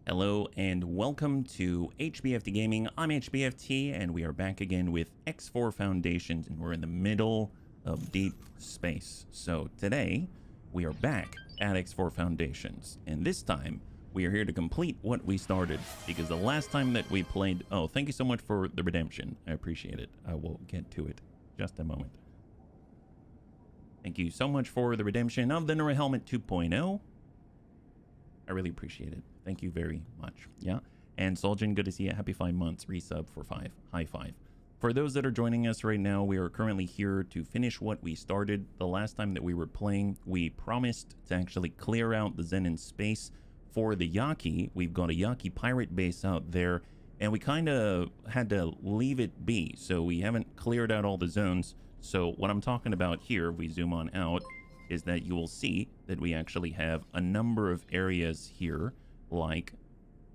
Hello and welcome to HBFT Gaming. I'm HBFT and we are back again with X4 Foundations, and we're in the middle of deep space. So today we are back at X4 Foundations, and this time we are here to complete what we started, because the last time that we played... Oh, thank you so much for the redemption. I appreciate it. I will get to it just a moment. Thank you so much for the redemption of the Naval Helmet 2.0. I really appreciate it. Thank you very much. Yeah. And Soljan, good to see you. Happy 5 months. Resub for 5. High 5. For those that are joining us right now, we are currently here to finish what we started. The last time that we were playing, we promised to actually clear out the Xenon space for the Yaki. We've got a Yaki pirate base out there, and we kind of had to leave it be. So we haven't cleared out all the zones. So what I'm talking about here, if we zoom on out, is that you will see that we actually have a number of areas here, like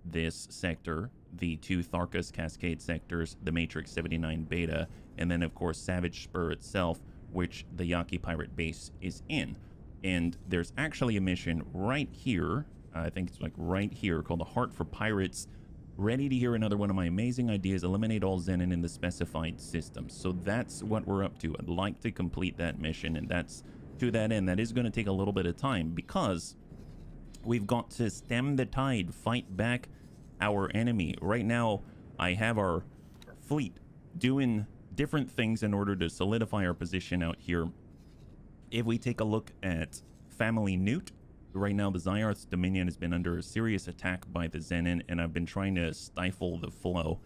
this sector, the 2 Tharkas Cascade sectors, the Matrix 79 Beta, and then of course Savage Spur itself, which the Yaki pirate base is in. And there's actually a mission right here, I think it's like right here, called the Heart for Pirates. Ready to hear another one of my amazing ideas: eliminate all Xenon in the specified systems. So that's what we're up to. I'd like to complete that mission, and that's to that end. That is going to take a little bit of time, because we've got to stem the tide, fight back our enemy. Right now, I have our fleet doing different things in order to solidify our position out here. If we take a look at Family Newt, right now the Zyarth's Dominion has been under a serious attack by the Xenon, and I've been trying to stifle the flow.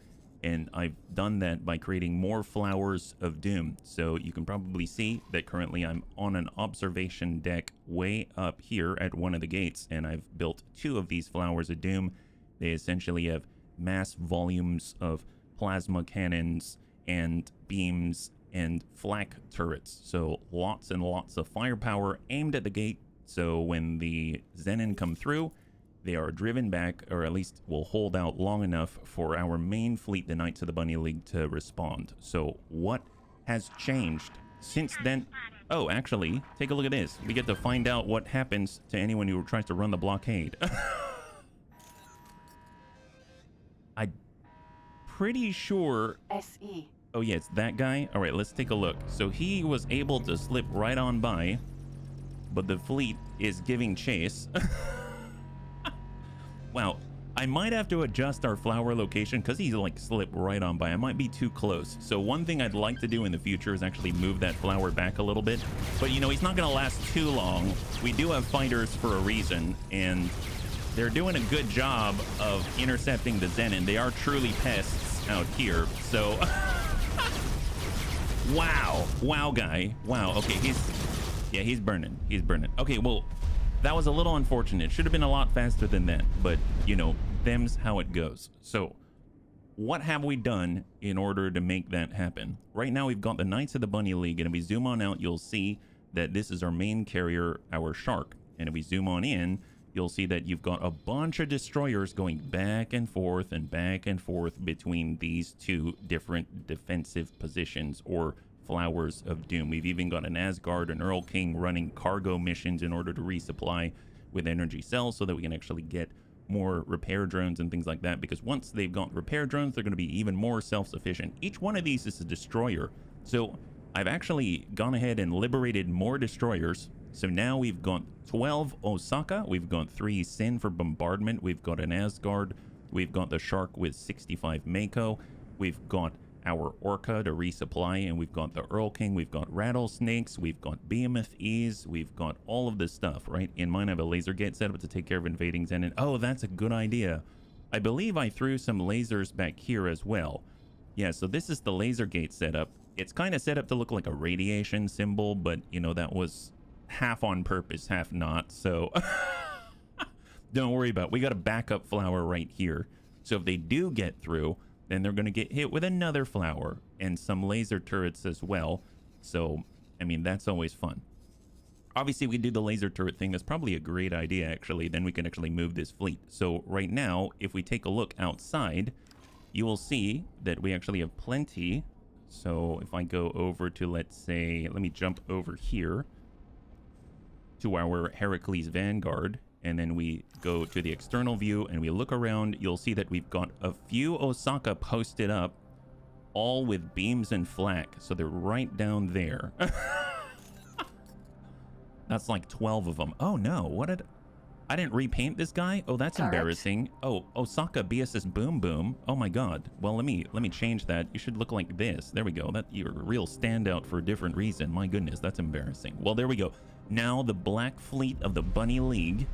And I've done that by creating more Flowers of Doom. So you can probably see that currently I'm on an observation deck way up here at one of the gates, and I've built 2 of these Flowers of Doom. They essentially have mass volumes of plasma cannons and beams and flak turrets. So lots and lots of firepower aimed at the gate. So when the Xenon come through, they are driven back, or at least will hold out long enough for our main fleet, the Knights of the Bunny League, to respond. So what has changed since then? Oh, actually, take a look at this. We get to find out what happens to anyone who tries to run the blockade. I'm pretty sure... SE. Oh yeah, it's that guy. All right, let's take a look. So he was able to slip right on by, but the fleet is giving chase. Wow, I might have to adjust our flower location because he's like slipped right on by. I might be too close. So one thing I'd like to do in the future is actually move that flower back a little bit. But you know, he's not going to last too long. We do have fighters for a reason, and they're doing a good job of intercepting the Xenon. They are truly pests out here. So, wow, guy. Wow, okay, he's burning. He's burning. Okay, well, that was a little unfortunate. Should have been a lot faster than that, but you know, them's how it goes. So what have we done in order to make that happen? Right now we've got the Knights of the Bunny League, and if we zoom on out, you'll see that this is our main carrier, our Shark. And if we zoom on in, you'll see that you've got a bunch of destroyers going back and forth between these 2 different defensive positions, or Flowers of Doom. We've even got an Asgard and Earl King running cargo missions in order to resupply with energy cells, so that we can actually get more repair drones and things like that, because once they've got repair drones, they're going to be even more self-sufficient. Each one of these is a destroyer. So I've actually gone ahead and liberated more destroyers. So now we've got 12 Osaka, we've got 3 Sin for bombardment, we've got an Asgard, we've got the Shark with 65 Mako, we've got our Orca to resupply, and we've got the Earl King, we've got Rattlesnakes, we've got Behemoth Ease, we've got all of this stuff, right? In mine, I have a laser gate set up to take care of invading Xenon. Oh, that's a good idea. I believe I threw some lasers back here as well. Yeah, so this is the laser gate setup. It's kind of set up to look like a radiation symbol, but you know, that was half on purpose, half not. So don't worry about it. We got a backup flower right here. So if they do get through, then they're going to get hit with another flower and some laser turrets as well. So, I mean, that's always fun. Obviously, we do the laser turret thing. That's probably a great idea, actually. Then we can actually move this fleet. So right now, if we take a look outside, you will see that we actually have plenty. So if I go over to, let's say, let me jump over here to our Heracles Vanguard, and then we go to the external view and we look around, you'll see that we've got a few Osaka posted up, all with beams and flak. So they're right down there. That's like 12 of them. Oh no, I didn't repaint this guy? Oh, that's embarrassing. Oh, Osaka BSS Boom Boom. Oh my god. Well, let me change that. You should look like this. There we go. You're a real standout for a different reason. My goodness, that's embarrassing. Well, there we go. Now the Black Fleet of the Bunny League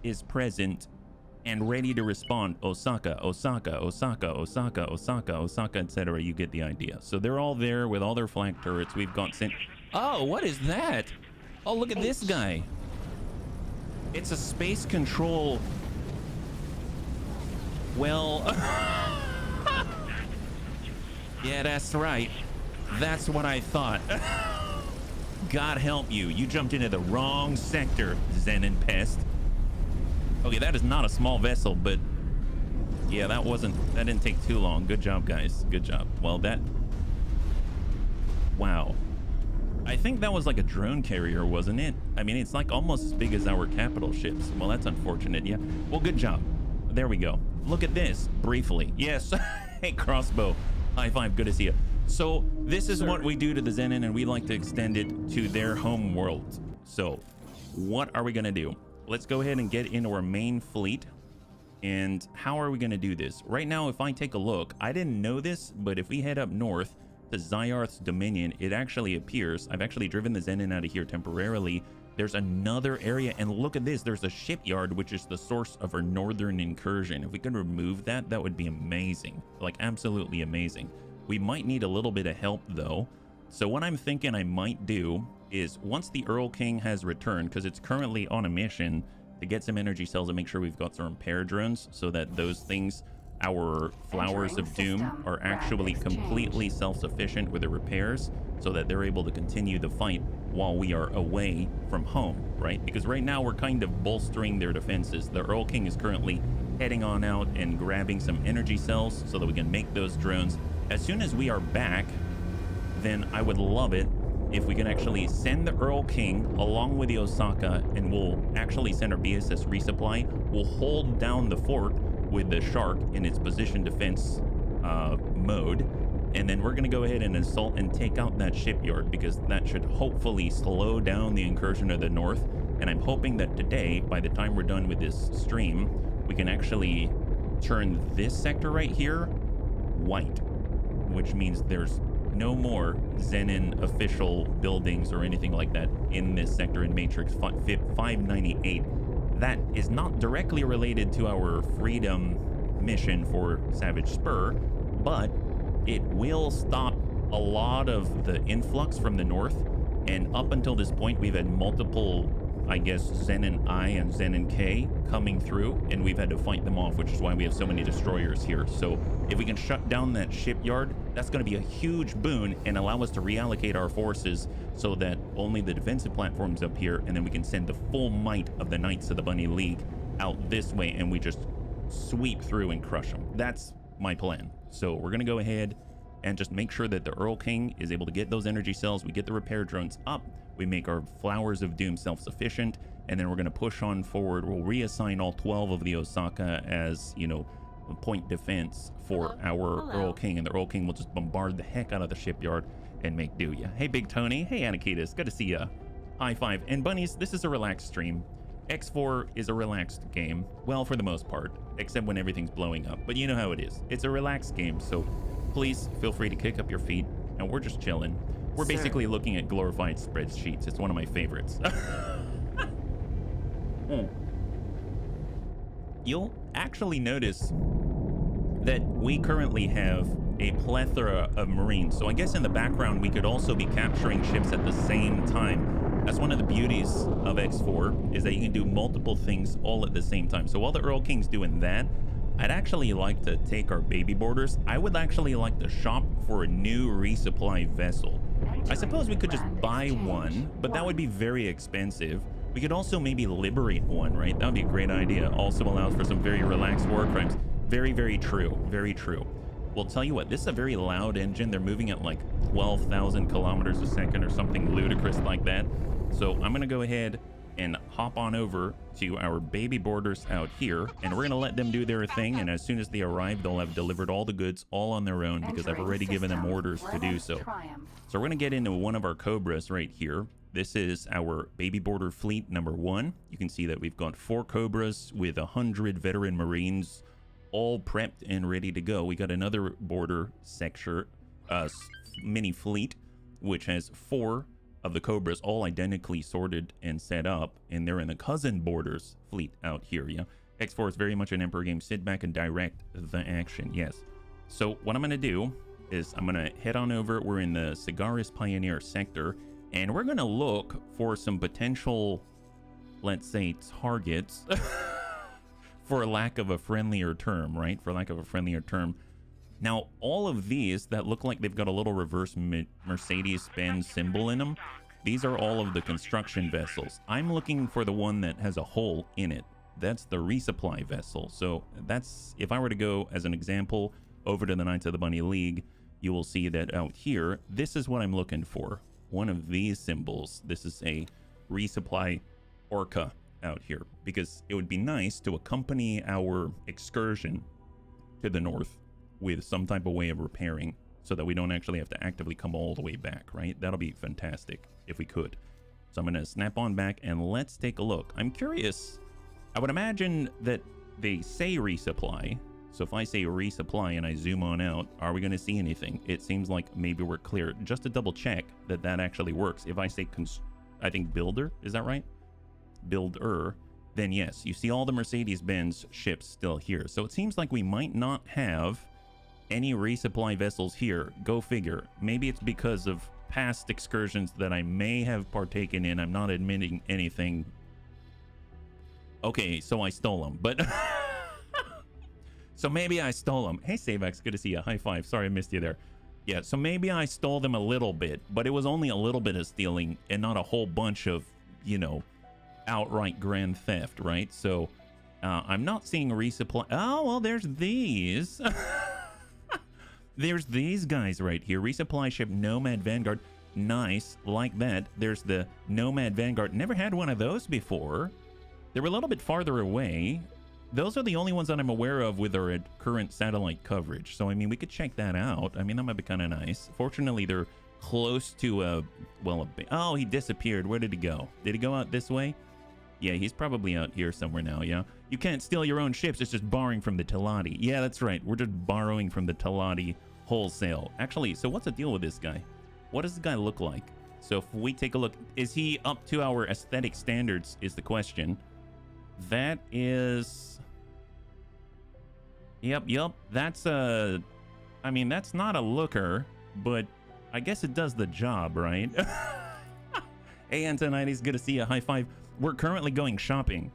is present and ready to respond. Osaka, Osaka, Osaka, Osaka, Osaka, Osaka, etc. You get the idea. So they're all there with all their flag turrets. We've got sent. Oh, what is that? Oh, look at this guy. It's a space control. Well, yeah, that's right. That's what I thought. God help you. You jumped into the wrong sector, Xenon Pest. Okay, that is not a small vessel, but yeah, that didn't take too long. Good job, guys. Good job. Well, wow. I think that was like a drone carrier, wasn't it? I mean, it's like almost as big as our capital ships. Well, that's unfortunate. Yeah. Well, good job. There we go. Look at this briefly. Yes. Hey, Crossbow. High five. Good to see you. So this is what we do to the Xenon, and we like to extend it to their home world. So what are we going to do? Let's go ahead and get into our main fleet. And how are we going to do this? Right now, if I take a look, I didn't know this, but if we head up north to Zyarth's Dominion, it actually appears. I've actually driven the Xenon out of here temporarily. There's another area, and look at this. There's a shipyard, which is the source of our northern incursion. If we could remove that, that would be amazing. Like, absolutely amazing. We might need a little bit of help, though. So what I'm thinking I might do is, once the Earl King has returned, because it's currently on a mission to get some energy cells and make sure we've got some repair drones, so that those things, our Flowers of Doom, are actually completely self-sufficient with the repairs, so that they're able to continue the fight while we are away from home, right? Because right now we're kind of bolstering their defenses. The Earl King is currently heading on out and grabbing some energy cells so that we can make those drones. As soon as we are back, then I would love it if we can actually send the Earl King along with the Osaka, and we'll actually send our BSS resupply. We'll hold down the fort with the Shark in its position defense mode, and then we're going to go ahead and assault and take out that shipyard, because that should hopefully slow down the incursion of the north. And I'm hoping that today, by the time we're done with this stream, we can actually turn this sector right here white, which means there's no more Xenon official buildings or anything like that in this sector in Matrix 598. That is not directly related to our freedom mission for Savage Spur, but it will stop a lot of the influx from the north. And up until this point, we've had multiple, I guess, Xenon I and Xenon K coming through, and we've had to fight them off, which is why we have so many destroyers here. So if we can shut down that shipyard, that's going to be a huge boon and allow us to reallocate our forces so that only the defensive platforms up here, and then we can send the full might of the Knights of the Bunny League out this way, and we just sweep through and crush them. That's my plan. So we're going to go ahead and just make sure that the Earl King is able to get those energy cells. We get the repair drones up. We make our Flowers of Doom self-sufficient, and then we're going to push on forward. We'll reassign all 12 of the Osaka as, you know, point defense for our Earl King, and the Earl King will just bombard the heck out of the shipyard and make do ya. Hey, Big Tony. Hey, Anakitas. Good to see ya. High five. And bunnies, this is a relaxed stream. X4 is a relaxed game. Well, for the most part, except when everything's blowing up. But you know how it is. It's a relaxed game, so please feel free to kick up your feet, and we're just chilling. We're basically looking at glorified spreadsheets. It's one of my favorites. You'll actually notice that we currently have a plethora of Marines. So I guess in the background, we could also be capturing ships at the same time. That's one of the beauties of X4, is that you can do multiple things all at the same time. So while the Earl King's doing that, I'd actually like to take our baby boarders. I would actually like to shop for a new resupply vessel. I suppose we could just buy one, but that would be very expensive. We could also maybe liberate one, right? That would be a great idea. Also allows for some very relaxed war crimes. Very, very true. Very true. Well, tell you what, this is a very loud engine. They're moving at like 12,000 kilometers a second or something ludicrous like that. So I'm going to go ahead and hop on over to our baby boarders out here, and we're gonna let them do their thing, and as soon as they arrive, they'll have delivered all the goods all on their own because I've already given them orders to do so. So we're gonna get into one of our Cobras right here. This is our baby boarder fleet number 1. You can see that we've got 4 Cobras with 100 veteran Marines all prepped and ready to go. We got another border sector mini fleet, which has 4 of the Cobras all identically sorted and set up, and they're in the cousin borders fleet out here. Yeah, X4 is very much an Emperor game. Sit back and direct the action. Yes. So what I'm gonna do is I'm gonna head on over. We're in the Cigaris Pioneer sector, and we're gonna look for some potential, let's say, targets for lack of a friendlier term, right? For lack of a friendlier term. Now, all of these that look like they've got a little reverse Mercedes-Benz symbol in them, these are all of the construction vessels. I'm looking for the one that has a hole in it. That's the resupply vessel. So that's, if I were to go, as an example, over to the Knights of the Bunny League, you will see that out here, this is what I'm looking for. One of these symbols. This is a resupply orca out here, because it would be nice to accompany our excursion to the north with some type of way of repairing so that we don't actually have to actively come all the way back, right? That'll be fantastic if we could. So I'm going to snap on back and let's take a look. I'm curious. I would imagine that they say resupply. So if I say resupply and I zoom on out, are we going to see anything? It seems like maybe we're clear. Just to double check that that actually works. If I say, I think builder, is that right? Builder. Then yes, you see all the Mercedes-Benz ships still here. So it seems like we might not have any resupply vessels here. Go figure. Maybe it's because of past excursions that I may have partaken in. I'm not admitting anything. Okay, so I stole them, but so maybe I stole them. Hey, Savex, good to see you. High five. Sorry I missed you there. Yeah, so maybe I stole them a little bit, but it was only a little bit of stealing and not a whole bunch of, you know, outright grand theft, right? So I'm not seeing resupply. Oh, well, there's these. There's these guys right here. Resupply ship Nomad Vanguard. Nice, like that. There's the Nomad Vanguard. Never had one of those before. They were a little bit farther away. Those are the only ones that I'm aware of with our current satellite coverage. So, I mean, we could check that out. I mean, that might be kind of nice. Fortunately, they're close to a, well, oh, he disappeared. Where did he go? Did he go out this way? Yeah, he's probably out here somewhere now, yeah? You can't steal your own ships. It's just borrowing from the Teladi. Yeah, that's right. We're just borrowing from the Teladi wholesale. Actually, so what's the deal with this guy? What does this guy look like? So if we take a look, is he up to our aesthetic standards is the question. That is... Yep. That's a... I mean, that's not a looker, but I guess it does the job, right? Hey, Antonides, good to see you. High five. We're currently going shopping.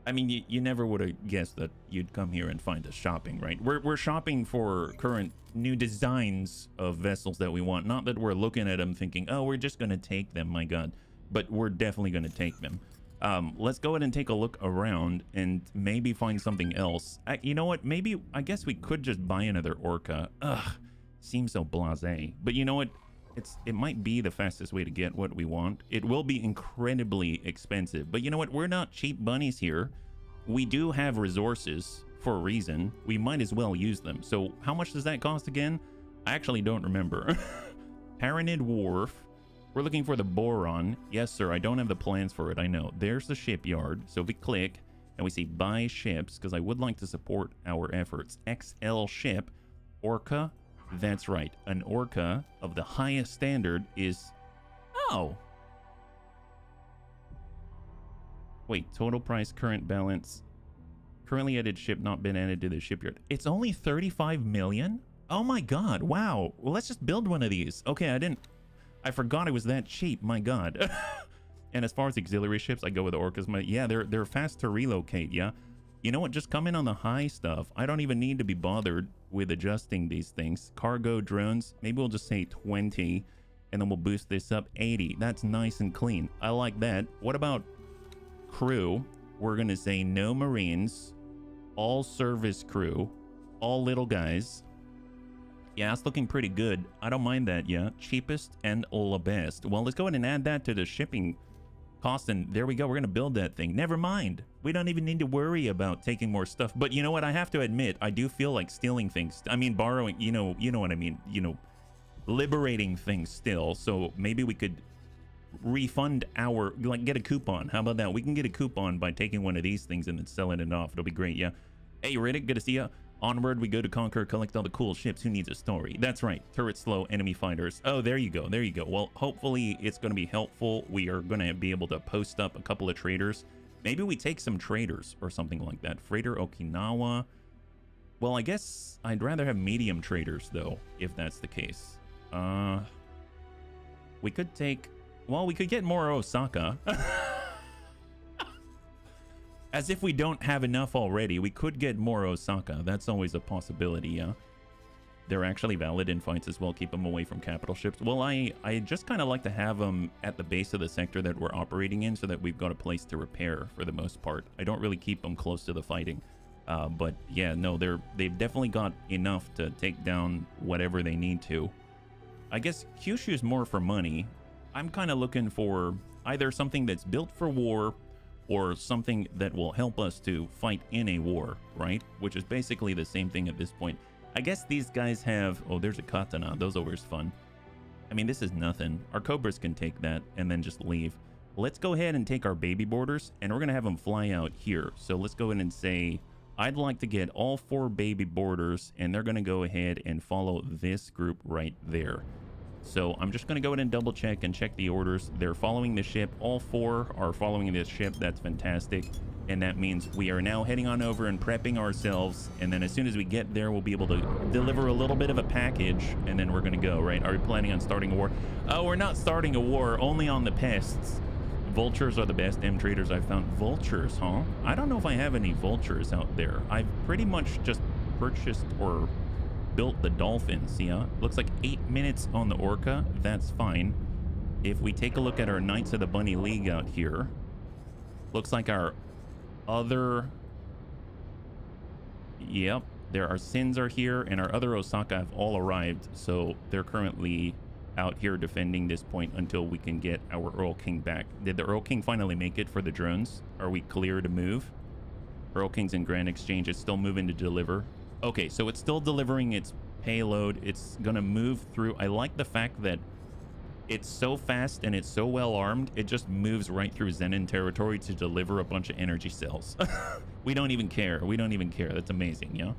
I mean, you never would have guessed that you'd come here and find us shopping, right? We're shopping for current new designs of vessels that we want. Not that we're looking at them thinking, oh, we're just going to take them, my God. But we're definitely going to take them. Let's go ahead and take a look around and maybe find something else. You know what? Maybe, I guess we could just buy another Orca. Ugh, seems so blasé. But you know what? It might be the fastest way to get what we want. It will be incredibly expensive. But you know what? We're not cheap bunnies here. We do have resources for a reason. We might as well use them. So how much does that cost again? I actually don't remember. Paranid Wharf. We're looking for the Boron. Yes, sir. I don't have the plans for it. I know. There's the shipyard. So if we click and we see buy ships, because I would like to support our efforts. XL ship. Orca. That's right. An Orca of the highest standard is... Oh. Wait. Total price, current balance. Currently added ship not been added to the shipyard. It's only 35 million? Oh my God. Wow. Well, let's just build one of these. Okay, I forgot it was that cheap. My God. And as far as auxiliary ships, I go with the Orcas. Yeah, they're fast to relocate. Yeah. You know what? Just come in on the high stuff. I don't even need to be bothered with adjusting these things. Cargo drones. Maybe we'll just say 20, and then we'll boost this up 80. That's nice and clean. I like that. What about crew? We're gonna say no Marines, all service crew, all little guys. Yeah, it's looking pretty good. I don't mind that. Yeah, cheapest and all the best. Well, let's go ahead and add that to the shipping Costin, there we go. We're going to build that thing. Never mind. We don't even need to worry about taking more stuff. But you know what? I have to admit, I do feel like stealing things. I mean, borrowing, you know what I mean? You know, liberating things still. So maybe we could refund our, like, get a coupon. How about that? We can get a coupon by taking one of these things and then selling it off. It'll be great, yeah. Hey, Riddick, good to see ya. Onward, we go to conquer, collect all the cool ships. Who needs a story? That's right. Turret slow, enemy fighters. Oh, there you go. There you go. Well, hopefully it's going to be helpful. We are going to be able to post up a couple of traders. Maybe we take some traders or something like that. Freighter Okinawa. Well, I guess I'd rather have medium traders, though, if that's the case. We could take... Well, we could get more Osaka. As if we don't have enough already. We could get more Osaka. That's always a possibility, yeah. They're actually valid in fights as well. Keep them away from capital ships. Well, I just kind of like to have them at the base of the sector that we're operating in so that we've got a place to repair for the most part. I don't really keep them close to the fighting. But yeah, no, they've definitely got enough to take down whatever they need to. I guess Kyushu's more for money. I'm kind of looking for either something that's built for war or something that will help us to fight in a war, right? Which is basically the same thing at this point. I guess these guys have... Oh, there's a katana. Those always fun. I mean, this is nothing. Our Cobras can take that and then just leave. Let's go ahead and take our baby boarders, and we're going to have them fly out here. So let's go in and say, I'd like to get all 4 baby boarders, and they're going to go ahead and follow this group right there. So I'm just going to go ahead and double check and check the orders. They're following the ship. All 4 are following this ship. That's fantastic. And that means we are now heading on over and prepping ourselves. And then as soon as we get there, we'll be able to deliver a little bit of a package. And then we're going to go, right? Are we planning on starting a war? Oh, we're not starting a war, only on the pests. Vultures are the best M traders I've found. Vultures, huh? I don't know if I have any vultures out there. I've pretty much just purchased or built the dolphins. Yeah, looks like 8 minutes on the orca. That's fine. If we take a look at our Knights of the Bunny League out here, looks like our other... Yep, there are Sins are here, and our other Osaka have all arrived, so they're currently out here defending this point until we can get our Earl King back. Did the Earl King finally make it for the drones? Are we clear to move? Earl King's in Grand Exchange. It's still moving to deliver. Okay, so it's still delivering its payload. It's gonna move through. I like the fact that it's so fast and it's so well armed, it just moves right through Xenon territory to deliver a bunch of energy cells. We don't even care. We don't even care. That's amazing, yeah?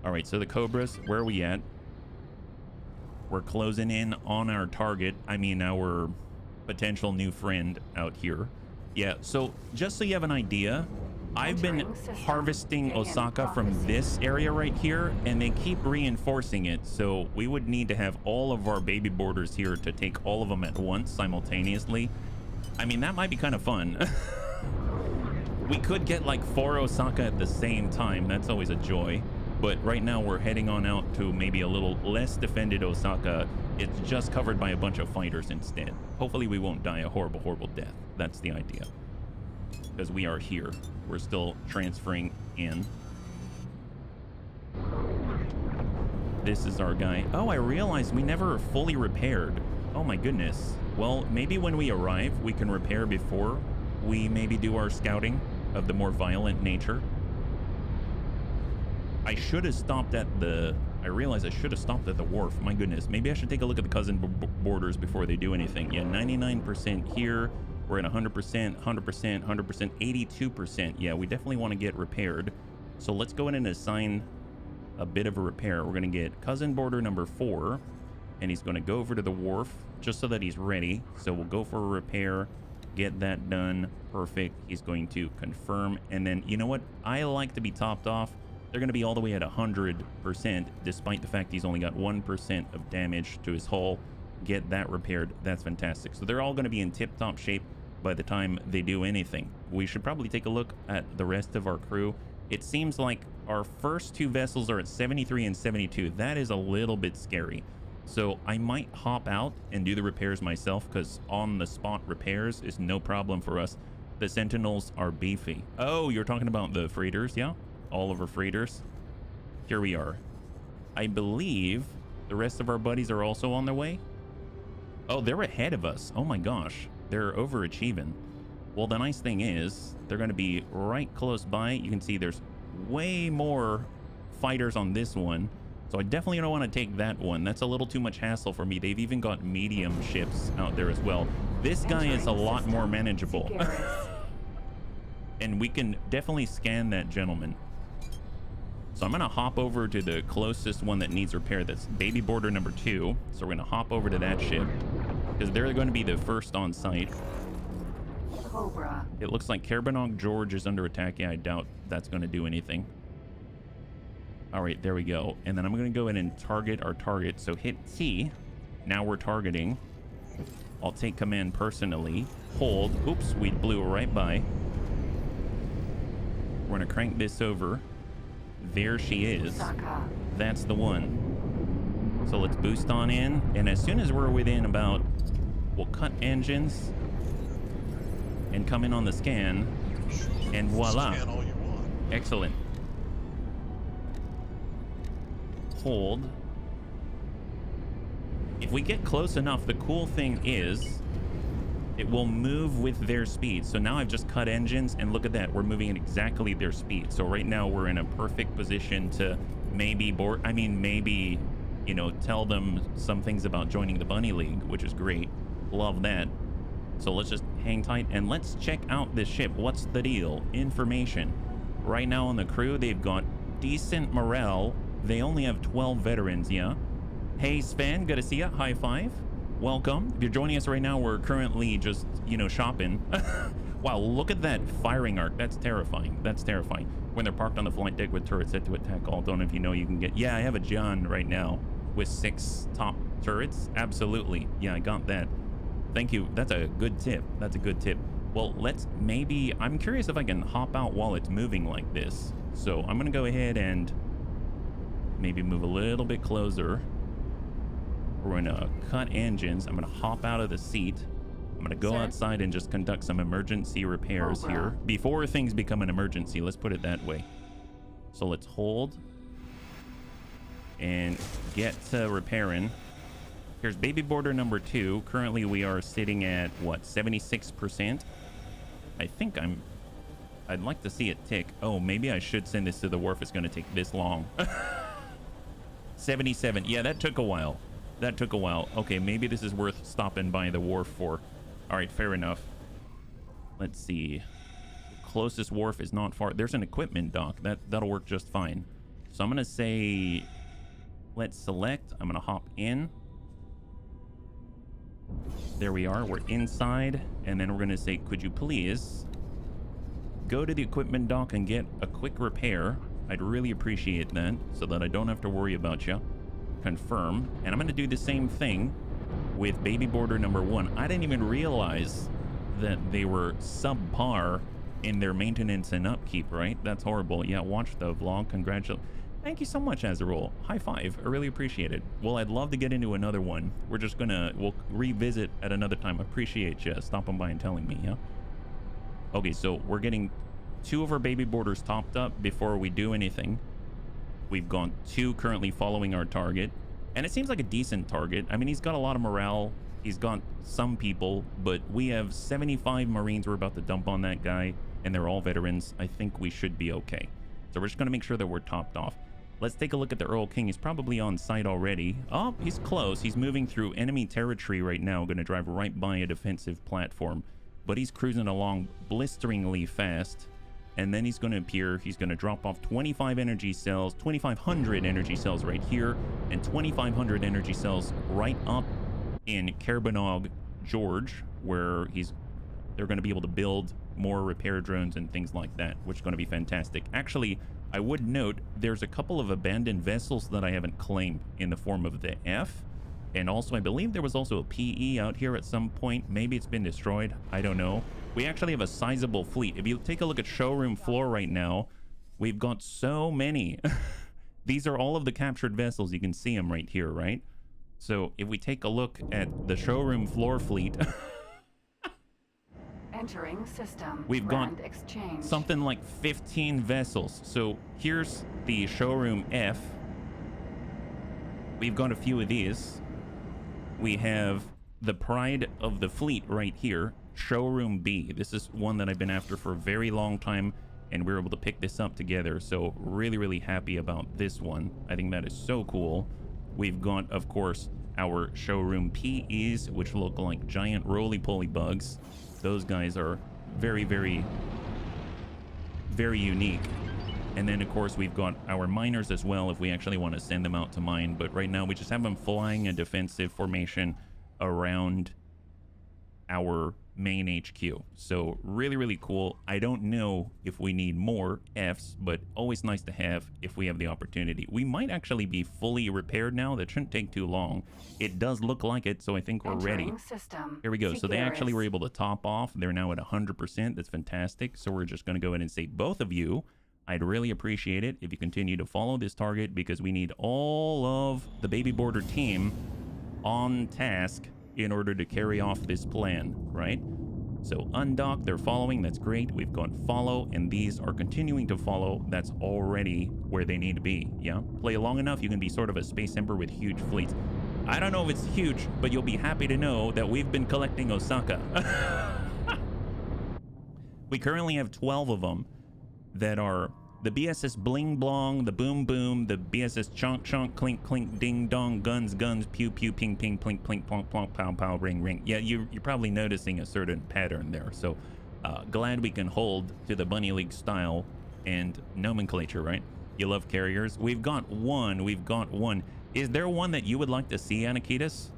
All right, so the Cobras, where are we at? We're closing in on our target. I mean, our potential new friend out here. Yeah, so just so you have an idea, I've been harvesting Osaka from this area right here, and they keep reinforcing it. So we would need to have all of our baby boarders here to take all of them at once simultaneously. I mean, that might be kind of fun. We could get like 4 Osaka at the same time. That's always a joy. But right now we're heading on out to maybe a little less defended Osaka. It's just covered by a bunch of fighters instead. Hopefully we won't die a horrible, horrible death. That's the idea. Because we are here. We're still transferring in. This is our guy. Oh, I realized we never fully repaired. Oh my goodness. Well, maybe when we arrive, we can repair before we maybe do our scouting of the more violent nature. I should have stopped at the... I realized I should have stopped at the wharf. My goodness. Maybe I should take a look at the cousin borders before they do anything. Yeah, 99% here. We're at 100%, 100%, 100%, 82%. Yeah, we definitely want to get repaired. So let's go in and assign a bit of a repair. We're going to get cousin border number 4. And he's going to go over to the wharf just so that he's ready. So we'll go for a repair. Get that done. Perfect. He's going to confirm. And then, you know what? I like to be topped off. They're going to be all the way at 100%, despite the fact he's only got 1% of damage to his hull. Get that repaired. That's fantastic. So they're all going to be in tip-top shape by the time they do anything. We should probably take a look at the rest of our crew. It seems like our first 2 vessels are at 73 and 72. That is a little bit scary. So I might hop out and do the repairs myself, because on-the-spot repairs is no problem for us. The Sentinels are beefy. Oh, you're talking about the freighters, yeah? All of our freighters. Here we are. I believe the rest of our buddies are also on their way. Oh, they're ahead of us. Oh my gosh. They're overachieving. Well, the nice thing is they're going to be right close by. You can see there's way more fighters on this one. So I definitely don't want to take that one. That's a little too much hassle for me. They've even got medium ships out there as well. This guy is a lot more manageable. And we can definitely scan that gentleman. So I'm going to hop over to the closest one that needs repair. That's baby boarder number 2. So we're going to hop over to that ship because they're going to be the first on site. Cobra. It looks like Carbonong George is under attack. Yeah, I doubt that's going to do anything. All right, there we go. And then I'm going to go in and target our target. So hit T. Now we're targeting. I'll take command personally. Hold. Oops, we blew right by. We're going to crank this over. There she is. That's the one. So let's boost on in. And as soon as we're within about... We'll cut engines. And come in on the scan. And voila. Excellent. Hold. If we get close enough, the cool thing is it will move with their speed. So now I've just cut engines and look at that. We're moving at exactly their speed. So right now we're in a perfect position to maybe board. I mean, maybe, you know, tell them some things about joining the Bunny League, which is great. Love that. So let's just hang tight and let's check out this ship. What's the deal? Information. Right now on the crew, they've got decent morale. They only have 12 veterans, yeah? Hey, Sven, good to see you. High five. Welcome. If you're joining us right now, we're currently just, you know, shopping. Wow, look at that firing arc. That's terrifying. That's terrifying. When they're parked on the flight deck with turrets set to attack all, don't know if you know you can get... Yeah, I have a John right now with 6 top turrets. Absolutely. Yeah, I got that. Thank you. That's a good tip. That's a good tip. Well, let's maybe... I'm curious if I can hop out while it's moving like this. So I'm going to go ahead and maybe move a little bit closer. We're going to cut engines. I'm going to hop out of the seat. I'm going to go outside and just conduct some emergency repairs here. Before things become an emergency, let's put it that way. So let's hold and get to repairing. Here's baby boarder number 2. Currently we are sitting at what, 76%? I think I'd like to see it tick. Oh, maybe I should send this to the wharf. It's going to take this long. 77. Yeah, that took a while. That took a while. Okay, maybe this is worth stopping by the wharf for. All right, fair enough. Let's see. Closest wharf is not far. There's an equipment dock. That'll work just fine. So I'm going to say, let's select. I'm going to hop in. There we are. We're inside. And then we're going to say, could you please go to the equipment dock and get a quick repair? I'd really appreciate that so that I don't have to worry about you. Confirm. And I'm going to do the same thing with baby boarder number 1. I didn't even realize that they were subpar in their maintenance and upkeep, right? That's horrible. Yeah, watch the vlog. Congratulations. Thank you so much, Azarol. High five. I really appreciate it. Well, I'd love to get into another one. We're just gonna, we'll revisit at another time. Appreciate you stopping by and telling me, yeah? Okay, so we're getting 2 of our baby boarders topped up before we do anything. We've gone 2 currently following our target. And it seems like a decent target. I mean, he's got a lot of morale. He's got some people, but we have 75 Marines we're about to dump on that guy, and they're all veterans. I think we should be okay. So we're just going to make sure that we're topped off. Let's take a look at the Earl King. He's probably on site already. Oh, he's close. He's moving through enemy territory right now. Going to drive right by a defensive platform. But he's cruising along blisteringly fast. And then he's going to appear. He's going to drop off 25 energy cells, 2,500 energy cells right here, and 2,500 energy cells right up in Carbonong George, where they're going to be able to build more repair drones and things like that, which is going to be fantastic. Actually, I would note there's a couple of abandoned vessels that I haven't claimed in the form of the F. And also, I believe there was also a PE out here at some point. Maybe it's been destroyed. I don't know. We actually have a sizable fleet. If you take a look at showroom floor right now, we've got so many. These are all of the captured vessels. You can see them right here, right? So if we take a look at the showroom floor fleet, entering system. We've got something like 15 vessels. So here's the showroom F. We've got a few of these. We have the pride of the fleet right here, Showroom B. This is one that I've been after for a very long time, and we were able to pick this up together. So really, really happy about this one. I think that is so cool. We've got, of course, our Showroom PEs, which look like giant roly-poly bugs. Those guys are very, very, very unique. And then, of course, we've got our miners as well if we actually want to send them out to mine. But right now, we just have them flying a defensive formation around our main HQ. So really, really cool. I don't know if we need more Fs, but always nice to have if we have the opportunity. We might actually be fully repaired now. That shouldn't take too long. It does look like it, so I think we're ready. System. Here we go. Securus. So they actually were able to top off. They're now at 100%. That's fantastic. So we're just going to go ahead and say, both of you, I'd really appreciate it if you continue to follow this target, because we need all of the baby border team on task in order to carry off this plan, right? So undock, they're following, that's great. We've got follow, and these are continuing to follow. That's already where they need to be, yeah? Play long enough, you can be sort of a space emperor with huge fleets. I don't know if it's huge, but you'll be happy to know that we've been collecting Osaka. We currently have 12 of them that are the BSS Bling Blong, the Boom Boom, the BSS Chonk Chonk, Clink Clink, Ding Dong, Guns Guns, Pew Pew, Ping Ping, Plink Plink, Plonk Plonk, Pow Pow, Ring Ring. Yeah, you're probably noticing a certain pattern there. So glad we can hold to the Bunny League style and nomenclature, right? You love carriers. We've got one. Is there one that you would like to see, Anakitas?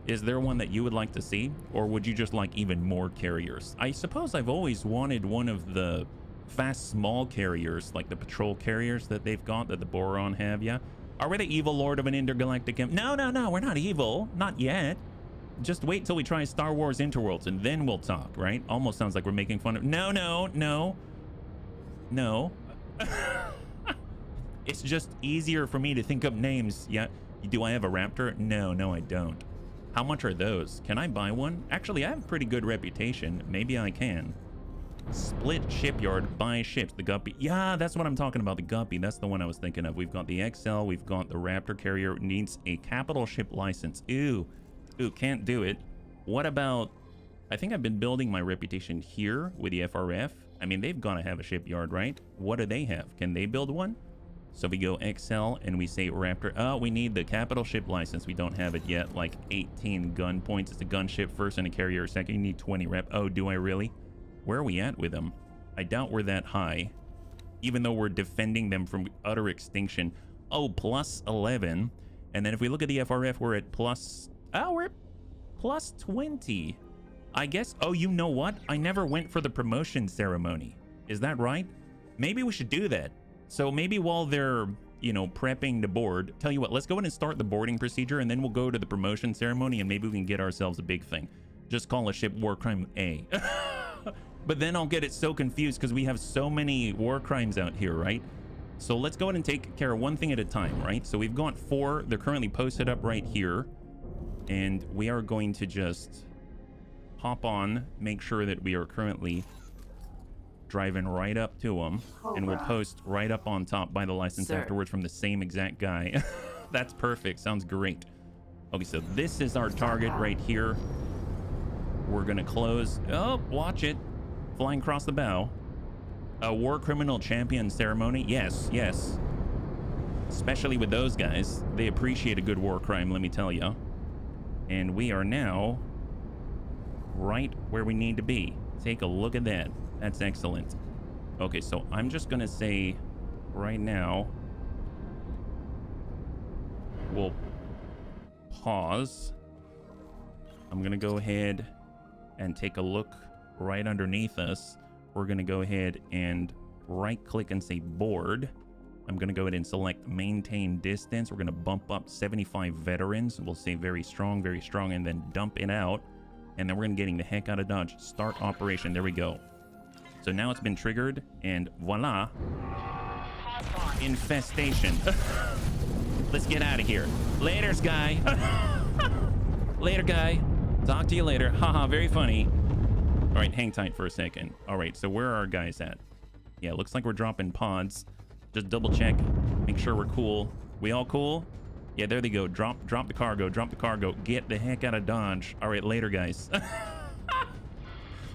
Is there one that you would like to see? Or would you just like even more carriers? I suppose I've always wanted one of the fast small carriers, like the patrol carriers that they've got, that the Boron have. Yeah, are we the evil lord of an intergalactic no, we're not evil, not yet. Just wait till we try Star Wars Interworlds and then we'll talk, right? Almost sounds like we're making fun of no. It's just easier for me to think up names. Yeah, do I have a Raptor? No, I don't. How much are those? Can I buy one? Actually, I have a pretty good reputation. Maybe I can. Split shipyard, buy ships, the Guppy. Yeah, that's what I'm talking about, the Guppy. That's the one I was thinking of. We've got the XL, we've got the Raptor carrier. Needs a capital ship license. Ooh, can't do it. What about, I think I've been building my reputation here with the FRF. I mean, they've got to have a shipyard, right? What do they have? Can they build one? So we go XL and we say Raptor. Oh, we need the capital ship license. We don't have it yet. Like 18 gun points. It's a gunship first and a carrier second. You need 20 rep. Oh, do I really? Where are we at with them? I doubt we're that high, even though we're defending them from utter extinction. Oh, plus 11. And then if we look at the FRF, we're at plus... Oh, we're at plus 20. I guess... Oh, you know what? I never went for the promotion ceremony. Is that right? Maybe we should do that. So maybe while they're, you know, prepping to board, tell you what, let's go ahead and start the boarding procedure, and then we'll go to the promotion ceremony, and maybe we can get ourselves a big thing. Just call a ship War Crime A. But then I'll get it so confused because we have so many war crimes out here, right? So let's go ahead and take care of one thing at a time, right? So we've got 4. They're currently posted up right here. And we are going to just hop on, make sure that we are currently driving right up to them. And we'll post right up on top by the license afterwards from the same exact guy. That's perfect. Sounds great. Okay, so this is our target right here. We're going to close. Oh, watch it. Flying across the bow. A war criminal champion ceremony. Yes. Especially with those guys. They appreciate a good war crime, let me tell you. And we are now right where we need to be. Take a look at that. That's excellent. Okay, so I'm just going to say right now, we'll pause. I'm going to go ahead and take a look right underneath us. We're going to go ahead and right click and say board. I'm going to go ahead and select maintain distance. We're going to bump up 75 veterans. We'll say very strong, and then dump it out. And then we're going to getting the heck out of Dodge. Start operation. There we go. So now it's been triggered, and voila. Infestation. Let's get out of here. Later, guy. Later, guy. Talk to you later. Haha, very funny. All right, hang tight for a second. All right, so where are our guys at? Yeah, looks like we're dropping pods. Just double check, make sure we're cool. We all cool? Yeah, there they go. Drop the cargo, Get the heck out of Dodge. All right, later, guys.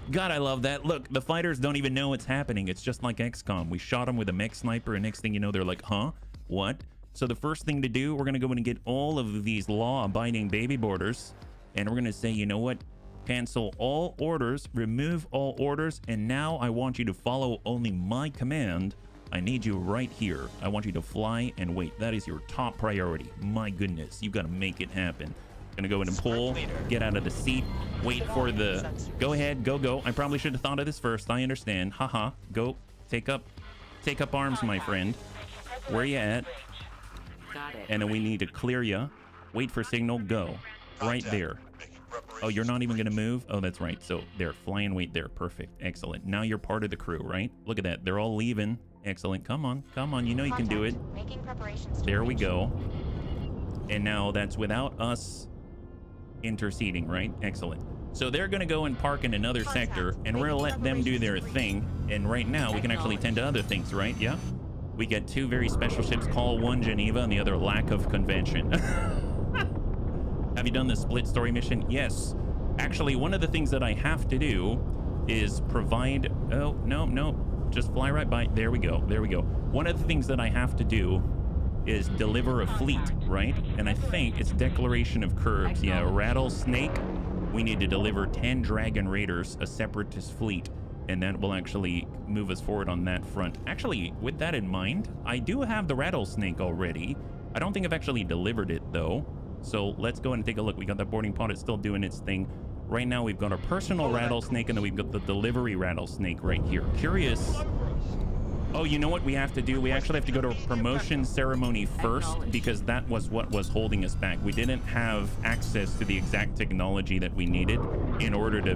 God, I love that. Look, the fighters don't even know what's happening. It's just like XCOM. We shot them with a mech sniper, and next thing you know, they're like, huh? What? So the first thing to do, we're going to go in and get all of these law-abiding baby boarders, and we're going to say, you know what? Cancel all orders, remove all orders, and now I want you to follow only my command. I need you right here. I want you to fly and wait. That is your top priority. My goodness, you got to make it happen. Gonna go in and pull, get out of the seat, wait for the, go ahead, go. I probably should have thought of this first. I understand. Haha, go, take up arms, my friend. Where you at? Got it. And then we need to clear you. Wait for signal, go. Right there. Oh, you're not even gonna move? Oh, that's right. So there, fly and wait there. Perfect, excellent. Now you're part of the crew, right? Look at that, they're all leaving. Excellent, come on, you know you can do it. There we go. And now that's without us interceding, right? Excellent. So they're going to go and park in another sector, and we're going to let them do their thing. And right now, we can actually tend to other things, right? Yeah? We get two very special ships, call one Geneva and the other Lack of Convention. Have you done the split story mission? Yes. Actually, one of the things that I have to do is provide... Oh, no. Just fly right by. There we go. One of the things that I have to do is deliver a fleet, right? And I think it's declaration of curbs. Yeah, Rattlesnake. We need to deliver 10 Dragon Raiders, a separatist fleet, and that will actually move us forward on that front. Actually, with that in mind, I do have the Rattlesnake already. I don't think I've actually delivered it though. So let's go and take a look. We got that boarding pod. It's still doing its thing. Right now we've got our personal Rattlesnake, and then we've got the delivery Rattlesnake right here. Curious. Oh, you know what we have to do? We actually have to go to a promotion ceremony first, because that was what was holding us back. We didn't have access to the exact technology that we needed in order to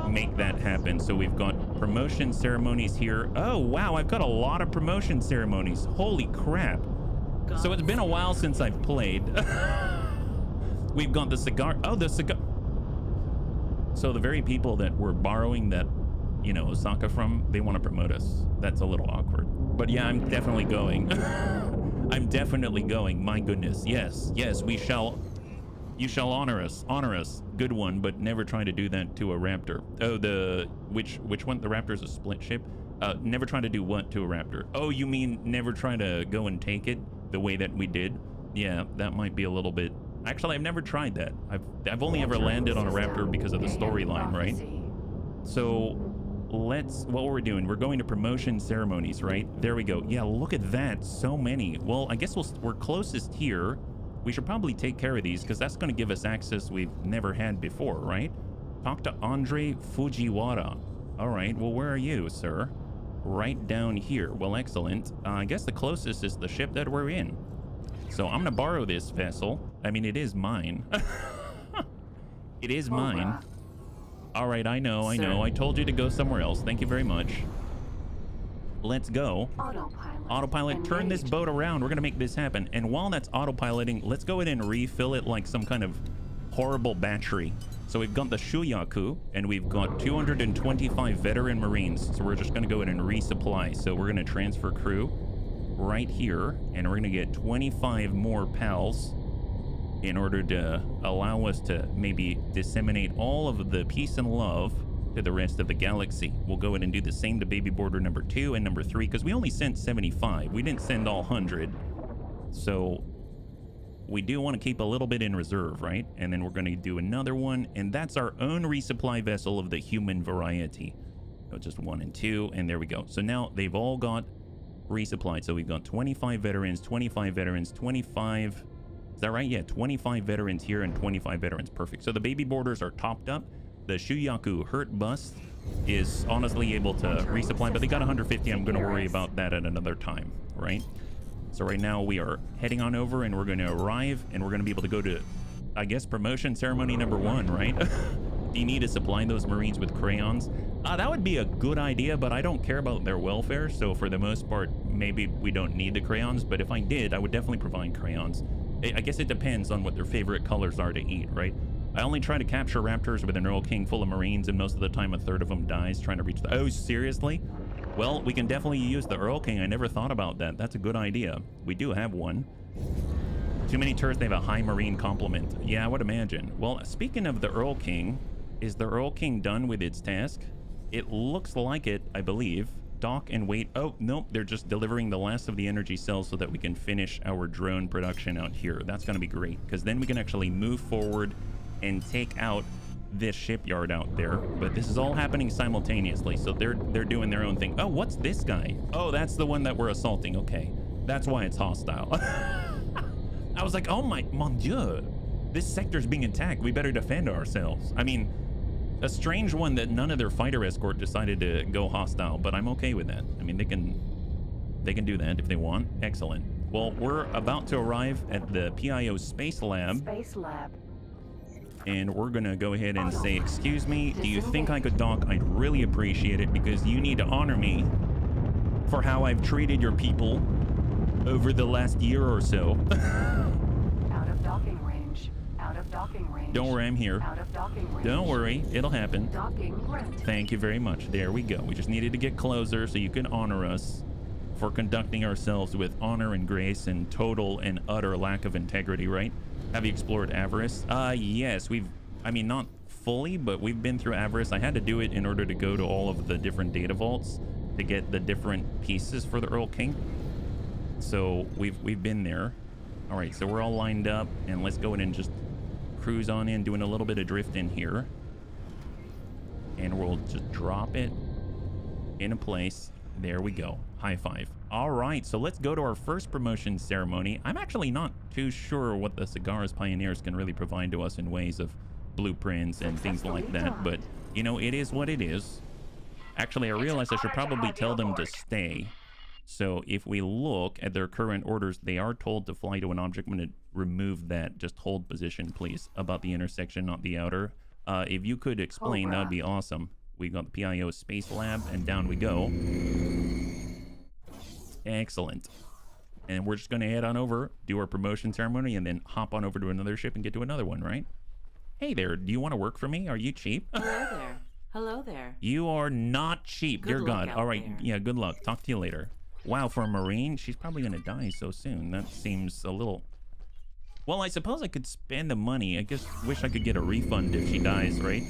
make that happen. So we've got promotion ceremonies here. Oh, wow, I've got a lot of promotion ceremonies. Holy crap. So it's been a while since I've played. We've got the cigar. Oh, the cigar. So the very people that we're borrowing that, you know, Osaka from, they want to promote us. That's a little awkward. But yeah, I'm definitely going. I'm definitely going. My goodness. Yes, we shall. You shall honor us. Good one, but never try to do that to a Raptor. Oh, which one? The Raptor's a split ship? Never try to do what to a Raptor? Oh, you mean never try to go and take it the way that we did? Yeah, that might be a little bit. Actually, I've never tried that. I've only ever landed on a Raptor because of the storyline, right? So what we're doing, we're going to promotion ceremonies, right? There we go. Yeah, look at that, so many. Well, I guess we're closest here. We should probably take care of these, because that's going to give us access we've never had before, right? Talk to Andre Fujiwara. All right, well, where are you, sir? Right down here. Well, excellent. I guess the closest is the ship that we're in. So I'm gonna borrow this vessel. I mean, it is mine. It is mine. All right, I know. I told you to go somewhere else. Thank you very much. Let's go. Autopilot, turn this boat around. We're gonna make this happen. And while that's autopiloting, let's go ahead and refill it like some kind of horrible battery. So we've got the Shuyaku, and we've got 225 veteran Marines. So we're just gonna go ahead and resupply. So we're gonna transfer crew right here, and we're gonna get 25 more pals in order to allow us to maybe disseminate all of the peace and love to the rest of the galaxy. We'll go ahead and do the same to baby border number 2 and number 3, because we only sent 75. We didn't send all 100. So we do want to keep a little bit in reserve, right? And then we're going to do another one, and that's our own resupply vessel of the human variety. So just 1 and 2, and there we go. So now they've all got resupplied. So we've got 25 veterans, 25 veterans, 25. Is that right? Yeah, 25 veterans here and 25 veterans. Perfect. So the baby boarders are topped up. The Shuyaku Hurt Bust is honestly able to resupply, but they got 150. I'm going to worry about that at another time, right? So right now we are heading on over, and we're going to arrive, and we're going to be able to go to, I guess, promotion ceremony number 1, right? Do you need to supply those Marines with crayons? That would be a good idea, but I don't care about their welfare. So for the most part, maybe we don't need the crayons, but if I did, I would definitely provide crayons. I guess it depends on what their favorite colors are to eat, right? I only try to capture Raptors with an Earl King full of Marines, and most of the time a third of them dies trying to reach the... Oh, seriously? Well, we can definitely use the Earl King. I never thought about that. That's a good idea. We do have one. Too many turrets, they have a high Marine complement. Yeah, I would imagine. Well, speaking of the Earl King, is the Earl King done with its task? It looks like it, I believe. Dock and wait. Oh, nope. They're just delivering the last of the energy cells so that we can finish our drone production out here. That's going to be great because then we can actually move forward and take out this shipyard out there. But this is all happening simultaneously, so they're doing their own thing. Oh, what's this guy? Oh, that's the one that we're assaulting. Okay, that's why it's hostile. I was like, oh mon dieu, this sector's being attacked. We better defend ourselves. I mean, a strange one that none of their fighter escort decided to go hostile, but I'm okay with that. I mean, they can do that if they want. Excellent. Well, we're about to arrive at the PIO Space Lab. And we're gonna go ahead and say, excuse me, do you think I could dock? I'd really appreciate it because you need to honor me for how I've treated your people over the last year or so. Out of docking range. Out of docking range. Don't worry, I'm here. Out of docking range. Don't worry, it'll happen. Docking granted. Thank you very much. There we go. We just needed to get closer so you can honor us for conducting ourselves with honor and grace and total and utter lack of integrity, right? Have you explored Avarice? Yes, I mean, not fully, but we've been through Avarice. I had to do it in order to go to all of the different data vaults to get the different pieces for the Earl King. So we've been there. All right, so we're all lined up, and let's go in and just cruise on in, doing a little bit of drift in here. And we'll just drop it into place. There we go. High five. All right, so let's go to our first promotion ceremony. I'm actually not too sure what the Cigars Pioneers can really provide to us in ways of blueprints and things like that, but you know, it is what it is. Actually, I realized I should probably tell them to stay. So if we look at their current orders, they are told to fly to an object. I'm going to remove that. Just hold position, please, about the intersection, not the outer. If you could explain, that would be awesome. We got the PIO Space Lab, and down we go. Excellent. And we're just going to head on over, do our promotion ceremony, and then hop on over to another ship and get to another one, right? Hey there, do you want to work for me? Are you cheap? Hello there. Hello there. You are not cheap, Good dear luck God. out All right, there. yeah, good luck. Talk to you later. Wow, for a Marine, she's probably going to die so soon. That seems a little... Well, I suppose I could spend the money. I just wish I could get a refund if she dies, right?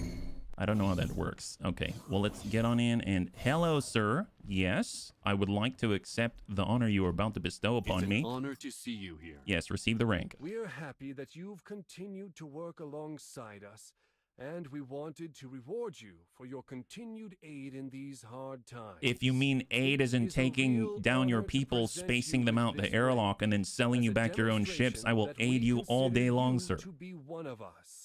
I don't know how that works. Okay, well, let's get on in and... Hello, sir. Yes, I would like to accept the honor you are about to bestow upon me. It's an honor to see you here. Yes, receive the rank. We're happy that you've continued to work alongside us, and we wanted to reward you for your continued aid in these hard times. If you mean aid as in It is a taking real down your honor to people, present spacing you them with out the this airlock, rank and then selling as you a back your own ships, I will demonstration aid that you we all day consider long, you sir. to be one of us.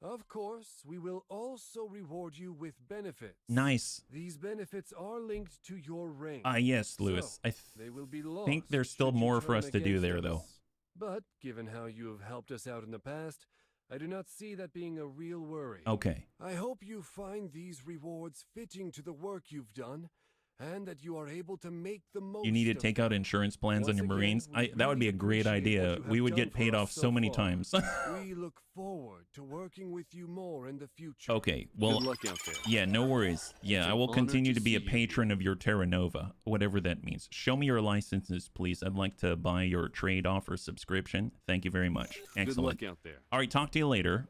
Of course, we will also reward you with benefits. Nice. These benefits are linked to your rank. Yes, Lewis. So, I they will be lost think there's still should you more for turn us to do against there, though. us. But given how you have helped us out in the past, I do not see that being a real worry. Okay. I hope you find these rewards fitting to the work you've done, and that you are able to make the most. You need to of take out them. insurance plans on Once your again, Marines. we That would be a really great appreciate idea. what you We have would done get for paid us off so many far. times. We look forward to working with you more in the future. Okay, well, Good luck out there. yeah, no worries. Yeah, It's I an will honor continue to to be a see you patron of your Terra Nova, whatever that means. Show me your licenses, please. I'd like to buy your trade offer subscription. Thank you very much. Excellent. Good luck out there. All right, talk to you later.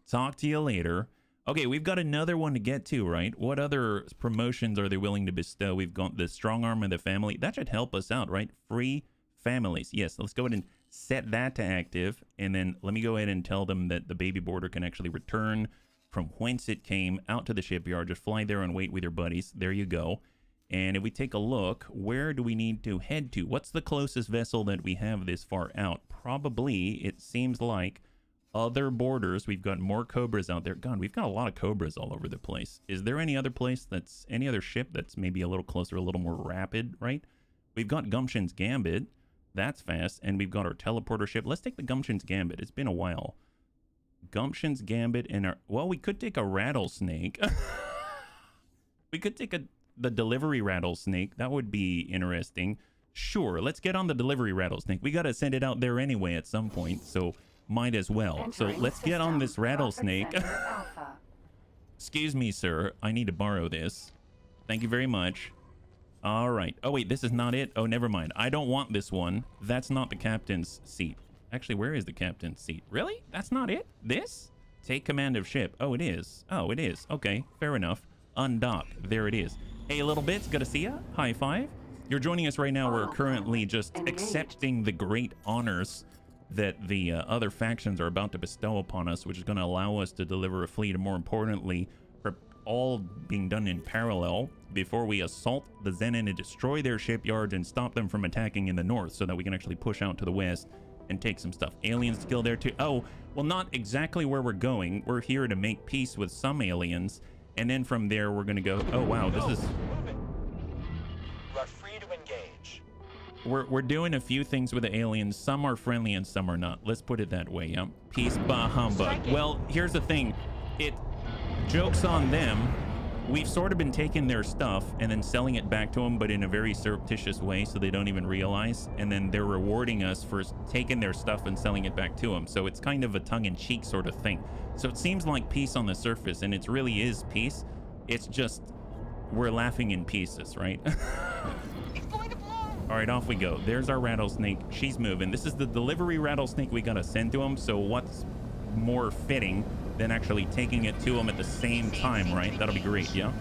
Talk to you later. Okay, we've got another one to get to, right? What other promotions are they willing to bestow? We've got the strong arm of the family. That should help us out, right? Free families. Yes, let's go ahead and set that to active. And then let me go ahead and tell them that the baby boarder can actually return from whence it came out to the shipyard. Just fly there and wait with your buddies. There you go. And if we take a look, where do we need to head to? What's the closest vessel that we have this far out? Probably, it seems like, other borders. We've got more Cobras out there. God, we've got a lot of Cobras all over the place. Is there any other place that's, any other ship that's maybe a little closer, a little more rapid, right? We've got Gumption's Gambit. That's fast. And we've got our teleporter ship. Let's take the Gumption's Gambit. It's been a while. Gumption's Gambit and our, well, we could take a Rattlesnake. We could take the delivery Rattlesnake. That would be interesting. Sure, let's get on the delivery Rattlesnake. We got to send it out there anyway at some point, so might as well. So Entering let's get on system. this Rattlesnake. Profit Center Alpha. Excuse me, sir. I need to borrow this. Thank you very much. All right. Oh, wait, this is not it? Oh, never mind. I don't want this one. That's not the captain's seat. Actually, where is the captain's seat? Really? That's not it? This? Take command of ship. Oh, it is. Oh, it is. Okay, fair enough. Undock. There it is. Hey, little bits. Good to see ya. High five. You're joining us right now. We're currently just accepting the great honors that the other factions are about to bestow upon us, which is going to allow us to deliver a fleet, and more importantly, for all being done in parallel before we assault the Xenon and destroy their shipyards and stop them from attacking in the north, so that we can actually push out to the west and take some stuff. Aliens to kill there too. Oh, well, not exactly where we're going. We're here to make peace with some aliens, and then from there we're going to go. Oh wow, this is. You are free to engage. We're doing a few things with the aliens. Some are friendly and some are not. Let's put it that way. Yeah. Peace, bah humbug. Well, here's the thing. It jokes on them. We've sort of been taking their stuff and then selling it back to them, but in a very surreptitious way, so they don't even realize. And then they're rewarding us for taking their stuff and selling it back to them. So it's kind of a tongue-in-cheek sort of thing. So it seems like peace on the surface, and it really is peace. It's just we're laughing in pieces, right? It's going to blow. All right, off we go. There's our rattlesnake. She's moving. This is the delivery rattlesnake we gotta send to them. So what's more fitting than actually taking it to them at the same time, right? That'll be great, yeah?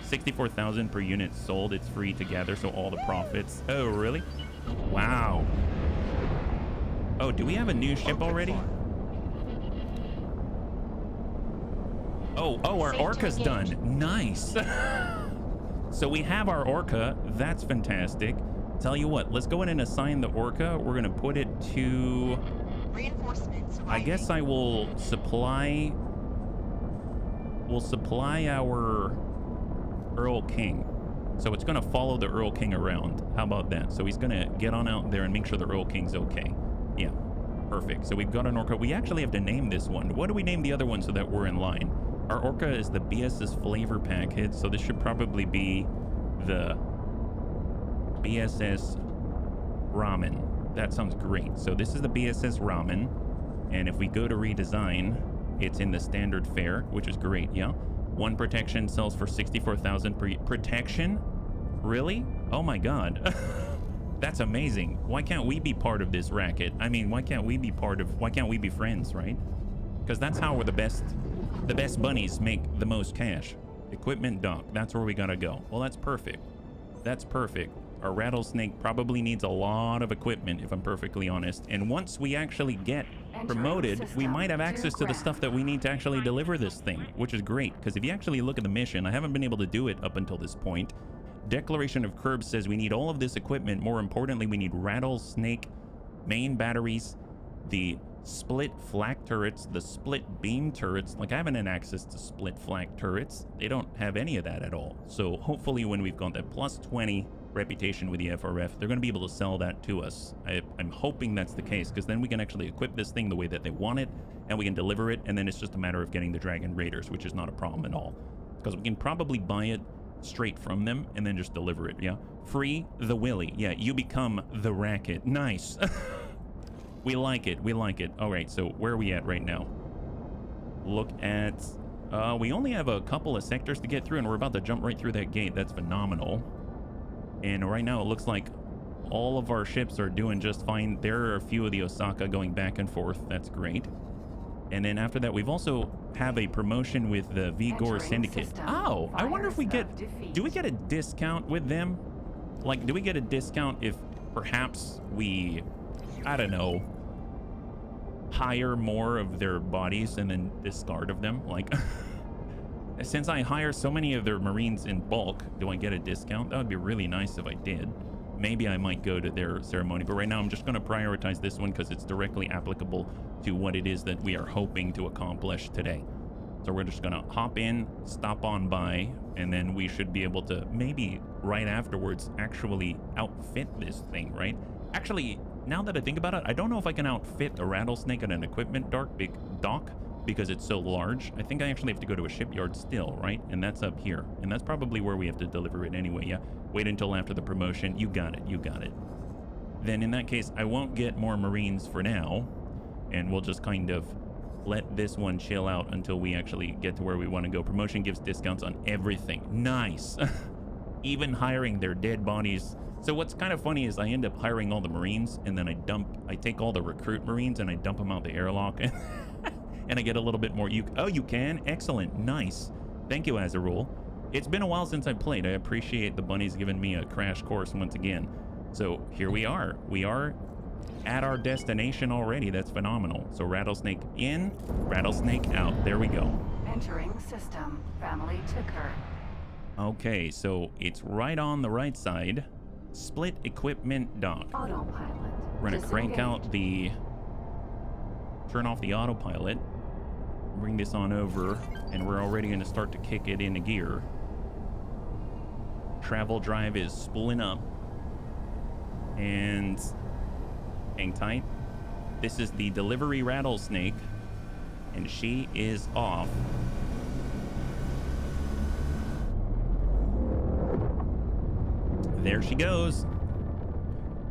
64,000 per unit sold. It's free to gather, so all the profits. Oh, really? Wow. Oh, do we have a new ship already? Oh, our Orca's done. Nice. So we have our Orca. That's fantastic. Tell you what, let's go in and assign the Orca. We're gonna put it to... Reinforcements. I guess I will supply... We'll supply our Earl King. So it's gonna follow the Earl King around. How about that? So he's gonna get on out there and make sure the Earl King's okay. Yeah, perfect. So we've got an Orca. We actually have to name this one. What do we name the other one so that we're in line? Our Orca is the BSS Flavor Pack hit, so this should probably be the BSS Ramen. That sounds great. So this is the BSS Ramen, and if we go to redesign, it's in the standard fare, which is great, yeah? One protection sells for 64,000 per protection? Really? Oh my god. That's amazing. Why can't we be part of this racket? I mean, why can't we be friends, right? Because that's how we're the best bunnies make the most cash. Equipment dock, that's where we gotta go. Well, that's perfect. That's perfect. Our rattlesnake probably needs a lot of equipment, if I'm perfectly honest. And once we actually get promoted, we might have access to the stuff that we need to actually deliver this thing, which is great. Because if you actually look at the mission, I haven't been able to do it up until this point. Declaration of Curbs says we need all of this equipment. More importantly, we need rattlesnake main batteries, the split flak turrets, the split beam turrets. Like, I haven't had access to split flak turrets. They don't have any of that at all. So hopefully when we've got that plus 20 reputation with the FRF, they're going to be able to sell that to us. I'm hoping that's the case, because then we can actually equip this thing the way that they want it, and we can deliver it, and then it's just a matter of getting the Dragon Raiders, which is not a problem at all, because we can probably buy it straight from them and then just deliver it. Yeah, free the Willy. Yeah, you become the racket. Nice. We like it. We like it. All right, so where are we at right now? Look at we only have a couple of sectors to get through, and we're about to jump right through that gate. That's phenomenal. And right now it looks like all of our ships are doing just fine. There are a few of the Osaka going back and forth. That's great. And then after that, we've also have a promotion with the Vigor Syndicate. Oh, I wonder if we get... Do we get a discount with them? Like, do we get a discount if perhaps we, I don't know, hire more of their bodies and then discard of them? Like... Since I hire so many of their Marines in bulk, do I get a discount? That would be really nice if I did. Maybe I might go to their ceremony, but right now I'm just going to prioritize this one because it's directly applicable to what it is that we are hoping to accomplish today. So we're just going to hop in, stop on by, and then we should be able to maybe right afterwards actually outfit this thing, right? Actually, now that I think about it, I don't know if I can outfit a rattlesnake at an equipment dock because it's so large. I think I actually have to go to a shipyard still, right? And that's up here. And that's probably where we have to deliver it anyway, yeah? Wait until after the promotion. You got it, you got it. Then in that case, I won't get more Marines for now, and we'll just kind of let this one chill out until we actually get to where we want to go. Promotion gives discounts on everything. Nice. Even hiring their dead bodies. So what's kind of funny is I end up hiring all the Marines, and then I take all the recruit Marines and I dump them out the airlock. And I get a little bit more. Oh, you can? Excellent. Nice. Thank you, Azarul. It's been a while since I played. I appreciate the bunnies giving me a crash course once again. So here we are. We are at our destination already. That's phenomenal. So rattlesnake in, rattlesnake out. There we go. Entering system. Family ticker. Okay, so it's right on the right side. Split equipment dock. Autopilot. We're gonna crank out the... turn off the autopilot. Bring this on over, and we're already gonna start to kick it into gear. Travel drive is spooling up. And hang tight. This is the delivery rattlesnake, and she is off. There she goes.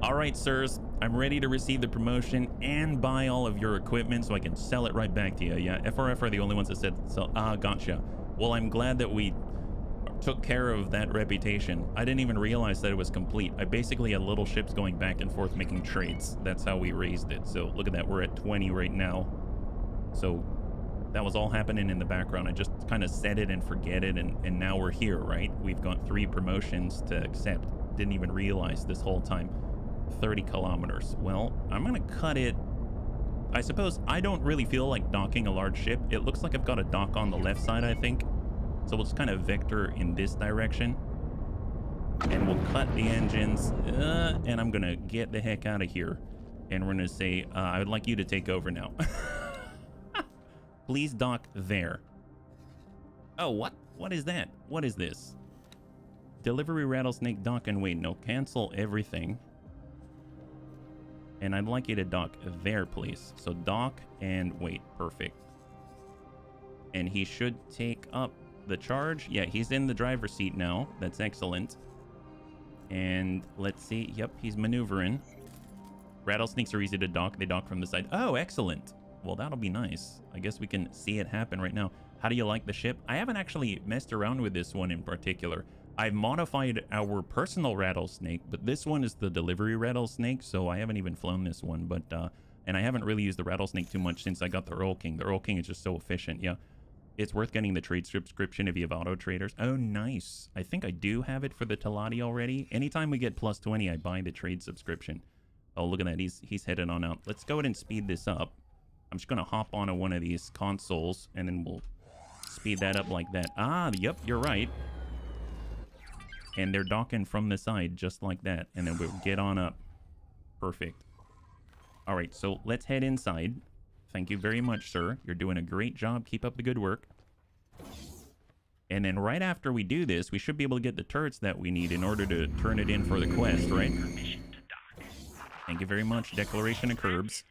All right, sirs, I'm ready to receive the promotion and buy all of your equipment so I can sell it right back to you. Yeah, FRF are the only ones that said so. Ah, gotcha. Well, I'm glad that we took care of that reputation. I didn't even realize that it was complete. I basically had little ships going back and forth making trades. That's how we raised it. So look at that. We're at 20 right now. So that was all happening in the background. I just kind of set it and forget it, and now we're here, right? We've got 3 promotions to accept. Didn't even realize this whole time. 30 kilometers. Well, I'm gonna cut it. I suppose I don't really feel like docking a large ship. It looks like I've got a dock on the left side, I think. So we'll just kind of vector in this direction. And we'll cut the engines. And I'm gonna get the heck out of here. And we're gonna say, I would like you to take over now. Please dock there. Oh, what? What is that? What is this? Delivery rattlesnake dock and wait. No, cancel everything. And I'd like you to dock there, please. So dock and wait. Perfect. And he should take up the charge. Yeah, he's in the driver's seat now. That's excellent. And let's see. Yep, he's maneuvering. Rattlesnakes are easy to dock. They dock from the side. Oh, excellent. Well, that'll be nice. I guess we can see it happen right now. How do you like the ship? I haven't actually messed around with this one in particular. I've modified our personal rattlesnake, but this one is the delivery rattlesnake, so I haven't even flown this one. But and I haven't really used the rattlesnake too much since I got the Earl King. The Earl King is just so efficient. Yeah, it's worth getting the trade subscription if you have auto traders. Oh, nice. I think I do have it for the Talati already. Anytime we get plus 20, I buy the trade subscription. Oh, look at that. He's headed on out. Let's go ahead and speed this up. I'm just gonna hop onto one of these consoles, and then we'll speed that up like that. Ah, yep, you're right. And they're docking from the side just like that. And then we'll get on up. Perfect. All right, so let's head inside. Thank you very much, sir. You're doing a great job. Keep up the good work. And then right after we do this, we should be able to get the turrets that we need in order to turn it in for the quest, right? Thank you very much. Declaration of Curbs.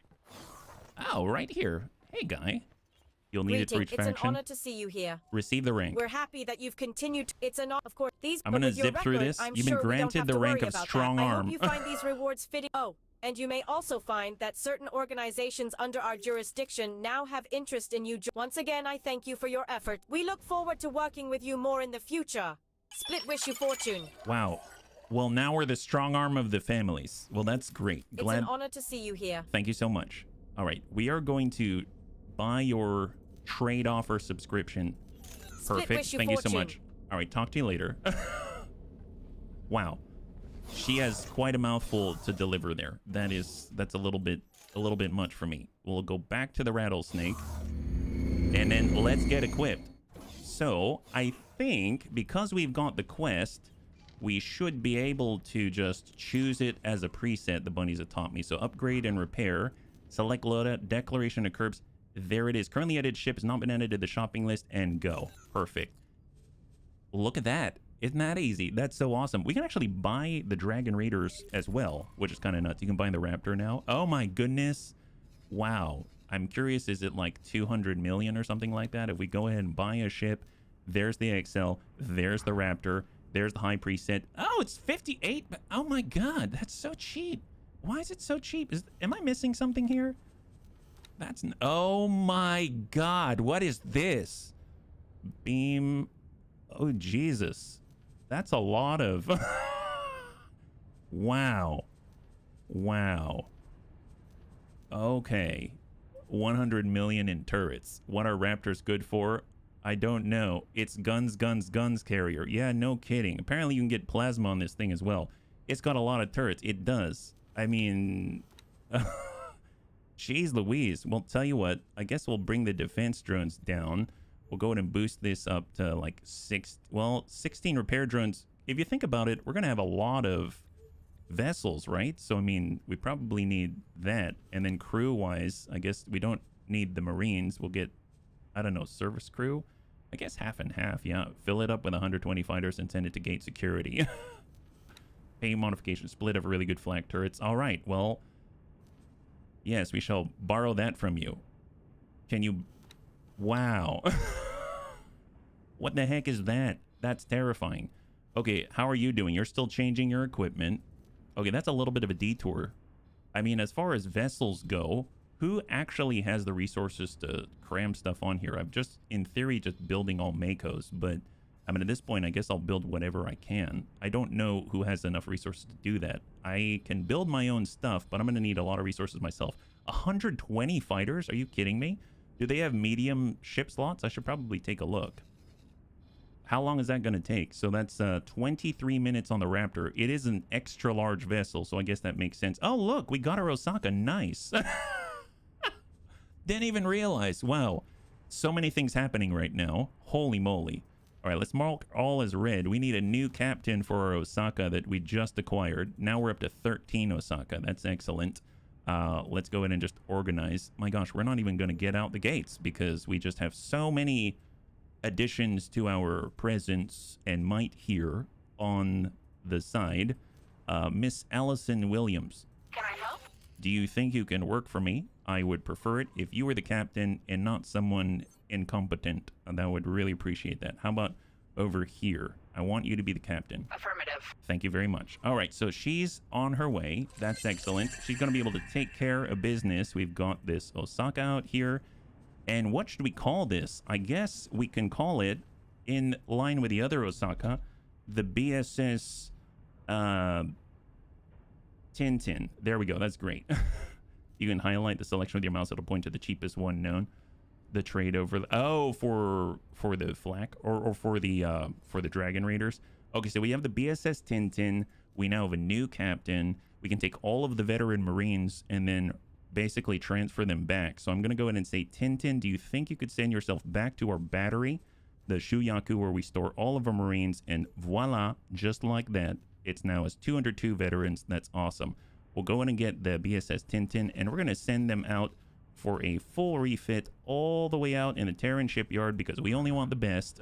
Oh, right here. Hey, guy. You'll need it for each faction. It's an honor to see you here. Receive the rank. We're happy that you've continued. It's an honor, of course. I'm going to zip through this. You've been granted the rank of strong arm. I hope you find these rewards fitting. Oh, and you may also find that certain organizations under our jurisdiction now have interest in you. Once again, I thank you for your effort. We look forward to working with you more in the future. Split wish you fortune. Wow. Well, now we're the strong arm of the families. Well, that's great. Glad. It's an honor to see you here. Thank you so much. All right, we are going to buy your trade offer subscription. Perfect. Thank you so much. All right, talk to you later. Wow. She has quite a mouthful to deliver there. That's a little bit much for me. We'll go back to the rattlesnake and then let's get equipped. So, I think because we've got the quest, we should be able to just choose it as a preset. The bunnies have taught me. So, upgrade and repair. Select loadout, declaration of curbs. There it is. Currently edited ship has not been added to the shopping list, and go. Perfect. Look at that. Isn't that easy? That's so awesome. We can actually buy the Dragon Raiders as well, which is kind of nuts. You can buy the Raptor now. Oh my goodness. Wow. I'm curious, is it like 200 million or something like that? If we go ahead and buy a ship, there's the XL, there's the Raptor, there's the High Preset. Oh, it's 58. Oh my God, that's so cheap. Why is it so cheap? Am I missing something here? Oh my God, what is this? Beam. Oh, Jesus. That's a lot of... Wow. Wow. Okay. 100 million in turrets. What are Raptors good for? I don't know. It's guns, guns, guns carrier. Yeah, no kidding. Apparently you can get plasma on this thing as well. It's got a lot of turrets. It does. I mean, jeez Louise. Well, tell you what, I guess we'll bring the defense drones down. We'll go ahead and boost this up to like 16 repair drones. If you think about it, we're going to have a lot of vessels, right? So, I mean, we probably need that. And then crew-wise, I guess we don't need the Marines. We'll get, I don't know, service crew? I guess half and half, yeah. Fill it up with 120 fighters and send it to gate security. Pay modification split of really good flak turrets. All right, well, yes, we shall borrow that from you. Can you... Wow. What the heck is that? That's terrifying. Okay, how are you doing? You're still changing your equipment. Okay, that's a little bit of a detour. I mean, as far as vessels go, who actually has the resources to cram stuff on here? I'm just, in theory, just building all Makos, but I mean, at this point, I guess I'll build whatever I can. I don't know who has enough resources to do that. I can build my own stuff, but I'm going to need a lot of resources myself. 120 fighters? Are you kidding me? Do they have medium ship slots? I should probably take a look. How long is that going to take? So that's 23 minutes on the Raptor. It is an extra large vessel, so I guess that makes sense. Oh, look, we got our Osaka. Nice. Didn't even realize. Wow. So many things happening right now. Holy moly. All right, let's mark all as red. We need a new captain for our Osaka that we just acquired. Now we're up to 13 Osaka. That's excellent. Let's go ahead and just organize. My gosh, we're not even going to get out the gates because we just have so many additions to our presence and might here on the side. Miss Allison Williams. Can I help? Do you think you can work for me? I would prefer it if you were the captain and not someone incompetent. That would really appreciate that. How about over here? I want you to be the captain. Affirmative. Thank you very much. All right, so she's on her way. That's excellent. She's going to be able to take care of business. We've got this Osaka out here. And what should we call this? I guess we can call it, in line with the other Osaka, the BSS Tintin. There we go. That's great. You can highlight the selection with your mouse. It'll point to the cheapest one known. The trade over... Oh, for the flak or for the Dragon Raiders. Okay, so we have the BSS Tintin. We now have a new captain. We can take all of the veteran Marines and then basically transfer them back. So I'm going to go ahead and say, Tintin, do you think you could send yourself back to our battery, the Shuyaku, where we store all of our Marines? And voila, just like that, it's now as 202 veterans. That's awesome. We'll go in and get the BSS Tintin, and we're going to send them out for a full refit all the way out in the Terran shipyard because we only want the best.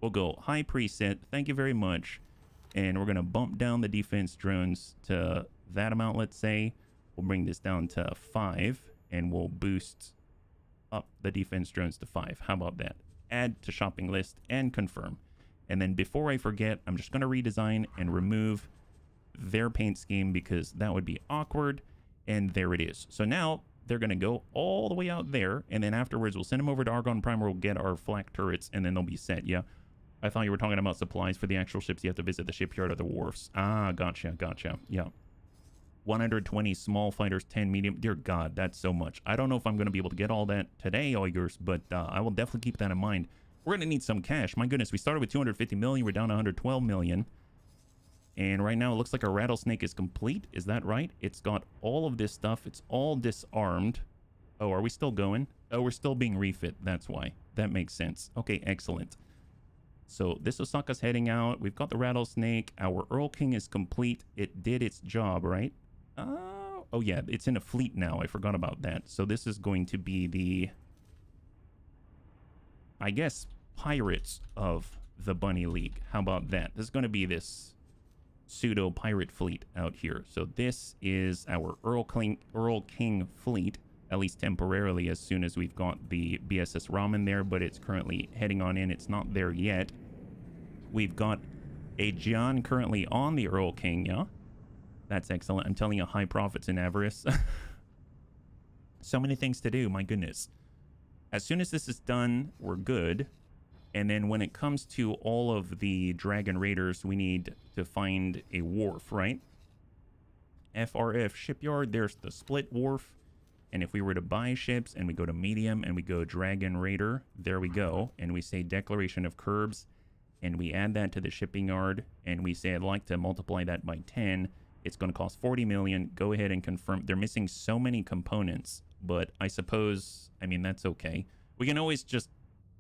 We'll go high preset. Thank you very much. And we're going to bump down the defense drones to that amount, let's say. We'll bring this down to 5, and we'll boost up the defense drones to 5. How about that? Add to shopping list and confirm. And then before I forget, I'm just going to redesign and remove their paint scheme because that would be awkward. And there it is. So now they're going to go all the way out there, and then afterwards we'll send them over to Argon Prime where we'll get our flak turrets, and then they'll be set. Yeah, I thought you were talking about supplies for the actual ships. You have to visit the shipyard or the wharfs. Ah, gotcha. Yeah. 120 small fighters, 10 medium. Dear God, that's so much. I don't know if I'm going to be able to get all that today, Oigers, but I will definitely keep that in mind. We're going to need some cash. My goodness, we started with 250 million. We're down to 112 million. And right now it looks like our rattlesnake is complete. Is that right? It's got all of this stuff. It's all disarmed. Oh, are we still going? Oh, we're still being refit. That's why. That makes sense. Okay, excellent. So this Osaka's heading out. We've got the rattlesnake. Our Earl King is complete. It did its job, right? Oh yeah, it's in a fleet now. I forgot about that. So this is going to be the, I guess, pirates of the Bunny League. How about that? This is going to be this pseudo pirate fleet out here. So this is our Earl King fleet, at least temporarily, as soon as we've got the BSS Ramen there, but it's currently heading on in. It's not there yet. We've got a Jian currently on the Earl King, yeah? That's excellent. I'm telling you, high profits in avarice. So many things to do, my goodness. As soon as this is done, we're good. And then when it comes to all of the Dragon Raiders, we need to find a wharf, right? FRF Shipyard, there's the Split Wharf. And if we were to buy ships and we go to medium and we go Dragon Raider, there we go. And we say declaration of curbs and we add that to the shipping yard and we say I'd like to multiply that by 10. It's going to cost 40 million. Go ahead and confirm. They're missing so many components, but I suppose, I mean, that's okay. We can always just,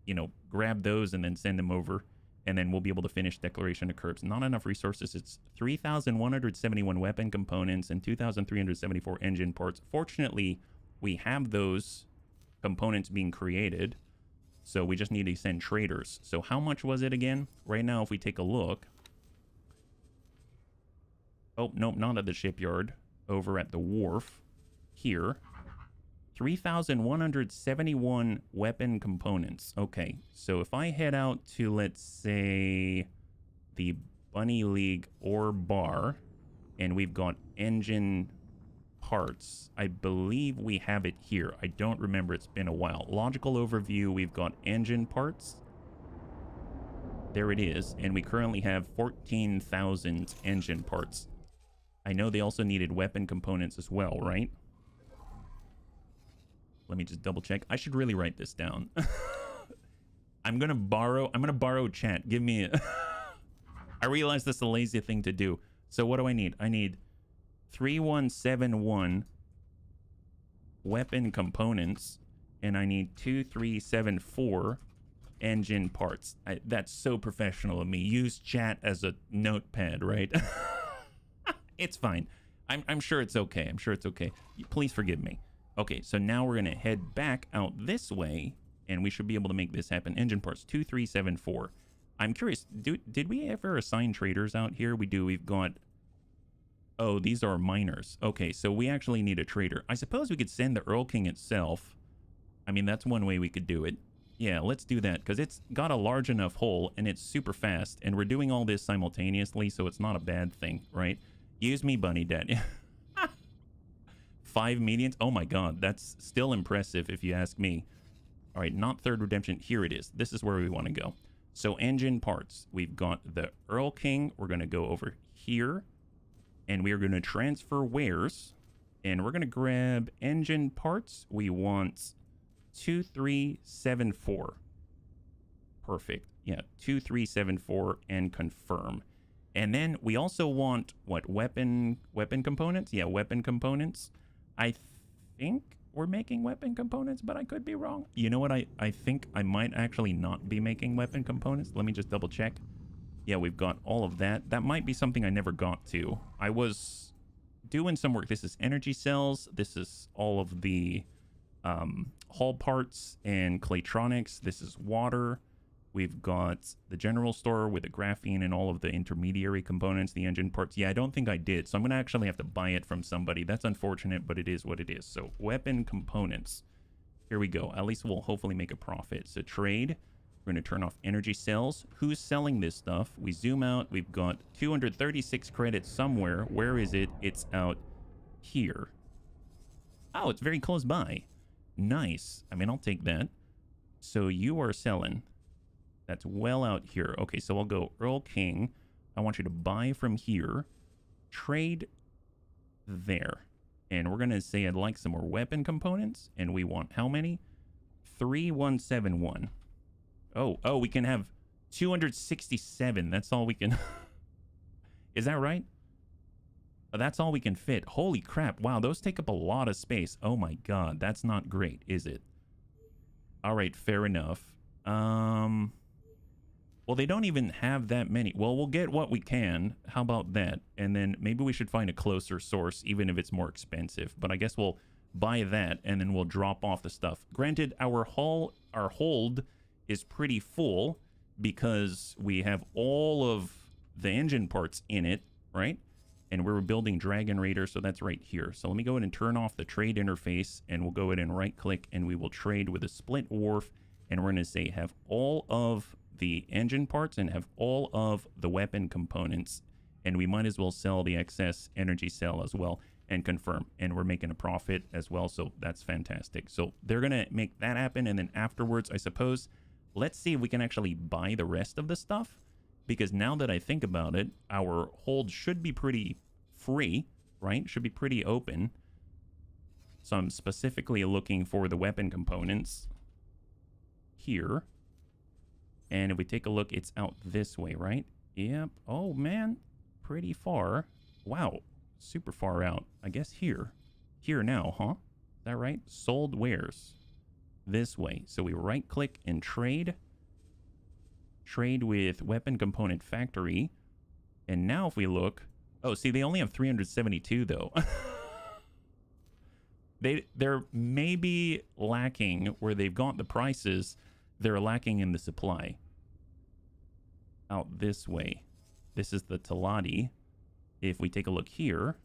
you know, grab those and then send them over. And then we'll be able to finish declaration of curbs. Not enough resources. It's 3,171 weapon components and 2,374 engine parts. Fortunately, we have those components being created. So we just need to send traders. So how much was it again? Right now, if we take a look. Oh, nope, not at the shipyard. Over at the wharf. Here. 3,171 weapon components. Okay, so if I head out to, let's say, the Bunny League ore bar, and we've got engine parts, I believe we have it here. I don't remember, it's been a while. Logical overview, we've got engine parts. There it is, and we currently have 14,000 engine parts. I know they also needed weapon components as well, right? Let me just double check. I should really write this down. I'm gonna borrow chat. Give me a I realize this is a lazy thing to do. So what do I need? I need 3171 weapon components, and I need 2374 engine parts. That's so professional of me. Use chat as a notepad, right? It's fine. I'm sure it's okay. I'm sure it's okay. Please forgive me. Okay, so now we're going to head back out this way, and we should be able to make this happen. Engine parts, 2374. I'm curious, did we ever assign traders out here? We do. We've got... Oh, these are miners. Okay, so we actually need a trader. I suppose we could send the Earl King itself. I mean, that's one way we could do it. Yeah, let's do that, because it's got a large enough hull, and it's super fast, and we're doing all this simultaneously, so it's not a bad thing, right? Use me, Bunny Dad. 5 medians. Oh my god, that's still impressive if you ask me. All right, not third redemption. Here it is. This is where we want to go. So engine parts. We've got the Earl King. We're going to go over here. And we are going to transfer wares. And we're going to grab engine parts. We want 2374. Perfect. Yeah, 2374 and confirm. And then we also want, what, weapon components? Yeah, weapon components. I think we're making weapon components, but I could be wrong. You know what? I think I might actually not be making weapon components. Let me just double check. Yeah, we've got all of that. That might be something I never got to. I was doing some work. This is energy cells. This is all of the hull parts and claytronics. This is water. We've got the general store with the graphene and all of the intermediary components, the engine parts. Yeah, I don't think I did, so I'm going to actually have to buy it from somebody. That's unfortunate, but it is what it is. So weapon components. Here we go. At least we'll hopefully make a profit. So trade. We're going to turn off energy cells. Who's selling this stuff? We zoom out. We've got 236 credits somewhere. Where is it? It's out here. Oh, it's very close by. Nice. I mean, I'll take that. So you are selling... That's well out here. Okay, so I'll go Earl King. I want you to buy from here. Trade there. And we're going to say I'd like some more weapon components. And we want how many? 3171. Oh, we can have 267. That's all we can... Is that right? That's all we can fit. Holy crap. Wow, those take up a lot of space. Oh my god, that's not great, is it? All right, fair enough. Well, they don't even have that many. Well, we'll get what we can. How about that? And then maybe we should find a closer source, even if it's more expensive. But I guess we'll buy that, and then we'll drop off the stuff. Granted, our hold is pretty full because we have all of the engine parts in it, right? And we're building Dragon Raider, so that's right here. So let me go ahead and turn off the trade interface, and we'll go ahead and right-click, and we will trade with a split wharf, and we're going to say have all of the engine parts and have all of the weapon components, and we might as well sell the excess energy cell as well and confirm, and we're making a profit as well, so that's fantastic. So they're gonna make that happen, and then afterwards, I suppose, let's see if we can actually buy the rest of the stuff, because now that I think about it, our hold should be pretty free, right? Should be pretty open. So I'm specifically looking for the weapon components here. And if we take a look, it's out this way, right? Yep. Oh, man. Pretty far. Wow. Super far out. I guess here. Here now, huh? Is that right? Sold wares. This way. So we right-click and trade. Trade with weapon component factory. And now if we look... Oh, see, they only have 372, though. They're maybe lacking where they've got the prices. They're lacking in the supply. Out this way. This is the Talati. If we take a look here,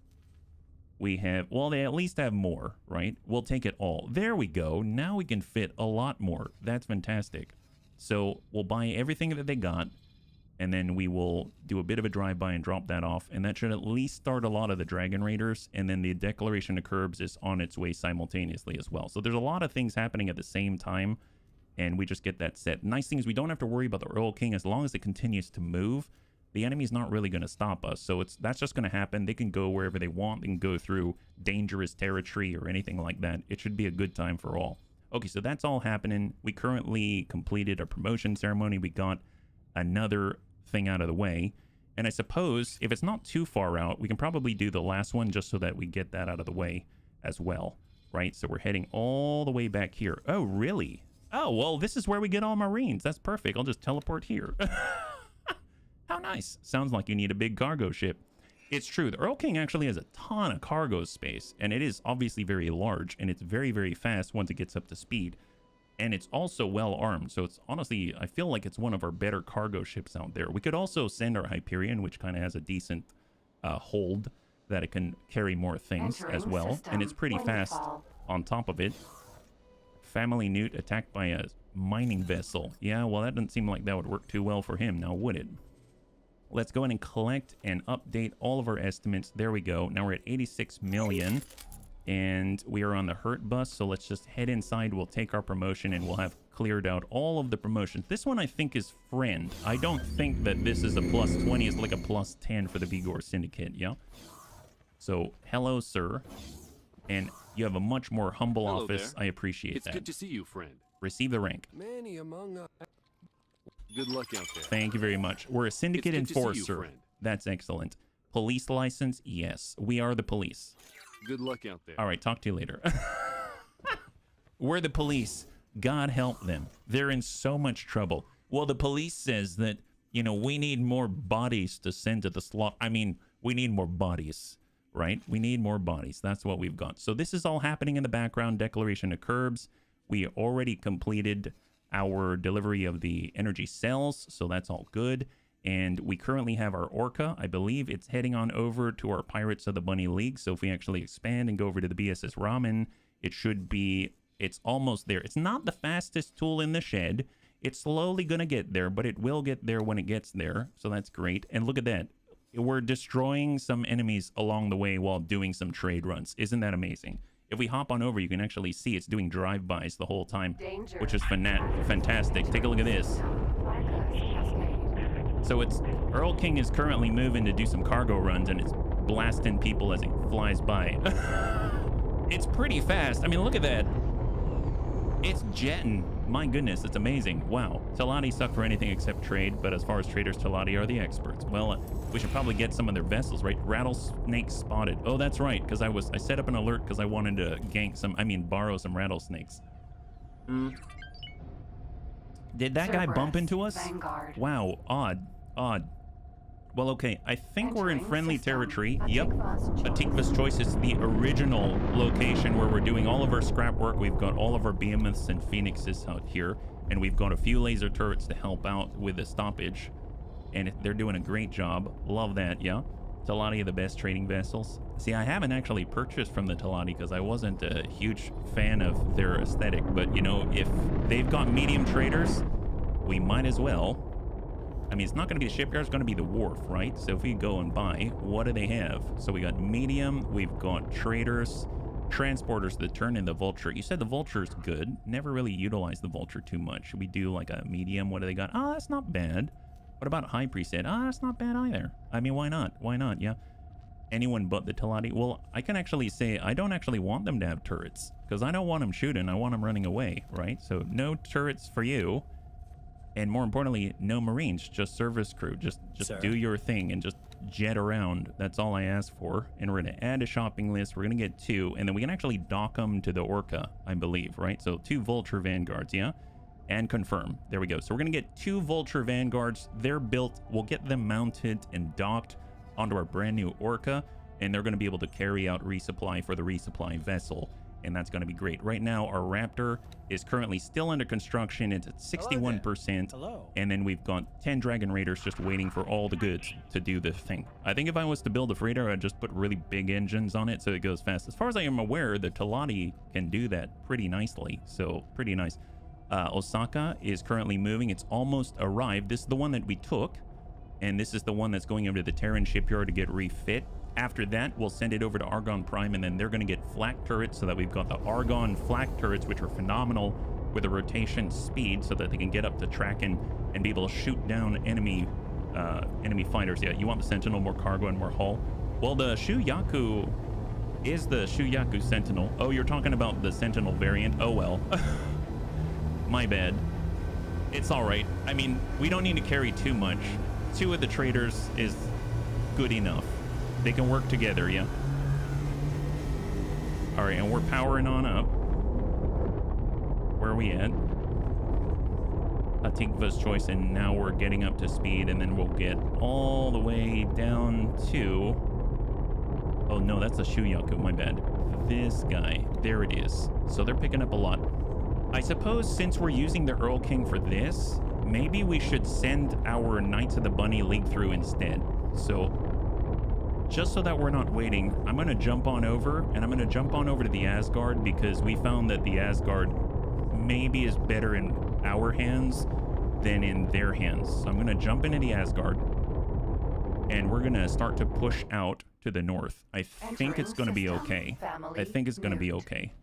we have... Well, they at least have more, right? We'll take it all. There we go. Now we can fit a lot more. That's fantastic. So we'll buy everything that they got, and then we will do a bit of a drive-by and drop that off, and that should at least start a lot of the Dragon Raiders, and then the Declaration of Curbs is on its way simultaneously as well. So there's a lot of things happening at the same time, and we just get that set. Nice thing is we don't have to worry about the Earl King. As long as it continues to move, the enemy's not really going to stop us. So that's just going to happen. They can go wherever they want. They can go through dangerous territory or anything like that. It should be a good time for all. Okay, so that's all happening. We currently completed a promotion ceremony. We got another thing out of the way. And I suppose if it's not too far out, we can probably do the last one just so that we get that out of the way as well, right? So we're heading all the way back here. Oh, really? Oh, well, this is where we get all Marines. That's perfect. I'll just teleport here. How nice. Sounds like you need a big cargo ship. It's true. The Earl King actually has a ton of cargo space, and it is obviously very large, and it's very, very fast once it gets up to speed. And it's also well armed, so it's honestly, I feel like it's one of our better cargo ships out there. We could also send our Hyperion, which kind of has a decent hold that it can carry more things as well. And it's pretty fast on top of it. Family Newt attacked by a mining vessel. Yeah, well, that doesn't seem like that would work too well for him now, would it? Let's go ahead and collect and update all of our estimates. There we go. Now we're at 86 million. And we are on the hurt bus, so let's just head inside. We'll take our promotion, and we'll have cleared out all of the promotions. This one, I think, is friend. I don't think that this is a plus 20. It's like a plus 10 for the Vigor Syndicate, yeah? So, hello, sir. And you have a much more humble office. There. I appreciate that. It's good to see you, friend. Receive the rank. Many among us. Good luck out there. Thank you very much. We're a syndicate enforcer. That's excellent. Police license? Yes. We are the police. Good luck out there. All right, talk to you later. We're the police. God help them. They're in so much trouble. Well, the police says that, you know, we need more bodies to send to the slaughter. I mean, we need more bodies, right? We need more bodies. That's what we've got. So this is all happening in the background. Declaration of Curbs. We already completed our delivery of the energy cells, so that's all good. And we currently have our Orca. I believe it's heading on over to our Pirates of the Bunny League. So if we actually expand and go over to the BSS Ramen, it should be, it's almost there. It's not the fastest tool in the shed. It's slowly going to get there, but it will get there when it gets there. So that's great. And look at that. We're destroying some enemies along the way while doing some trade runs. Isn't that amazing? If we hop on over, you can actually see it's doing drive-bys the whole time, which is fantastic. Take a look at this. So it's Earl King is currently moving to do some cargo runs, and it's blasting people as it flies by. It's pretty fast. I mean, look at that. It's jetting. My goodness, it's amazing. Wow. Talati suck for anything except trade, but as far as traders, Talati are the experts. Well, we should probably get some of their vessels, right? Rattlesnake spotted. Oh, that's right, because I set up an alert because I wanted to borrow some rattlesnakes. Did that guy bump into us? Vanguard. Wow, odd. Well, okay, I think we're in friendly territory. Yep. Atikva's Choice is the original location where we're doing all of our scrap work. We've got all of our behemoths and phoenixes out here, and we've got a few laser turrets to help out with the stoppage, and they're doing a great job. Love that, yeah? Talati are the best trading vessels. See, I haven't actually purchased from the Talati because I wasn't a huge fan of their aesthetic, but, you know, if they've got medium traders, we might as well. I mean, it's not going to be the shipyard, it's going to be the wharf, right? So if we go and buy, what do they have? So we got medium, we've got traders, transporters, the turn, and the vulture. You said the vulture is good. Never really utilized the vulture too much. Should we do like a medium? What do they got? Oh, that's not bad. What about high priest? Ah, that's not bad either. I mean, why not? Why not? Yeah. anyone but the Talati. Well, I can actually say I don't actually want them to have turrets because I don't want them shooting. I want them running away, right? So no turrets for you. And more importantly, no Marines, just service crew. Just do your thing and just jet around. That's all I ask for. And we're going to add a shopping list. We're going to get 2. And then we can actually dock them to the Orca, I believe, right? So 2 Vulture Vanguards, yeah? And confirm. There we go. So we're going to get 2 Vulture Vanguards. They're built. We'll get them mounted and docked onto our brand new Orca. And they're going to be able to carry out resupply for the resupply vessel. And that's going to be great. Right now, our Raptor is currently still under construction. It's at 61%. Hello. And then we've got 10 Dragon Raiders just waiting for all the goods to do this thing. I think if I was to build a freighter, I'd just put really big engines on it so it goes fast. As far as I am aware, the Talati can do that pretty nicely. So pretty nice. Osaka is currently moving. It's almost arrived. This is the one that we took. And this is the one that's going over to the Terran shipyard to get refit. After that, we'll send it over to Argon Prime, and then they're going to get flak turrets so that we've got the Argon flak turrets, which are phenomenal with a rotation speed so that they can get up to Traken and be able to shoot down enemy fighters. Yeah, you want the Sentinel, more cargo and more hull. Well, the Shuyaku is the Shuyaku Sentinel. Oh, you're talking about the Sentinel variant? Oh, well. My bad. It's all right. I mean, we don't need to carry too much. 2 of the traders is good enough. They can work together, yeah. All right, and we're powering on up. Where are we at? Atikva's choice, and now we're getting up to speed, and then we'll get all the way down to... Oh, no, that's a Shuyaku, my bad. This guy, there it is. So they're picking up a lot. I suppose since we're using the Earl King for this, maybe we should send our Knights of the Bunny League through instead. So... just so that we're not waiting, I'm going to jump on over, and I'm going to jump on over to the Asgard because we found that the Asgard maybe is better in our hands than in their hands. So I'm going to jump into the Asgard, and we're going to start to push out to the north. I think it's going to be okay. I think it's going to be okay.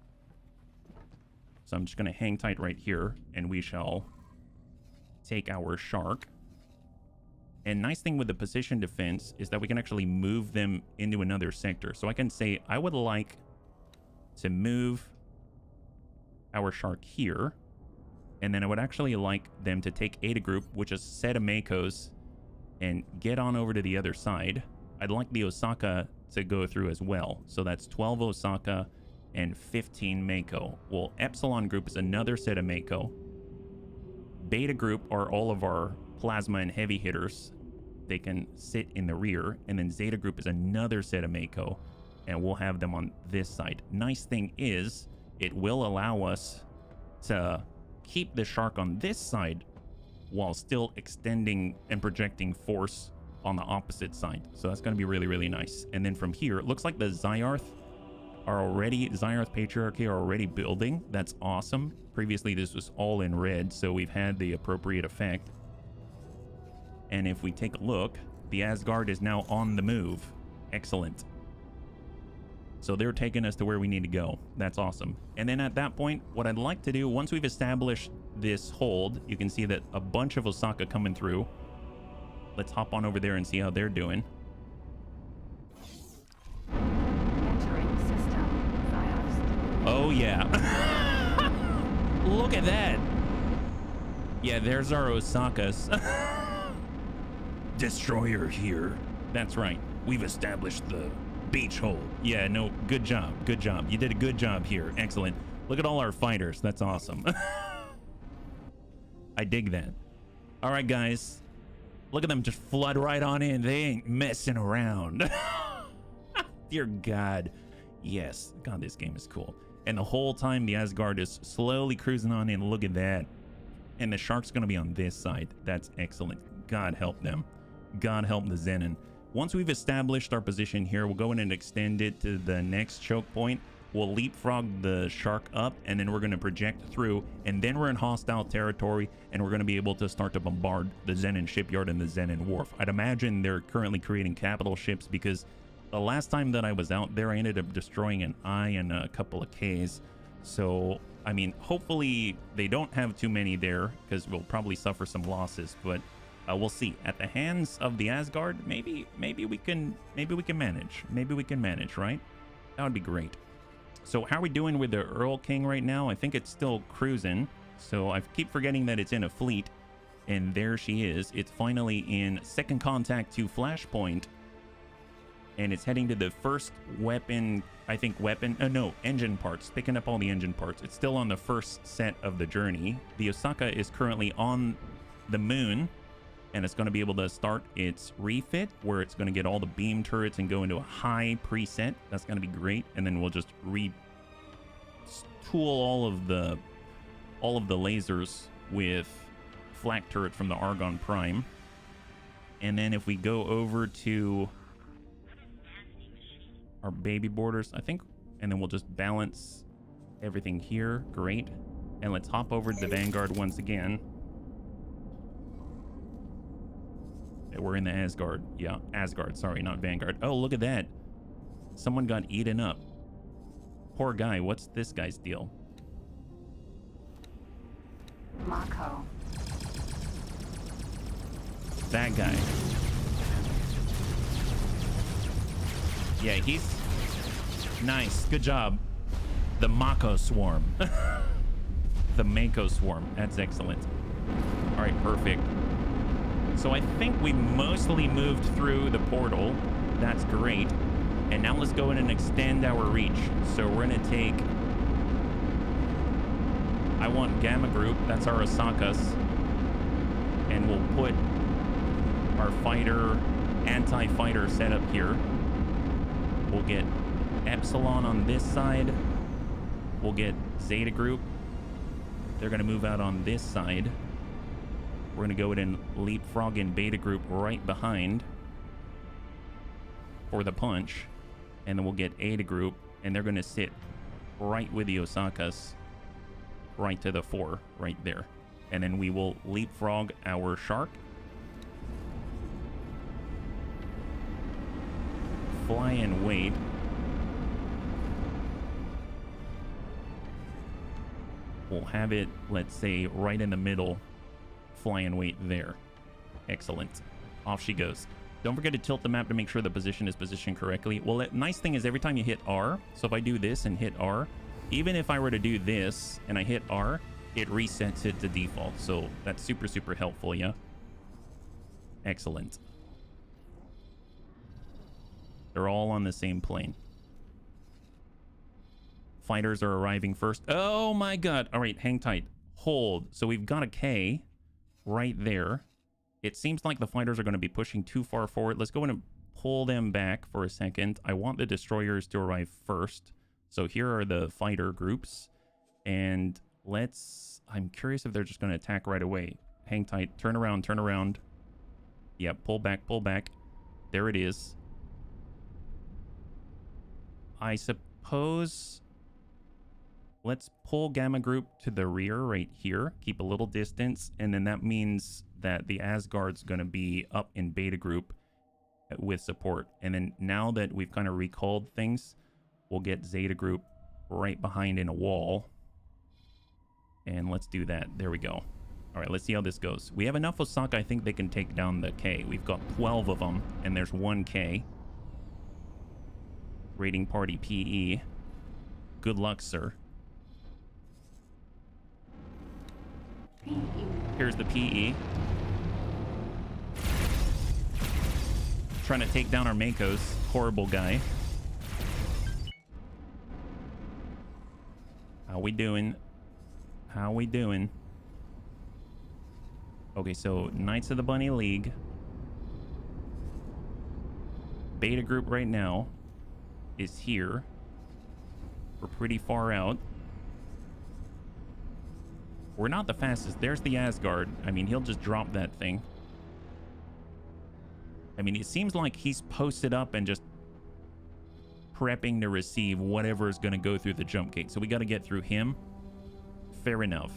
So I'm just going to hang tight right here, and we shall take our Shark. And nice thing with the position defense is that we can actually move them into another sector. So I can say I would like to move our Shark here. And then I would actually like them to take Ada Group, which is a set of Makos, and get on over to the other side. I'd like the Osaka to go through as well. So that's 12 Osaka and 15 Mako. Well, Epsilon Group is another set of Mako. Beta Group are all of our plasma and heavy hitters. They can sit in the rear, and then Zeta Group is another set of Mako, and we'll have them on this side. Nice thing is it will allow us to keep the Shark on this side while still extending and projecting force on the opposite side. So that's going to be really, really nice. And then from here, it looks like the Zyarth Patriarchy are already building. That's awesome. Previously, this was all in red, so we've had the appropriate effect. And if we take a look, the Asgard is now on the move. Excellent. So they're taking us to where we need to go. That's awesome. And then at that point, what I'd like to do, once we've established this hold, you can see that a bunch of Osaka coming through. Let's hop on over there and see how they're doing. Entering system. Bios. Oh, yeah. Look at that. Yeah, there's our Osakas. Destroyer here. That's right. We've established the beach hold. Yeah, no, good job. Good job. You did a good job here. Excellent. Look at all our fighters. That's awesome. I dig that. All right, guys. Look at them just flood right on in. They ain't messing around. Dear God. Yes. God, this game is cool. And the whole time the Asgard is slowly cruising on in. Look at that. And the Shark's going to be on this side. That's excellent. God help them. God help the Xenon. Once we've established our position here, we'll go in and extend it to the next choke point. We'll leapfrog the Shark up, and then we're going to project through, and then we're in hostile territory, and we're going to be able to start to bombard the Xenon shipyard and the Xenon wharf. I'd imagine they're currently creating capital ships because the last time that I was out there, I ended up destroying an I and a couple of Ks. So, I mean, hopefully they don't have too many there because we'll probably suffer some losses, but We'll see. At the hands of the Asgard, maybe we can manage. Maybe we can manage, right? That would be great. So how are we doing with the Earl King right now? I think it's still cruising. So I keep forgetting that it's in a fleet. And there she is. It's finally in second contact to Flashpoint. And it's heading to the first weapon, I think engine parts. Picking up all the engine parts. It's still on the first set of the journey. The Osaka is currently on the moon. And it's going to be able to start its refit, where it's going to get all the beam turrets and go into a high preset. That's going to be great. And then we'll just retool all of the lasers with flak turret from the Argon Prime. And then if we go over to our baby boarders, I think, and then we'll just balance everything here. Great. And let's hop over to the Vanguard once again. We're in the Asgard. Yeah, Asgard. Sorry, not Vanguard. Oh, look at that. Someone got eaten up. Poor guy. What's this guy's deal? Mako. That guy. Yeah, he's nice. Good job. The Mako Swarm. The Mako Swarm. That's excellent. All right, perfect. So I think we mostly moved through the portal. That's great. And now let's go in and extend our reach. So we're going to take... I want Gamma Group. That's our Osakas. And we'll put our fighter, anti-fighter setup here. We'll get Epsilon on this side. We'll get Zeta Group. They're going to move out on this side. We're going to go in and leapfrog in Beta Group right behind for the punch. And then we'll get Eta Group, and they're going to sit right with the Osakas, right to the fore, right there. And then we will leapfrog our Shark. Fly and wait. We'll have it, let's say, right in the middle. Fly and wait there. Excellent. Off she goes. Don't forget to tilt the map to make sure the position is positioned correctly. Well, the nice thing is every time you hit R, so if I do this and hit R, even if I were to do this and I hit R, it resets it to default. So that's super, super helpful, yeah? Excellent. They're all on the same plane. Fighters are arriving first. Oh my god. All right, hang tight. Hold. So we've got a K right there. It seems like the fighters are going to be pushing too far forward. Let's go in and pull them back for a second. I want the destroyers to arrive first. So here are the fighter groups. And I'm curious if they're just going to attack right away. Hang tight. Turn around, turn around. Yep, pull back, pull back. There it is. I suppose... Let's pull Gamma Group to the rear right here. Keep a little distance. And then that means that the Asgard's going to be up in Beta Group with support. And then now that we've kind of recalled things, we'll get Zeta Group right behind in a wall. And let's do that. There we go. All right, let's see how this goes. We have enough Osaka. I think they can take down the K. We've got 12 of them, and there's one K. Raiding Party PE. Good luck, sir. Here's the PE. Trying to take down our Makos. Horrible guy. How we doing? How we doing? Okay, so Knights of the Bunny League. Beta Group right now is here. We're pretty far out. We're not the fastest. There's the Asgard. I mean, he'll just drop that thing. I mean, it seems like he's posted up and just prepping to receive whatever is going to go through the jump gate. So we got to get through him. Fair enough.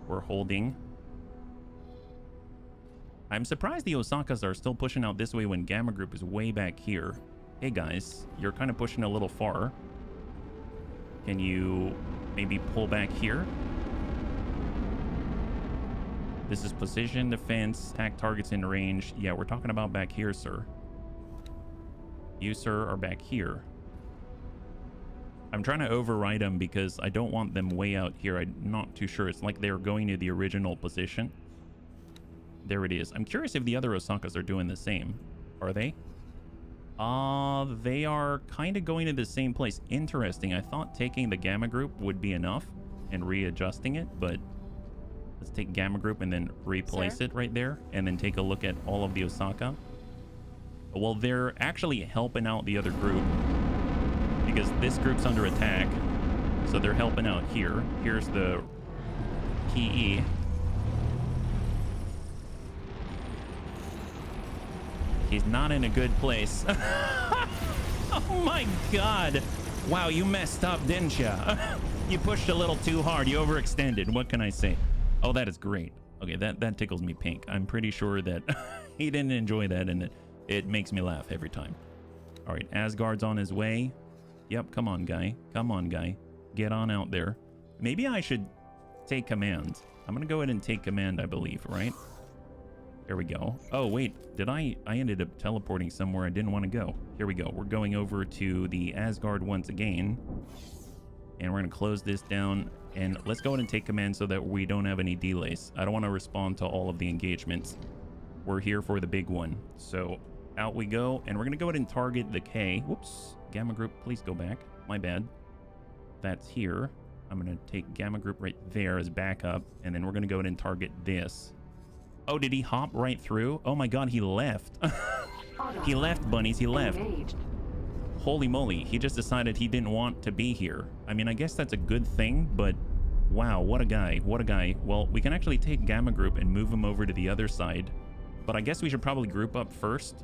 We're holding. I'm surprised the Osakas are still pushing out this way when Gamma Group is way back here. Hey guys, you're kind of pushing a little far. Can you maybe pull back here? This is position, defense, attack targets in range. Yeah, we're talking about back here, sir. You, sir, are back here. I'm trying to override them because I don't want them way out here. I'm not too sure. It's like they're going to the original position. There it is. I'm curious if the other Osakas are doing the same. Are they? They are kind of going to the same place. Interesting. I thought taking the Gamma group would be enough and readjusting it, but let's take Gamma group and then replace it right there, and then take a look at all of the Osaka. Well, they're actually helping out the other group because this group's under attack, so they're helping out here. Here's the PE. He's not in a good place. Oh my god. Wow, you messed up, didn't you? You pushed a little too hard. You overextended. What can I say? Oh, that is great. Okay, that tickles me pink. I'm pretty sure that he didn't enjoy that, and it makes me laugh every time. All right, Asgard's on his way. Yep, come on, guy. Come on, guy. Get on out there. Maybe I should take command. I'm going to go ahead and take command, I believe, right? There we go. Oh, wait. Did I ended up teleporting somewhere I didn't want to go. Here we go. We're going over to the Asgard once again. And we're going to close this down. And let's go ahead and take command so that we don't have any delays. I don't want to respond to all of the engagements. We're here for the big one. So out we go. And we're going to go ahead and target the K. Whoops. Gamma group, please go back. My bad. That's here. I'm going to take Gamma group right there as backup. And then we're going to go ahead and target this. Oh, did he hop right through? Oh my god, he left. He left, bunnies. He left. Engaged. Holy moly. He just decided he didn't want to be here. I mean, I guess that's a good thing, but wow, what a guy. What a guy. Well, we can actually take Gamma group and move him over to the other side. But I guess we should probably group up first.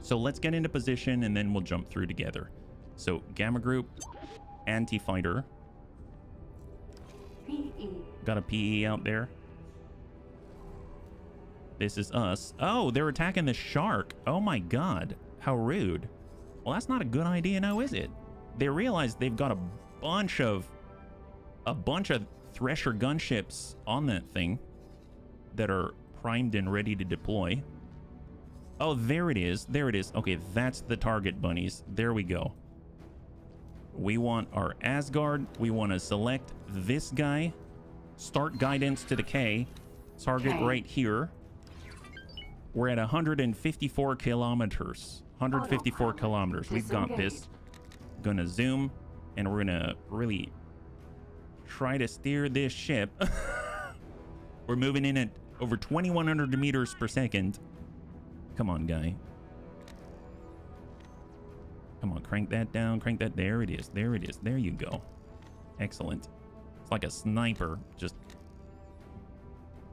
So let's get into position and then we'll jump through together. So Gamma group, anti-fighter. PE. Got a PE out there. This is us. Oh, they're attacking the shark. Oh my god. How rude. Well, that's not a good idea now, is it? They realize they've got a bunch of Thresher gunships on that thing that are primed and ready to deploy. Oh, there it is. There it is. Okay, that's the target, bunnies. There we go. We want our Asgard. We want to select this guy. Start guidance to the K. Target right here. We're at 154 kilometers. 154 kilometers. We've got this. Gonna zoom, and we're gonna really try to steer this ship. We're moving in at over 2,100 meters per second. Come on, guy. Come on, crank that down. Crank that. There it is. There it is. There you go. Excellent. It's like a sniper. Just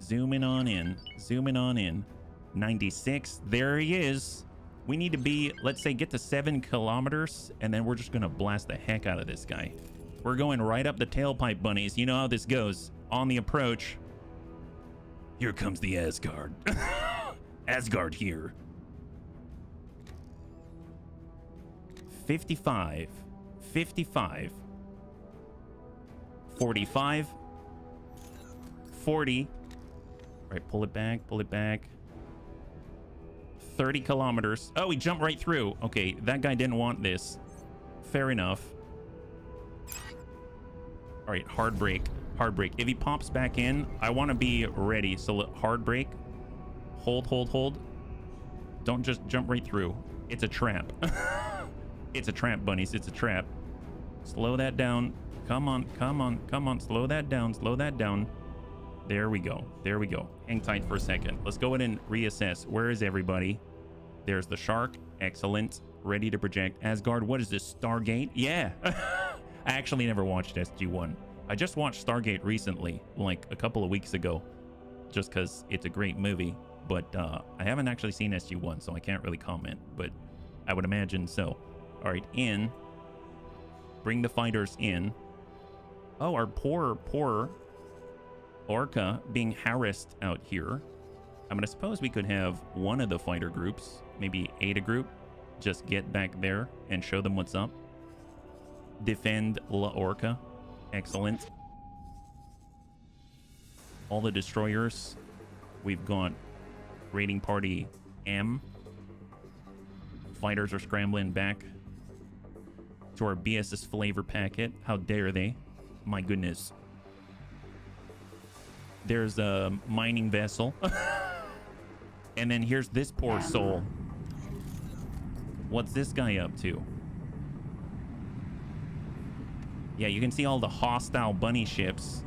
zooming on in. Zooming on in. 96. There he is. We need to be, let's say, get to 7 kilometers, and then we're just going to blast the heck out of this guy. We're going right up the tailpipe, bunnies. You know how this goes. On the approach. Here comes the Asgard. Asgard here. 55. 55. 45. 40. All right, pull it back. Pull it back. 30 kilometers. Oh, he jumped right through. Okay, that guy didn't want this. Fair enough. All right, hard brake. Hard brake. If he pops back in, I want to be ready. So hard brake. Hold, hold, hold. Don't just jump right through. It's a trap. It's a trap, bunnies. It's a trap. Slow that down. Come on, come on, come on. Slow that down. Slow that down. There we go. There we go. Hang tight for a second. Let's go ahead and reassess. Where is everybody? There's the shark. Excellent. Ready to project. Asgard, what is this? Stargate? Yeah. I actually never watched SG-1. I just watched Stargate recently, like a couple of weeks ago, just because it's a great movie. But I haven't actually seen SG-1, so I can't really comment, but I would imagine so. All right, in. Bring the fighters in. Oh, our poor Orca being harassed out here. I mean, I suppose we could have one of the fighter groups, maybe Ada group, just get back there and show them what's up. Defend La Orca. Excellent. all the destroyers. We've got raiding party M. Fighters are scrambling back to our BSS flavor packet. How dare they? My goodness. There's a mining vessel. And then here's this poor soul. What's this guy up to? Yeah, you can see all the hostile bunny ships.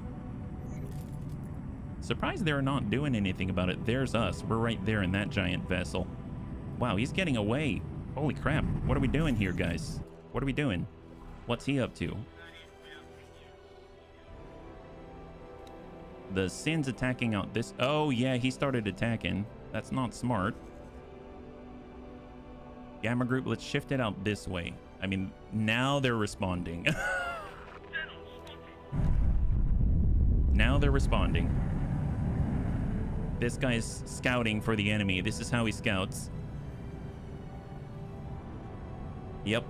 Surprised they're not doing anything about it. There's us. We're right there in that giant vessel. Wow, he's getting away. Holy crap. What are we doing here, guys? What are we doing? What's he up to? The Sin's attacking out this. Oh, yeah, he started attacking. That's not smart. Gamma group, let's shift it out this way. I mean, now they're responding. Now they're responding. This guy's scouting for the enemy. This is how he scouts. Yep.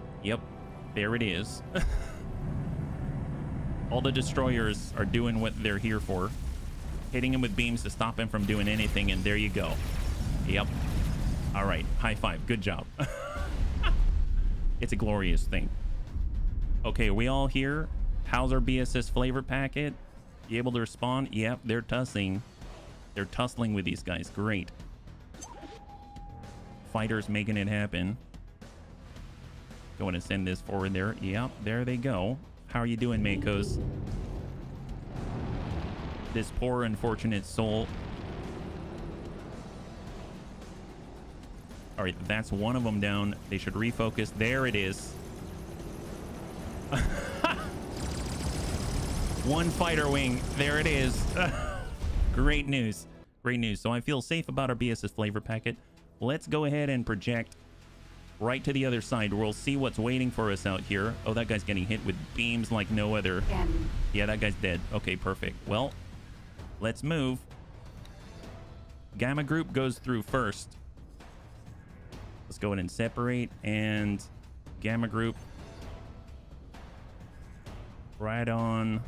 There it is. All the destroyers are doing what they're here for. Hitting him with beams to stop him from doing anything, and there you go. Yep. All right. High five. Good job. It's a glorious thing. Okay, are we all here? How's our BSS flavor packet? You able to respond? Yep, they're tussling. They're tussling with these guys. Great. Fighters making it happen. Going to send this forward there. Yep, there they go. How are you doing, Makos? This poor unfortunate soul. All right, that's one of them down. They should refocus. There it is. One fighter wing. There it is. Great news. Great news. So I feel safe about our BSS flavor packet. Let's go ahead and project right to the other side. We'll see what's waiting for us out here. Oh, that guy's getting hit with beams like no other. Yeah, that guy's dead. Okay, perfect. Well, let's move. Gamma group goes through first. Let's go ahead and separate, and Gamma group right on.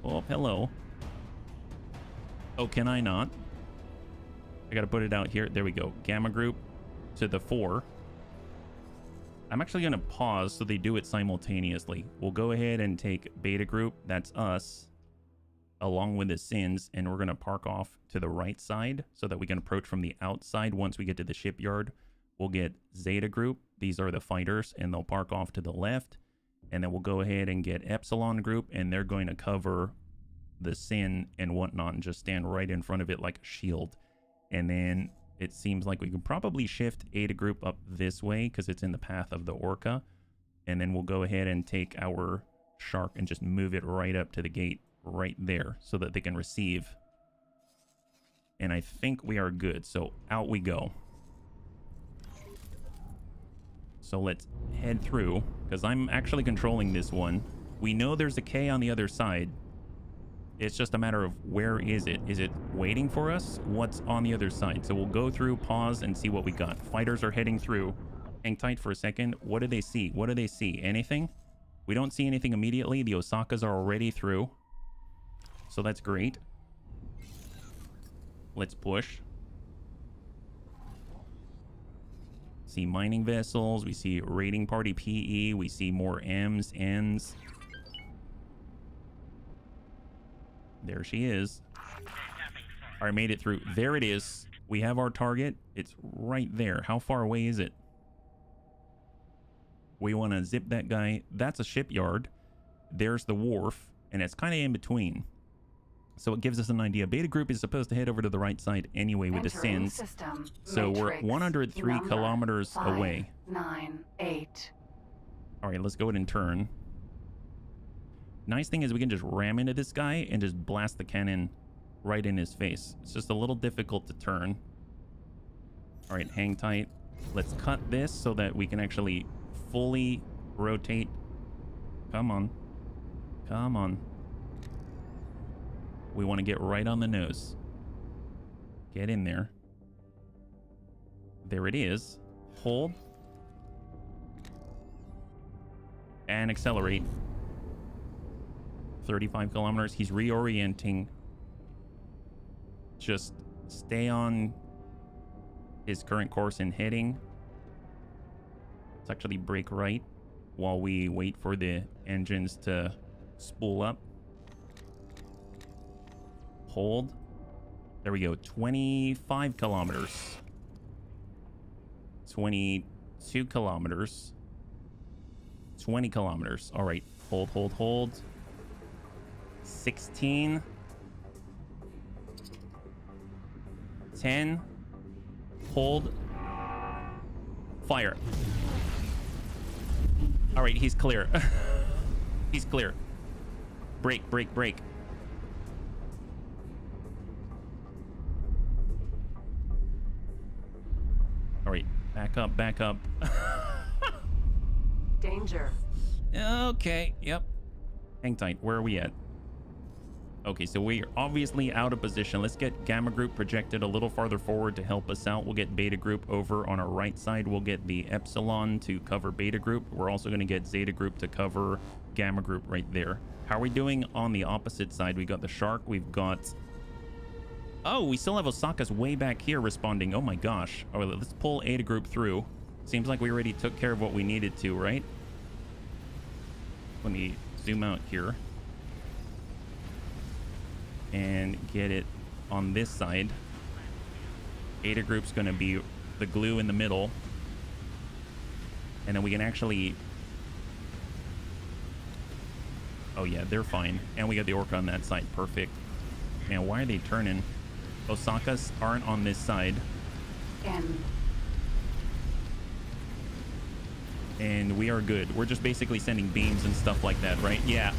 Oh, hello. Oh, can I not? I gotta put it out here. There we go. Gamma group to the 4. I'm actually gonna pause so they do it simultaneously. We'll go ahead and take beta group, that's us, along with the Sins, and we're gonna park off to the right side so that we can approach from the outside. Once we get to the shipyard, we'll get Zeta group. These are the fighters, and they'll park off to the left. And then we'll go ahead and get Epsilon group, and they're going to cover the Sin and whatnot and just stand right in front of it like a shield. And then it seems like we can probably shift Eta group up this way because it's in the path of the Orca. And then we'll go ahead and take our Shark and just move it right up to the gate right there so that they can receive. And I think we are good. So out we go. So let's head through, because I'm actually controlling this one. We know there's a K on the other side. It's just a matter of where is it? Is it waiting for us? What's on the other side? So we'll go through, pause, and see what we got. Fighters are heading through. Hang tight for a second. What do they see? What do they see? Anything? We don't see anything immediately. The Osakas are already through. So that's great. Let's push. See mining vessels, we see raiding party PE, we see more M's, N's. There she is. All right, made it through. There it is. We have our target. It's right there. How far away is it? We want to zip that guy. That's a shipyard. There's the wharf, and it's kind of in between. So it gives us an idea. Beta group is supposed to head over to the right side anyway with the Sins. So we're 103 kilometers away. 9-8. All right, let's go ahead and turn. Nice thing is we can just ram into this guy and just blast the cannon right in his face. It's just a little difficult to turn. All right, hang tight. Let's cut this so that we can actually fully rotate. Come on. Come on. We want to get right on the nose. Get in there. There it is. Hold. And accelerate. 35 kilometers. He's reorienting. just stay on his current course and heading. Let's actually brake right while we wait for the engines to spool up. Hold. There we go. 25 kilometers. 22 kilometers. 20 kilometers. All right. Hold, hold, hold. 16. 10. Hold. Fire. All right, he's clear. He's clear. Brake, brake, brake. All right, back up, back up. Danger. Okay, yep. Hang tight. Where are we at? Okay, so we're obviously out of position. Let's get Gamma Group projected a little farther forward to help us out. We'll get Beta Group over on our right side. We'll get the Epsilon to cover Beta Group. We're also going to get Zeta Group to cover Gamma Group right there. How are we doing on the opposite side? We got the Shark. We've got... Oh, we still have Osaka's way back here responding. Oh my gosh. All right, let's pull Eta Group through. Seems like we already took care of what we needed to, right? Let me zoom out here and get it on this side. Eta Group's going to be the glue in the middle. And then we can actually... Oh yeah, they're fine. And we got the Orca on that side. Perfect. Man, why are they turning? Osaka's aren't on this side. And we are good. We're just basically sending beams and stuff like that, right? Yeah.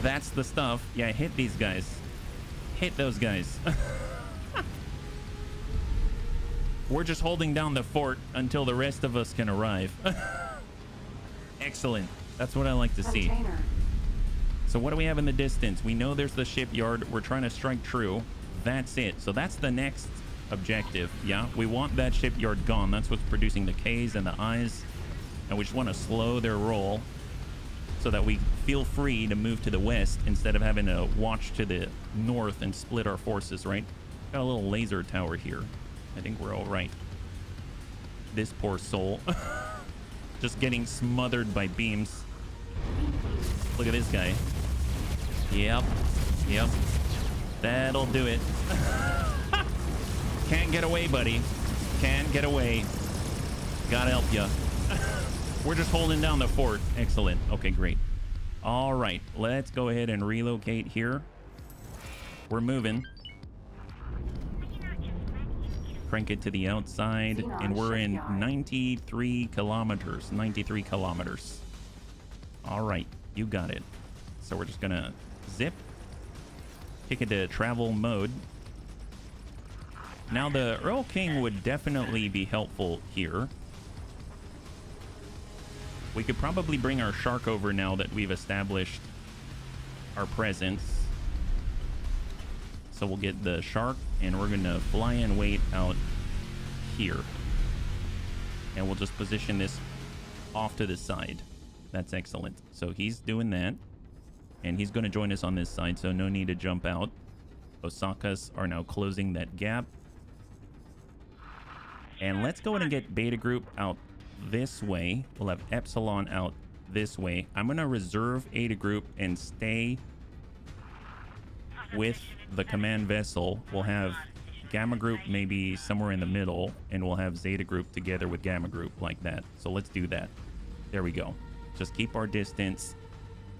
That's the stuff. Yeah, hit these guys. Hit those guys. We're just holding down the fort until the rest of us can arrive. Excellent. That's what I like to see. So what do we have in the distance? We know there's the shipyard. We're trying to strike true. That's it. So that's the next objective. Yeah, we want that shipyard gone. That's what's producing the K's and the I's. And we just want to slow their roll so that we feel free to move to the west instead of having to watch to the north and split our forces, right? Got a little laser tower here. I think we're all right. This poor soul. Just getting smothered by beams. Look at this guy. Yep. Yep. That'll do it. Can't get away, buddy. Can't get away. Gotta help ya. We're just holding down the fort. Excellent. Okay, great. All right. Let's go ahead and relocate here. We're moving. Crank it to the outside. Xenon And we're in shipyard. 93 kilometers. 93 kilometers. All right. You got it. So we're just going to zip. Kick it to travel mode. Now, the Earl King would definitely be helpful here. We could probably bring our Shark over now that we've established our presence. So we'll get the Shark, and we're going to fly and wait out here. And we'll just position this off to the side. That's excellent. So he's doing that. And he's going to join us on this side, so no need to jump out. Osaka's are now closing that gap. And let's go ahead and get Beta Group out this way. We'll have Epsilon out this way. I'm going to reserve Eta Group and stay with the command vessel. We'll have Gamma Group maybe somewhere in the middle, and we'll have Zeta Group together with Gamma Group like that. So let's do that. There we go. Just keep our distance.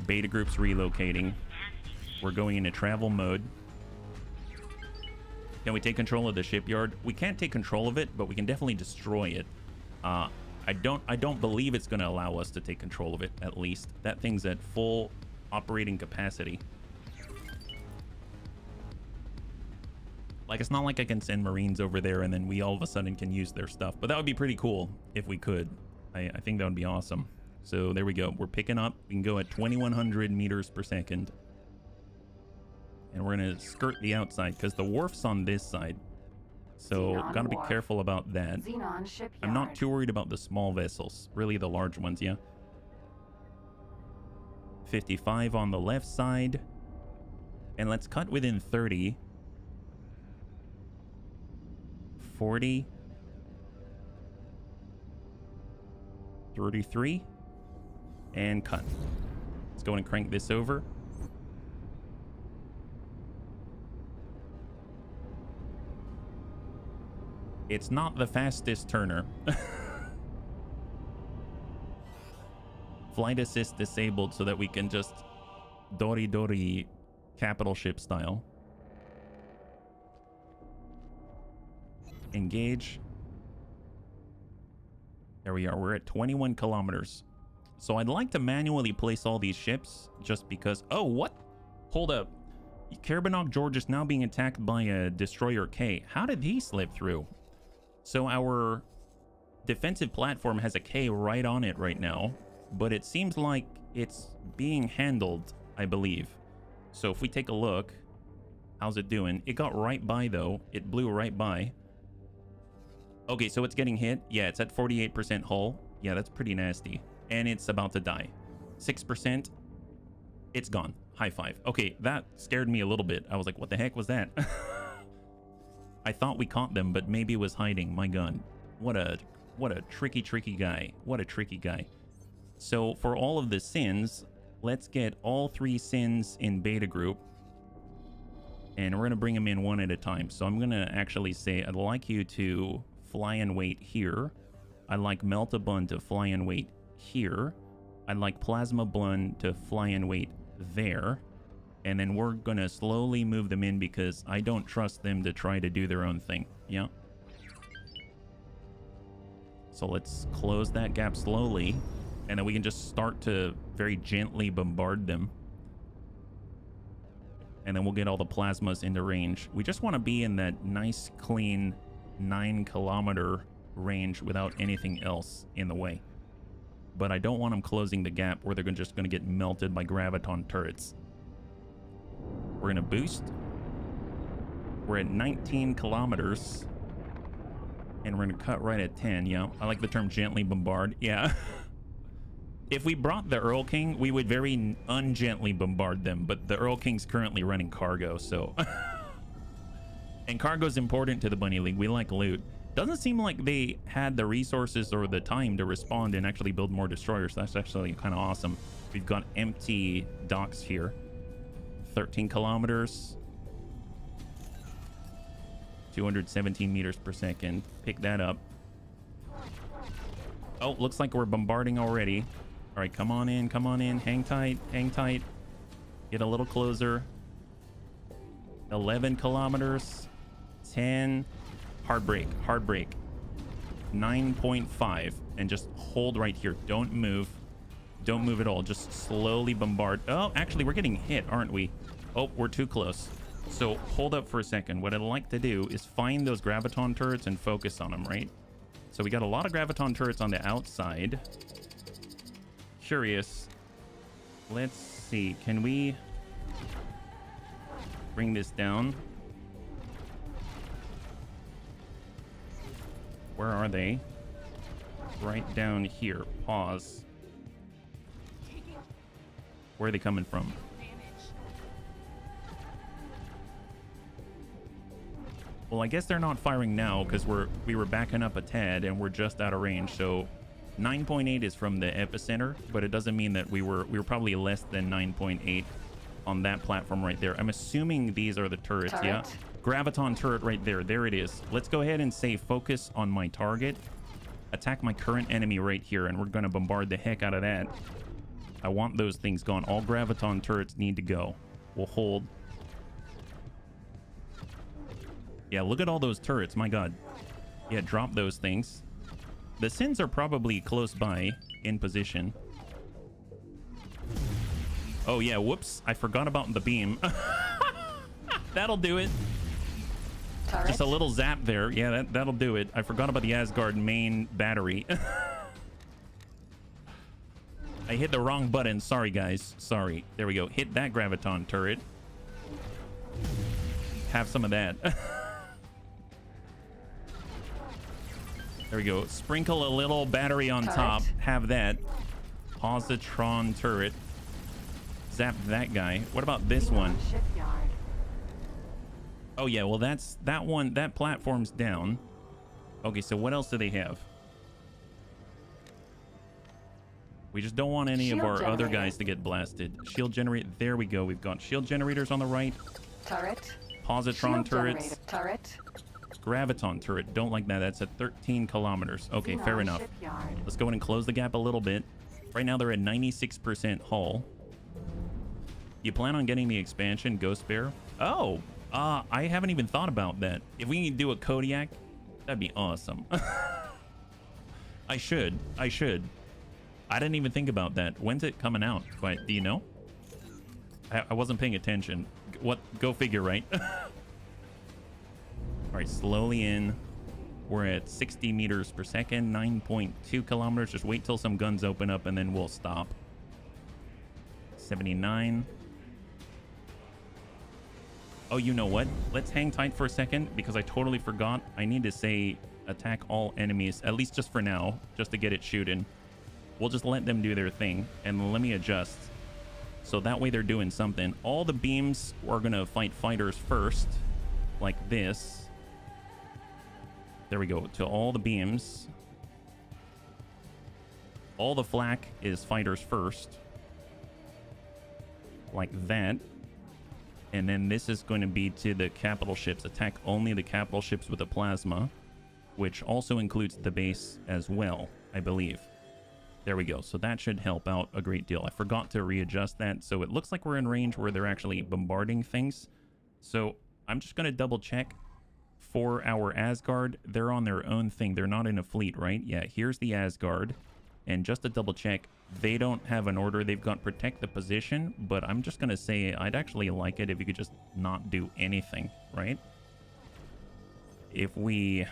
Beta Group's relocating. We're going into travel mode. Can we take control of the shipyard? We can't take control of it, but we can definitely destroy it. I don't believe it's going to allow us to take control of it, at least. That thing's at full operating capacity. Like, it's not like I can send Marines over there and then we all of a sudden can use their stuff. But that would be pretty cool if we could. I think that would be awesome. So there we go. We're picking up. We can go at 2,100 meters per second. And we're going to skirt the outside because the wharf's on this side. So Xenon got to be wharf. careful about that. Xenon shipyard. I'm not too worried about the small vessels. Really the large ones, yeah. 55 on the left side. And let's cut within 30. 40. 33. And cut. Let's go and crank this over. It's not the fastest turner. Flight assist disabled so that we can just Dori capital ship style. Engage. There we are. We're at 21 kilometers. So I'd like to manually place all these ships just because... Oh, what? Hold up. Carbonok George is now being attacked by a Destroyer K. How did he slip through? So our defensive platform has a K right on it right now, but it seems like it's being handled, I believe. So if we take a look, how's it doing? It got right by though. It blew right by. Okay, so it's getting hit. Yeah, it's at 48% hull. Yeah, that's pretty nasty. And it's about to die. 6%. It's gone. High five. Okay, that scared me a little bit. I was like, what the heck was that? I thought we caught them, but maybe it was hiding. My God. What a tricky guy. What a tricky guy. So for all of the sins, let's get all 3 sins in beta group. And we're going to bring them in one at a time. So I'm going to actually say, I'd like you to fly and wait here. I'd like Meltabun to fly and wait here. I'd like Plasma Blun to fly and wait there. And then we're going to slowly move them in because I don't trust them to try to do their own thing. Yeah. So let's close that gap slowly. And then we can just start to very gently bombard them. And then we'll get all the plasmas into range. We just want to be in that nice, clean 9-kilometer range without anything else in the way. But I don't want them closing the gap where they're just going to get melted by graviton turrets. We're going to boost. We're at 19 kilometers. And we're going to cut right at 10. Yeah, I like the term gently bombard. Yeah. If we brought the Earl King, we would very ungently bombard them. But the Earl King's currently running cargo, so... And cargo's important to the Bunny League. We like loot. Doesn't seem like they had the resources or the time to respond and actually build more destroyers. That's actually kind of awesome. We've got empty docks here. 13 kilometers. 217 meters per second. Pick that up. Oh, looks like we're bombarding already. All right, come on in, come on in. Hang tight, hang tight. Get a little closer. 11 kilometers. 10. Hard break, hard break. 9.5. And just hold right here. Don't move. Don't move at all. Just slowly bombard. Oh, actually, we're getting hit, aren't we? Oh, we're too close. So hold up for a second. What I'd like to do is find those graviton turrets and focus on them, right? So we got a lot of graviton turrets on the outside. Curious. Let's see. Can we bring this down? Where are they? Right down here. Pause. Where are they coming from? Well, I guess they're not firing now because we were backing up a tad and we're just out of range. So 9.8 is from the epicenter, but it doesn't mean that we were probably less than 9.8 on that platform right there. I'm assuming these are the turrets. Turret. Yeah. Graviton turret right there. There it is. Let's go ahead and say focus on my target. Attack my current enemy right here, and we're going to bombard the heck out of that. I want those things gone. All graviton turrets need to go. We'll hold. Yeah, look at all those turrets. My God. Yeah, drop those things. The Sins are probably close by in position. Oh, yeah. Whoops. I forgot about the beam. That'll do it. Turret. Just a little zap there. Yeah, that'll do it. I forgot about the Asgard main battery. I hit the wrong button. Sorry, guys. Sorry. There we go. Hit that graviton turret. Have some of that. There we go. Sprinkle a little battery on Turret. top. Have that. Positron turret. Zap that guy. What about this one? Shipyard. Oh yeah, well that's that one. That platform's down. Okay, so what else do they have? We just don't want any of our other guys to get blasted. Shield generator. There we go. We've got shield generators on the right. Turret. Positron Shield turrets. generator. Turret. Graviton turret. Don't like that. That's at 13 kilometers. Okay, Xenon fair enough. shipyard. Let's go in and close the gap a little bit. Right now they're at 96% hull. You plan on getting the expansion Ghost Bear? Oh, I haven't even thought about that. If we can do a Kodiak, that'd be awesome. I should. I didn't even think about that. When's it coming out? But do you know? I wasn't paying attention. What? Go figure, right? All right, slowly in. We're at 60 meters per second, 9.2 kilometers. Just wait till some guns open up and then we'll stop. 79. Oh, you know what? Let's hang tight for a second because I totally forgot. I need to say attack all enemies, at least just for now, just to get it shooting. We'll just let them do their thing and let me adjust. So that way they're doing something. All the beams are going to fight fighters first, like this. There we go. To all the beams. All the flak is fighters first. Like that. And then this is going to be to the capital ships. Attack only the capital ships with a plasma, which also includes the base as well, I believe. There we go. So that should help out a great deal. I forgot to readjust that. So it looks like we're in range where they're actually bombarding things. So I'm just going to double check. For our Asgard, they're on their own thing. They're not in a fleet, right? Yeah, here's the Asgard. And just to double check, they don't have an order. They've got protect the position, but I'm just going to say I'd actually like it if you could just not do anything, right? If we...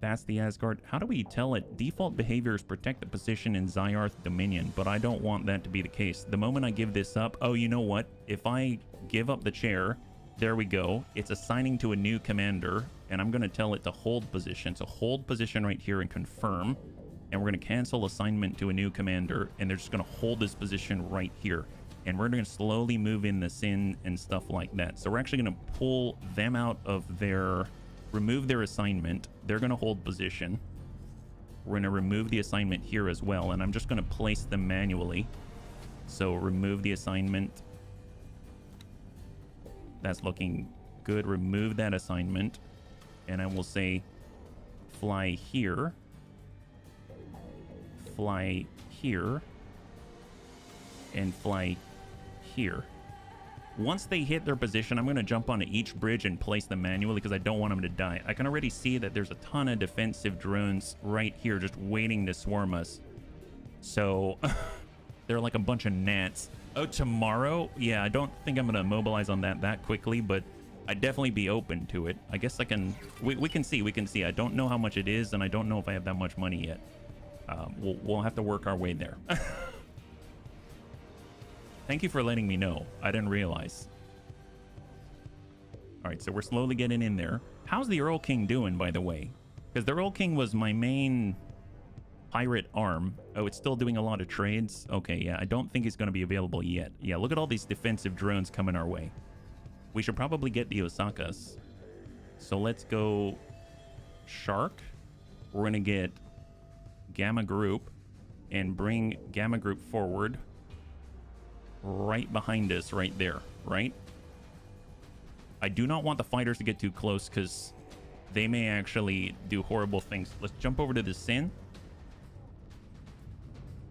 That's the Asgard. How do we tell it? Default behavior is protect the position in Zyarth Dominion, but I don't want that to be the case. The moment I give this up... Oh, you know what? If I give up the chair... There we go. It's assigning to a new commander, and I'm going to tell it to hold position. So hold position right here and confirm. And we're going to cancel assignment to a new commander, and they're just going to hold this position right here. And we're going to slowly move in the sin and stuff like that. So we're actually going to pull them out of their... Remove their assignment. They're going to hold position. We're going to remove the assignment here as well, and I'm just going to place them manually. So remove the assignment. That's looking good. Remove that assignment. And I will say fly here. Fly here. And fly here. Once they hit their position, I'm going to jump onto each bridge and place them manually because I don't want them to die. I can already see that there's a ton of defensive drones right here just waiting to swarm us. So they're like a bunch of gnats. Oh, tomorrow? Yeah, I don't think I'm going to mobilize on that quickly, but I'd definitely be open to it. I guess I can... We can see. I don't know how much it is, and I don't know if I have that much money yet. We'll have to work our way there. Thank you for letting me know. I didn't realize. All right, so we're slowly getting in there. How's the Earl King doing, by the way? Because the Earl King was my main... pirate arm. Oh, it's still doing a lot of trades. Okay, yeah, I don't think it's going to be available yet. Yeah, look at all these defensive drones coming our way. We should probably get the Osakas. So let's go Shark. We're going to get Gamma Group and bring Gamma Group forward right behind us right there, right? I do not want the fighters to get too close because they may actually do horrible things. Let's jump over to the Sin.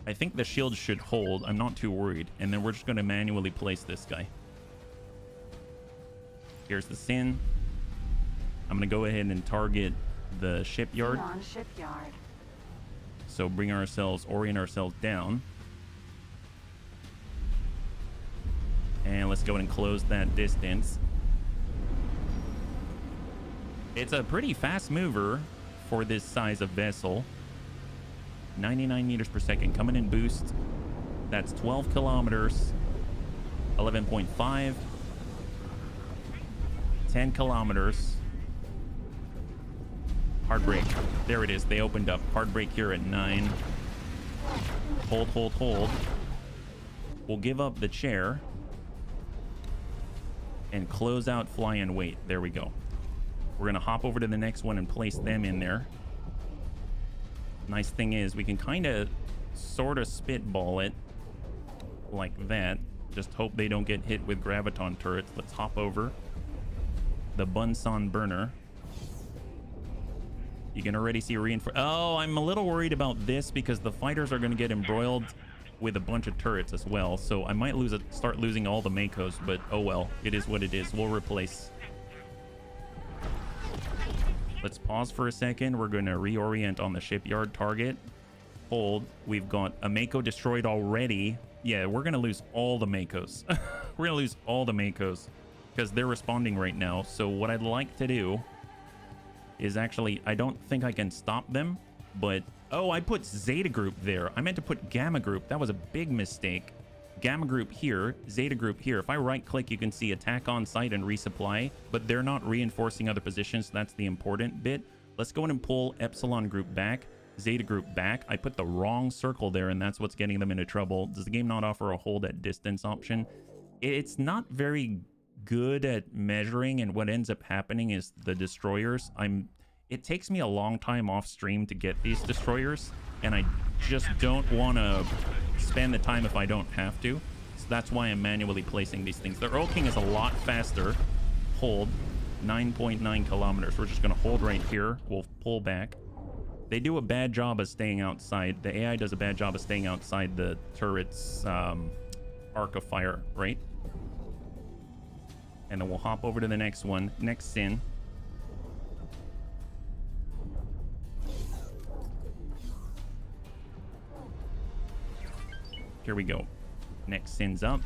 I think the shield should hold. I'm not too worried. And then we're just going to manually place this guy. Here's the Sin. I'm going to go ahead and target the shipyard. Xenon shipyard. So orient ourselves down. And let's go ahead and close that distance. It's a pretty fast mover for this size of vessel. 99 meters per second coming in boost. That's 12 kilometers. 11.5. 10 kilometers. Hard brake. There it is. They opened up. Hard brake here at 9. Hold. We'll give up the chair. and close out fly and wait. There we go. We're going to hop over to the next one and place them in there. Nice thing is we can kind of sort of spitball it like that. Just hope they don't get hit with graviton turrets. Let's hop over. The Bunsen burner. You can already see reinforce. Oh, I'm a little worried about this because the fighters are going to get embroiled with a bunch of turrets as well. So I might start losing all the Makos, but oh well. It is what it is. We'll replace. Let's pause for a second. We're going to reorient on the shipyard target. Hold. We've got a Mako destroyed already. Yeah, we're going to lose all the Makos. We're going to lose all the Makos because they're responding right now. So what I'd like to do is actually, I don't think I can stop them, but oh, I put Zeta Group there. I meant to put Gamma Group. That was a big mistake. Gamma Group here, Zeta Group here. If I right click, you can see attack on site and resupply, but they're not reinforcing other positions. That's the important bit. Let's go in and pull Epsilon Group back, Zeta Group back. I put the wrong circle there, and that's what's getting them into trouble. Does the game not offer a hold at distance option? It's not very good at measuring, and what ends up happening is the destroyers. It takes me a long time off stream to get these destroyers, and I just don't want to spend the time if I don't have to. So that's why I'm manually placing these things. The Earl King is a lot faster. Hold 9.9 kilometers. We're just going to hold right here. We'll pull back. They do a bad job of staying outside. The AI does a bad job of staying outside the turret's arc of fire, right? And then we'll hop over to the next one. Next Sin. Here we go. Next Sin's up.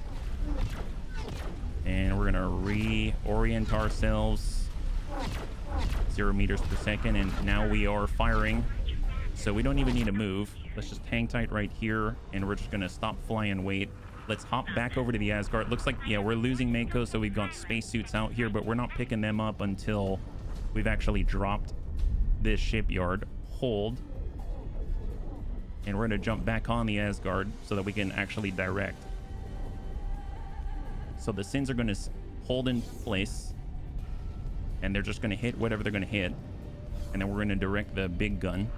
And we're going to reorient ourselves. 0 meters per second. And now we are firing. So we don't even need to move. Let's just hang tight right here. And we're just going to stop, fly, and wait. Let's hop back over to the Asgard. Looks like, yeah, we're losing Mako, so we've got spacesuits out here, but we're not picking them up until we've actually dropped this shipyard. Hold. And we're going to jump back on the Asgard so that we can actually direct. So the Sins are going to hold in place, and they're just going to hit whatever they're going to hit. And then we're going to direct the big gun.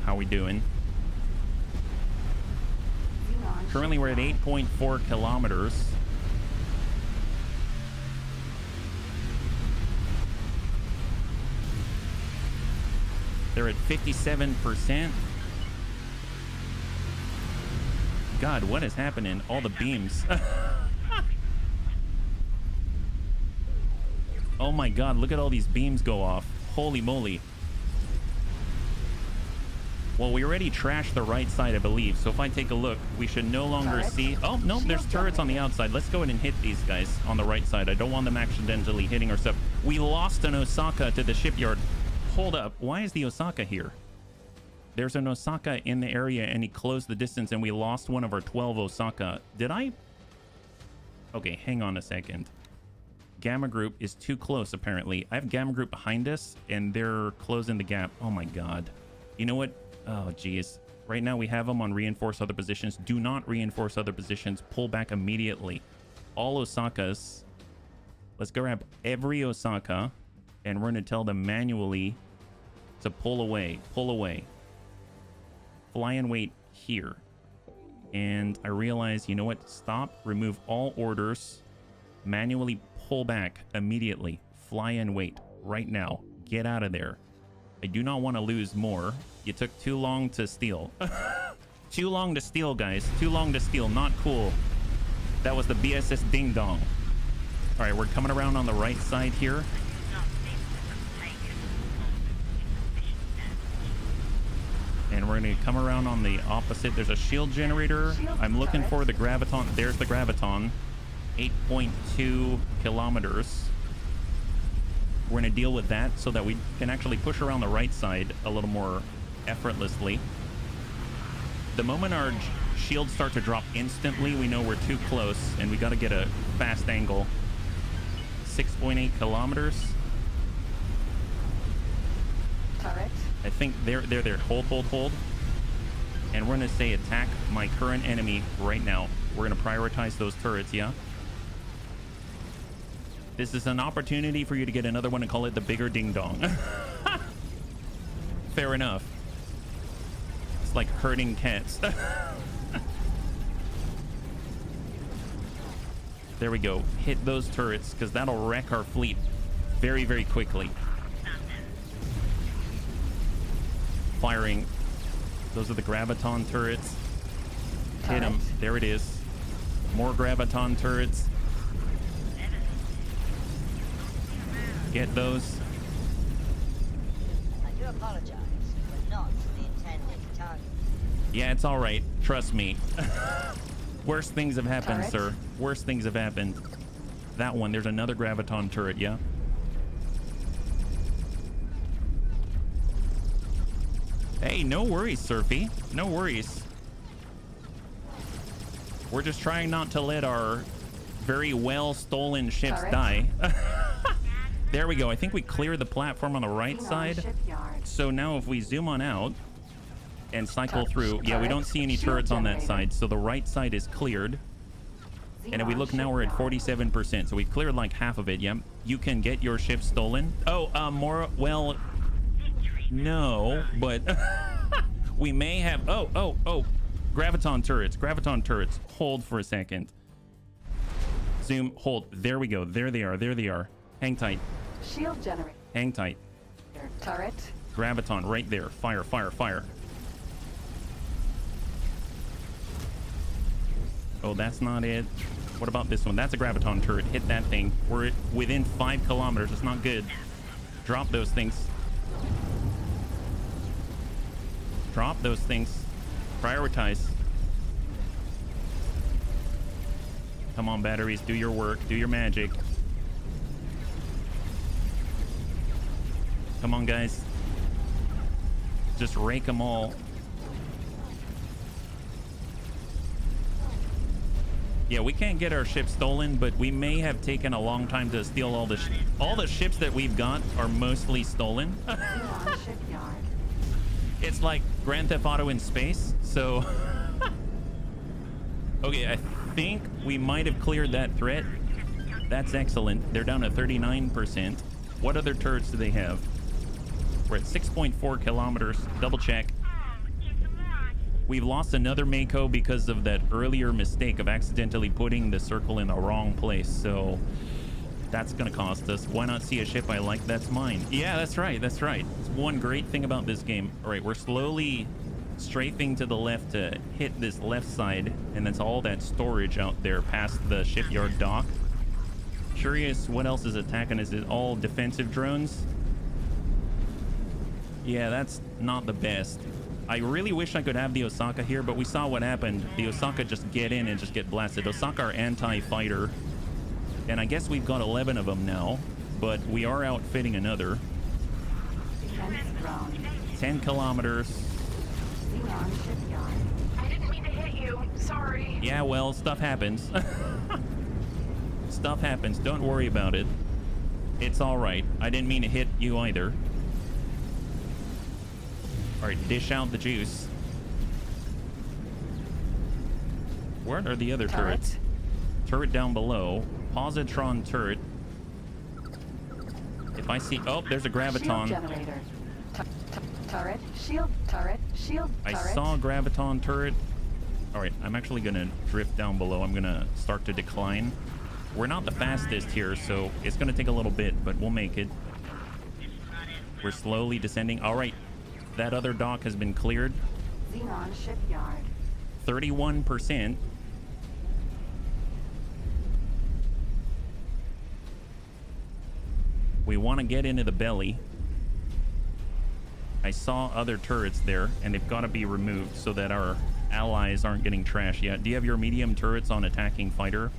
How we doing? Currently we're at 8.4 kilometers. They're at 57%. God, what is happening? All the beams. Oh my God, look at all these beams go off. Holy moly. Well, we already trashed the right side, I believe. So if I take a look, we should no longer see... Oh, no, there's turrets on the outside. Let's go ahead and hit these guys on the right side. I don't want them accidentally hitting our stuff. We lost an Osaka to the shipyard. Hold up. Why is the Osaka here? There's an Osaka in the area, and he closed the distance, and we lost one of our 12 Osaka. Did I... Okay, hang on a second. Gamma Group is too close, apparently. I have Gamma Group behind us, and they're closing the gap. Oh, my God. You know what? Oh, geez. Right now we have them on reinforce other positions. Do not reinforce other positions. Pull back immediately. All Osakas. Let's grab every Osaka, and we're going to tell them manually to pull away. Pull away. Fly and wait here. And I realize, you know what? Stop. Remove all orders. Manually pull back immediately. Fly and wait. Right now. Get out of there. I do not want to lose more. You took too long to steal. Too long to steal, guys. Too long to steal. Not cool. That was the BSS Ding Dong. All right, we're coming around on the right side here. And we're going to come around on the opposite. There's a shield generator. I'm looking for the graviton. There's the graviton. 8.2 kilometers. We're going to deal with that so that we can actually push around the right side a little more effortlessly. The moment our shields start to drop instantly, we know we're too close, and we got to get a fast angle. 6.8 kilometers. Turret. I think they're there. Hold. And we're going to say attack my current enemy right now. We're going to prioritize those turrets, yeah? This is an opportunity for you to get another one and call it the bigger ding dong. Fair enough. It's like herding cats. There we go. Hit those turrets because that'll wreck our fleet very, very quickly. Firing. Those are the graviton turrets. Hit them. There it is. More graviton turrets. Get those. I do apologize. We're not the intended target. Yeah, it's all right. Trust me. Worse things have happened, Turret. sir. Worse things have happened. That one. There's another graviton turret, yeah? Hey, no worries, Surfy. No worries. We're just trying not to let our very well stolen ships Turret. die. There we go. I think we cleared the platform on the right Xenon side. shipyard. So now if we zoom on out and cycle Touch. through, yeah, we don't see any Shield turrets on that generator. side. So the right side is cleared. And if we Xenon look now, we're at shipyard. 47%. So we cleared like half of it. Yep. You can get your ship stolen. Oh, more. Well, no, but we may have. Oh. Graviton turrets. Graviton turrets. Hold for a second. Zoom. Hold. There we go. There they are. There they are. Hang tight. Shield generator. Hang tight. Turret. Graviton right there. Fire, fire, fire. Oh, that's not it. What about this one? That's a graviton turret. Hit that thing. We're within 5 kilometers. It's not good. Drop those things. Drop those things. Prioritize. Come on, batteries. Do your work. Do your magic. Come on, guys. Just rake them all. Yeah, we can't get our ship stolen, but we may have taken a long time to steal all the ships that we've got are mostly stolen. Xenon shipyard. It's like Grand Theft Auto in space. So, okay, I think we might have cleared that threat. That's excellent. They're down to 39%. What other turrets do they have? We're at 6.4 kilometers. Double check. We've lost another Mako because of that earlier mistake of accidentally putting the circle in the wrong place. So that's going to cost us. Why not see a ship I like? That's mine. Yeah, that's right. That's right. It's one great thing about this game. All right, we're slowly strafing to the left to hit this left side. And that's all that storage out there past the shipyard dock. Curious what else is attacking. Is it all defensive drones? Yeah, that's not the best. I really wish I could have the Osaka here, but we saw what happened. The Osaka just get in and just get blasted. Osaka are anti-fighter. And I guess we've got 11 of them now, but we are outfitting another. Defense drone. 10 kilometers. Xenon shipyard. I didn't mean to hit you. Sorry. Yeah, well, stuff happens. Stuff happens. Don't worry about it. It's all right. I didn't mean to hit you either. All right, dish out the juice. Where are the other turrets? Turret down below. Positron turret. If I see... Oh, there's a Shield graviton. generator. Turret. Shield turret. Shield I turret. saw a graviton turret. All right, I'm actually going to drift down below. I'm going to start to decline. We're not the fastest here, so it's going to take a little bit, but we'll make it. We're slowly descending. All right. That other dock has been cleared. Xenon shipyard. 31%. We want to get into the belly. I saw other turrets there, and they've got to be removed so that our allies aren't getting trashed yet. Do you have your medium turrets on attacking fighter?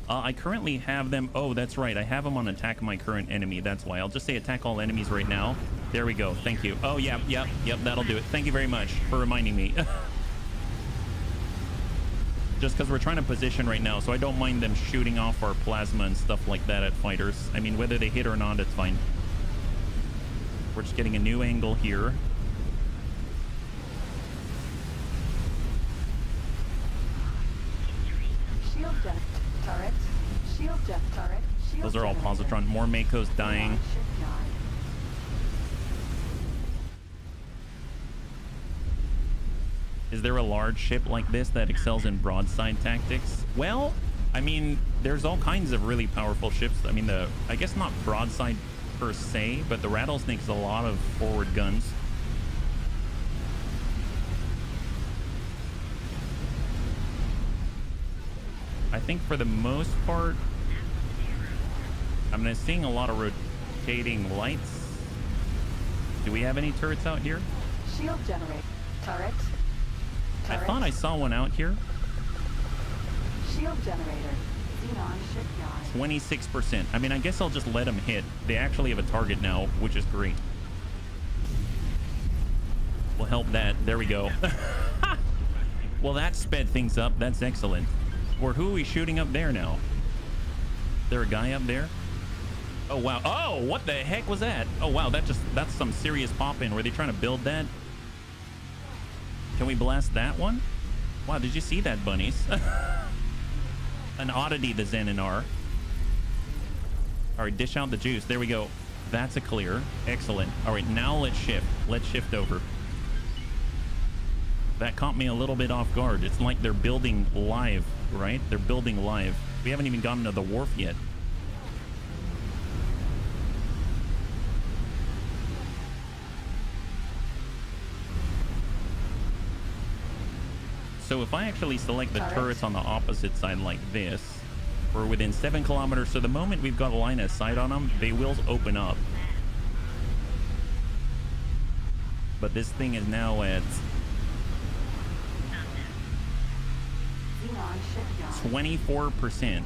I currently have them. Oh, that's right. I have them on attack my current enemy. That's why. I'll just say attack all enemies right now. There we go. Thank you. Oh, yep. That'll do it. Thank you very much for reminding me. Just because we're trying to position right now, so I don't mind them shooting off our plasma and stuff like that at fighters. I mean, whether they hit or not, it's fine. We're just getting a new angle here. Those are all positron. More Mako's dying. Shipyard. Is there a large ship like this that excels in broadside tactics? Well, I mean, there's all kinds of really powerful ships. I mean, I guess not broadside per se, but the Rattlesnake is a lot of forward guns. I think for the most part, I'm seeing a lot of rotating lights. Do we have any turrets out here? Shield generator. Turret. I thought I saw one out here. Shield generator. Xenon shipyard. 26%. I mean, I guess I'll just let them hit. They actually have a target now, which is great. We'll help that. There we go. Well, that sped things up. That's excellent. Or who are we shooting up there now? Is there a guy up there? Oh, wow. Oh, what the heck was that? Oh, wow. That's some serious pop-in. Were they trying to build that? Can we blast that one? Wow, did you see that, bunnies? An oddity, the Xenon are. All right, dish out the juice. There we go. That's a clear. Excellent. All right, now let's shift. Let's shift over. That caught me a little bit off guard. It's like they're building live, right? They're building live. We haven't even gotten to the wharf yet. So if I actually select the turrets on the opposite side like this, we're within 7 kilometers. So the moment we've got a line of sight on them, they will open up. But this thing is now at 24%.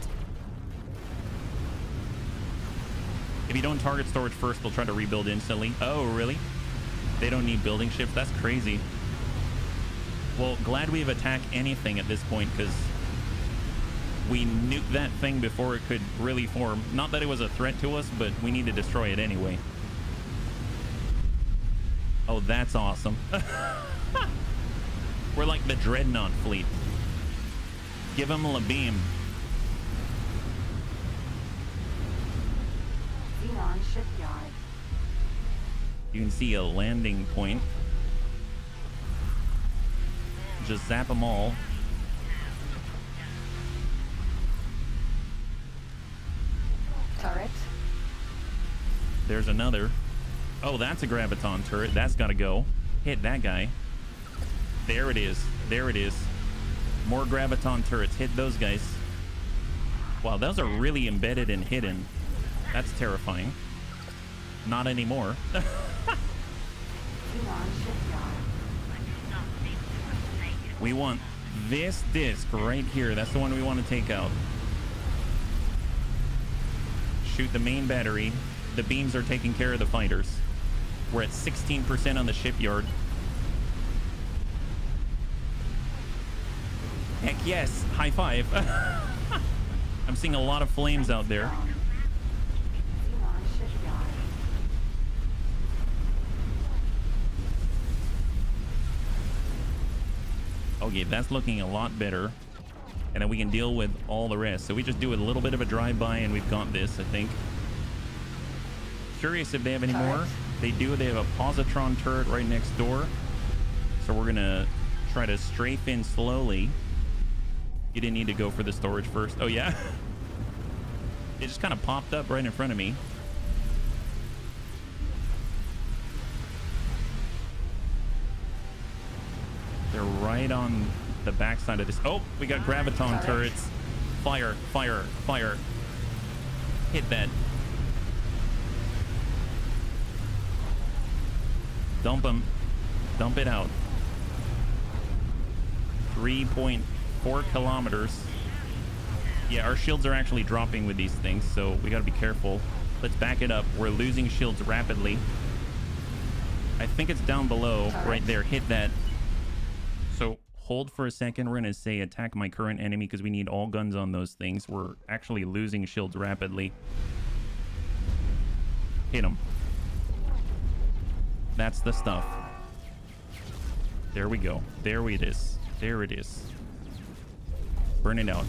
If you don't target storage first, they'll try to rebuild instantly. Oh, really? They don't need building ships? That's crazy. Well, glad we've attacked anything at this point, because we nuked that thing before it could really form. Not that it was a threat to us, but we need to destroy it anyway. Oh, that's awesome. We're like the Dreadnought fleet. Give them a beam. Xenon shipyard. You can see a landing point. Just zap them all. Turret. There's another. Oh, that's a graviton turret. That's got to go. Hit that guy. There it is. There it is. More graviton turrets. Hit those guys. Wow, those are really embedded and hidden. That's terrifying. Not anymore. Xenon shipyard. We want this disc right here. That's the one we want to take out. Shoot the main battery. The beams are taking care of the fighters. We're at 16% on the shipyard. Heck yes. High five. I'm seeing a lot of flames out there. Xenon shipyard. Okay, that's looking a lot better. And then we can deal with all the rest. So we just do a little bit of a drive-by and we've got this, I think. Curious if they have any more. They do. They have a positron turret right next door. So we're gonna try to strafe in slowly. You didn't need to go for the storage first. Oh yeah. It just kind of popped up right in front of me. They're right on the backside of this. Oh, we got graviton turrets. Fire, fire, fire. Hit that. Dump them. Dump it out. 3.4 kilometers. Yeah, our shields are actually dropping with these things, so we got to be careful. Let's back it up. We're losing shields rapidly. I think it's down below right there. Hit that. So hold for a second. We're going to say attack my current enemy because we need all guns on those things. We're actually losing shields rapidly. Hit them. That's the stuff. There we go. There it is. There it is. Burn it out.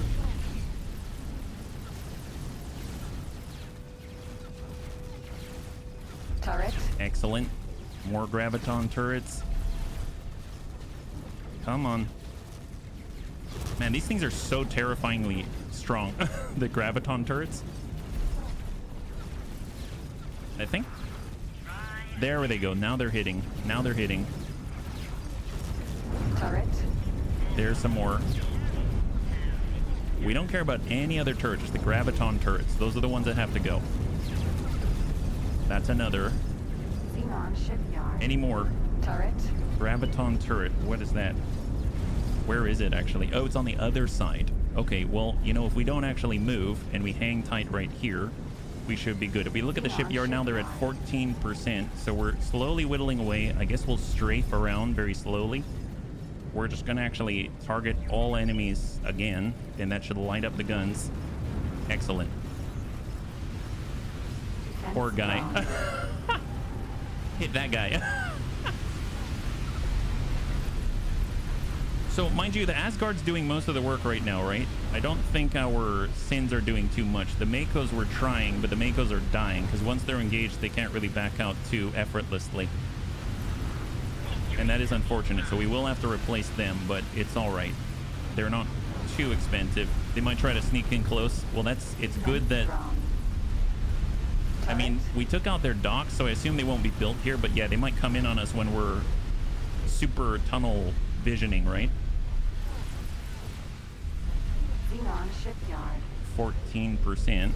Excellent. More graviton turrets. Come on. Man, these things are so terrifyingly strong. The graviton turrets. I think. There they go. Now they're hitting. Now they're hitting. Turret. There's some more. We don't care about any other turrets, just the graviton turrets. Those are the ones that have to go. That's another. Xenon shipyard. Any more? Turret. Graviton turret. What is that? Where is it actually? Oh, it's on the other side. Okay, well, you know, if we don't actually move and we hang tight right here, we should be good. If we look at the shipyard now, they're at 14%. So we're slowly whittling away. I guess we'll strafe around very slowly. We're just going to actually target all enemies again, and that should light up the guns. Excellent. Poor guy. Hit that guy. So, mind you, the Asgard's doing most of the work right now, right? I don't think our Sins are doing too much. The Makos were trying, but the Makos are dying, because once they're engaged, they can't really back out too effortlessly. And that is unfortunate, so we will have to replace them, but it's all right. They're not too expensive. They might try to sneak in close. Well, it's good that... I mean, we took out their docks, so I assume they won't be built here, but yeah, they might come in on us when we're super tunnel visioning, right? Xenon shipyard. 14%.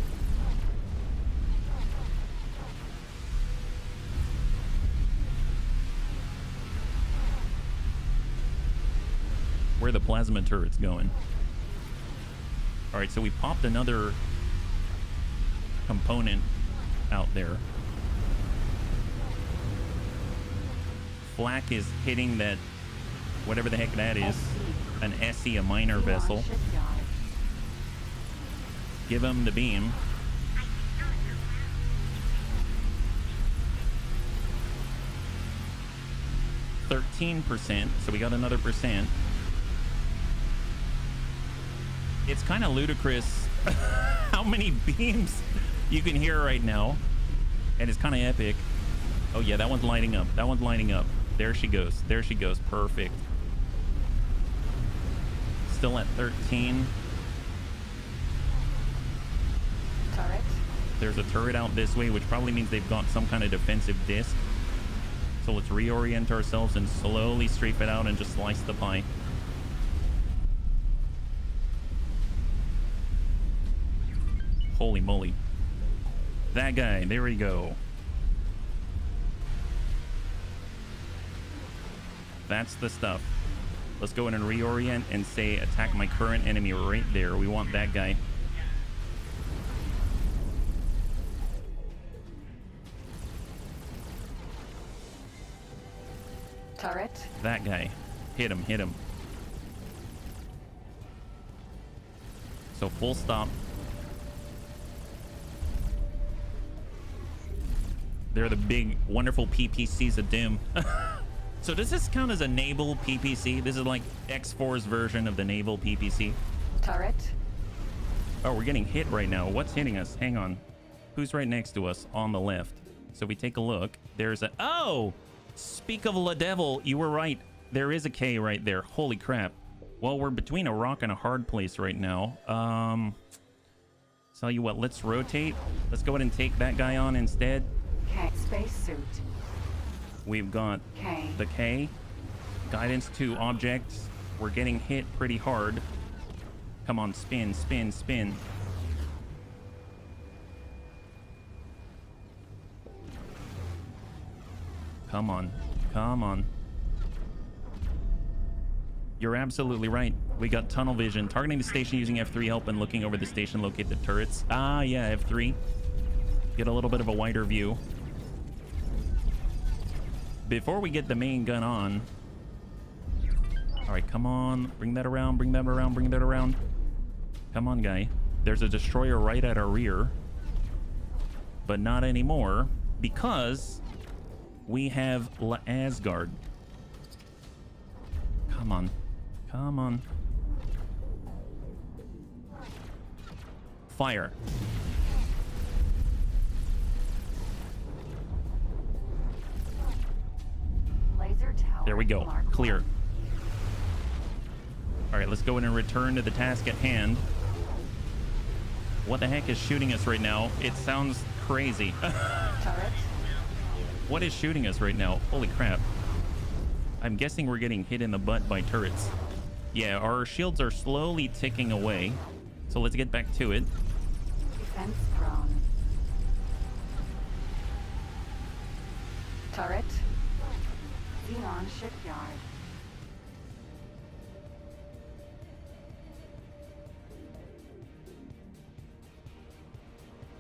Where are the plasma turrets going? All right, so we popped another component out there. Flak is hitting that, whatever the heck that is, an SE, a minor vessel. Give him the beam. %, so we got another %. It's kind of ludicrous how many beams you can hear right now, and it's kind of epic. Oh yeah, that one's lighting up. That one's lighting up. There she goes. There she goes. Perfect. Still at 13. Turret. There's a turret out this way, which probably means they've got some kind of defensive disc. So let's reorient ourselves and slowly strafe it out and just slice the pie. Holy moly. That guy, there we go. That's the stuff. Let's go in and reorient and say attack my current enemy right there. We want that guy. Turret. That guy. Hit him, hit him. So full stop. They're the big, wonderful PPCs of doom. So does this count as a naval PPC? This is like X4's version of the naval PPC. Turret. Oh, we're getting hit right now. What's hitting us? Hang on. Who's right next to us on the left? So we take a look. There's a... Oh! Speak of the devil, you were right. There is a K right there. Holy crap. Well, we're between a rock and a hard place right now. Tell you what, let's rotate. Let's go ahead and take that guy on instead. K. Spacesuit. We've got K. the K. Guidance to objects. We're getting hit pretty hard. Come on, spin, spin, spin. Come on. Come on. You're absolutely right. We got tunnel vision. Targeting the station using F3 help and looking over the station, locate the turrets. Ah, yeah, F3. Get a little bit of a wider view. Before we get the main gun on... All right, come on. Bring that around, bring that around, bring that around. Come on, guy. There's a destroyer right at our rear. But not anymore, because we have Asgard. Come on. Come on. Fire. There we go. Mark Clear. 1. All right, let's go in and return to the task at hand. What the heck is shooting us right now? It sounds crazy. Turret. What is shooting us right now? Holy crap. I'm guessing we're getting hit in the butt by turrets. Yeah, our shields are slowly ticking away. So let's get back to it. Defense drone. Turret. Xenon shipyard.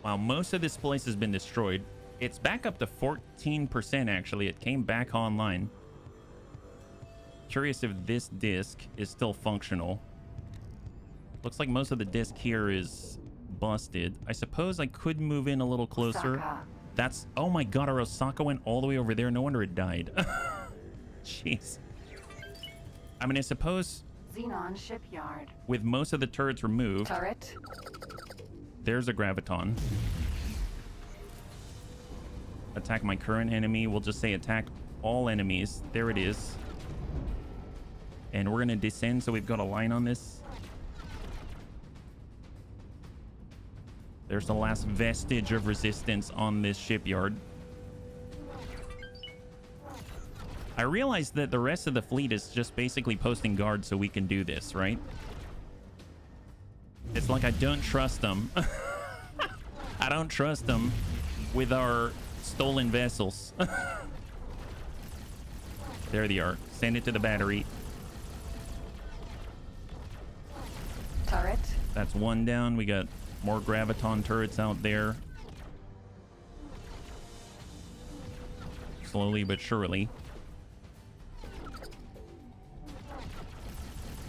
Wow, most of this place has been destroyed. It's back up to 14% actually. It came back online. Curious if this disc is still functional. Looks like most of the disc here is busted. I suppose I could move in a little closer. Osaka. That's, oh my god, our Osaka went all the way over there. No wonder it died. Jeez. I mean, I suppose Xenon shipyard. with most of the turrets removed, Turret. there's a graviton. Attack my current enemy. We'll just say attack all enemies. There it is. And we're gonna descend, so we've got a line on this. There's the last vestige of resistance on this shipyard. I realized that the rest of the fleet is just basically posting guard so we can do this, right? It's like I don't trust them. I don't trust them with our stolen vessels. There they are. Send it to the battery. Turret. That's one down. We got more graviton turrets out there. Slowly but surely.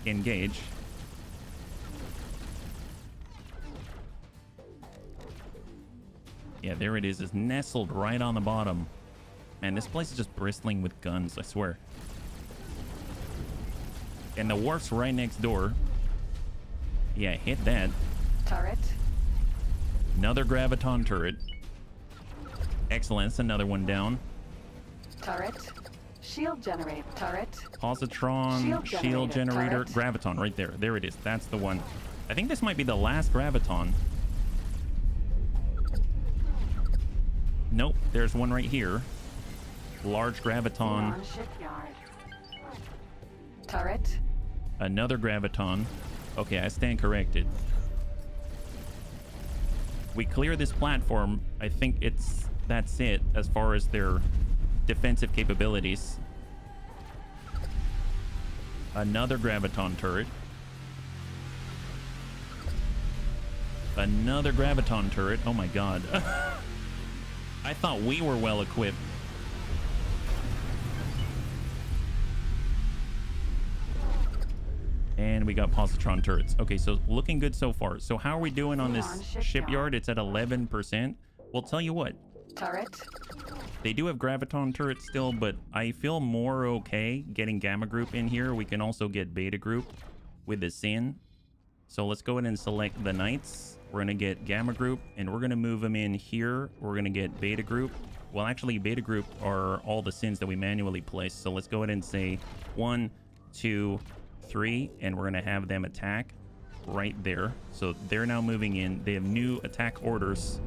Engage. Yeah, there it is. It's nestled right on the bottom. Man, this place is just bristling with guns, I swear. And the wharf's right next door. Yeah, hit that. Turret. Another graviton turret. Excellent. That's another one down. Turret. Shield generator. Turret. Positron, shield generator, turret. graviton right there. There it is. That's the one. I think this might be the last graviton. Nope. There's one right here. Large graviton. Xenon shipyard. Turret. Another graviton. Okay, I stand corrected. We clear this platform. I think that's it as far as their defensive capabilities. Another graviton turret. Another graviton turret. Oh my god. I thought we were well equipped. And we got positron turrets. Okay, so looking good so far. So how are we doing on this shipyard? It's at 11%. Well, tell you what. Turret. They do have graviton turrets still, but I feel more okay getting gamma group in here. We can also get beta group with the sin. So let's go ahead and select the knights. We're going to get gamma group, and we're going to move them in here. We're going to get beta group. Well, actually, beta group are all the sins that we manually place. So let's go ahead and say 1, 2, 3, and we're going to have them attack right there. So they're now moving in. They have new attack orders,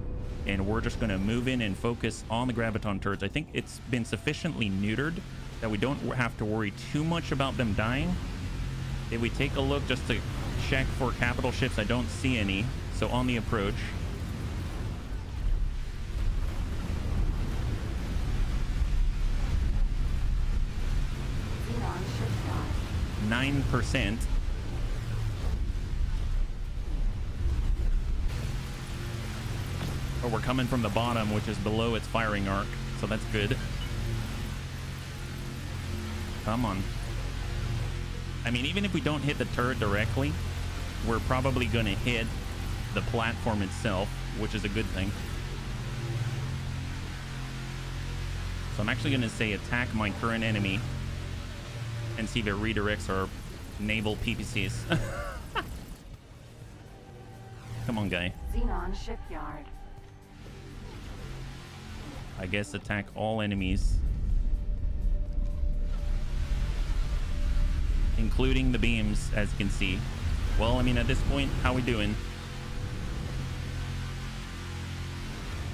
and we're just going to move in and focus on the graviton turrets. I think it's been sufficiently neutered that we don't have to worry too much about them dying. If we take a look just to check for capital ships, I don't see any. So on the approach, Xenon shipyard. 9%. But we're coming from the bottom, which is below its firing arc, so that's good. Come on. I mean, even if we don't hit the turret directly, we're probably going to hit the platform itself, which is a good thing. So I'm actually going to say attack my current enemy and see if it redirects our naval PPCs. Come on, guy. Xenon shipyard. I guess attack all enemies. including the beams, as you can see. Well, I mean, at this point, how we doing?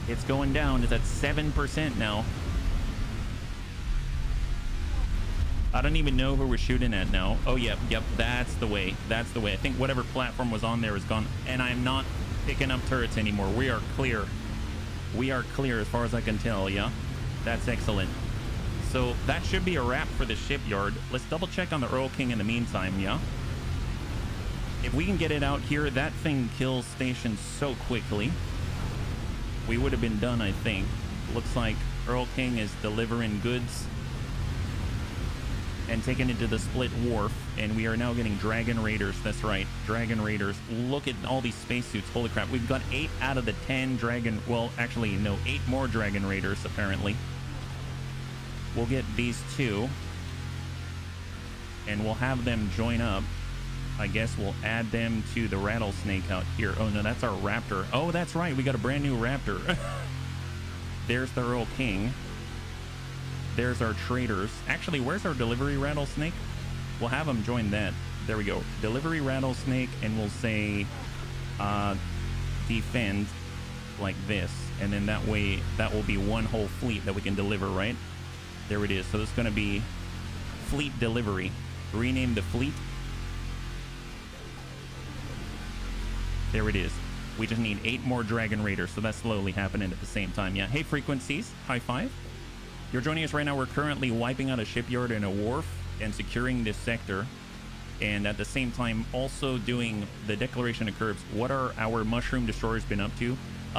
It's going down. It's at 7% now. I don't even know who we're shooting at now. Oh, yep, that's the way. That's the way. I think whatever platform was on there is gone. And I'm not picking up turrets anymore. We are clear. We are clear as far as I can tell, yeah? That's excellent. So that should be a wrap for the shipyard. Let's double check on the Earl King in the meantime, yeah? If we can get it out here, that thing kills stations so quickly. We would have been done, I think. Looks like Earl King is delivering goods and taking it to the split wharf, and we are now getting Dragon Raiders. That's right, Dragon Raiders. Look at all these spacesuits. Holy crap, we've got 8 out of the 10 Dragon, well, actually, no, 8 more Dragon Raiders, apparently. We'll get these 2, and we'll have them join up. I guess we'll add them to the Rattlesnake out here. Oh, no, that's our Raptor. Oh, that's right, we got a brand new Raptor. There's the Earl King. There's our traders. Actually, where's our delivery Rattlesnake? We'll have them join that. There we go. Delivery Rattlesnake, and we'll say defend like this. And then that way, that will be one whole fleet that we can deliver, right? There it is. So it's going to be fleet delivery. Rename the fleet. There it is. We just need 8 more Dragon Raiders, so that's slowly happening at the same time. Yeah. Hey, Frequencies. High five. You're joining us right now. We're currently wiping out a shipyard and a wharf and securing this sector. And at the same time, also doing the declaration of curbs. What are our mushroom destroyers been up to?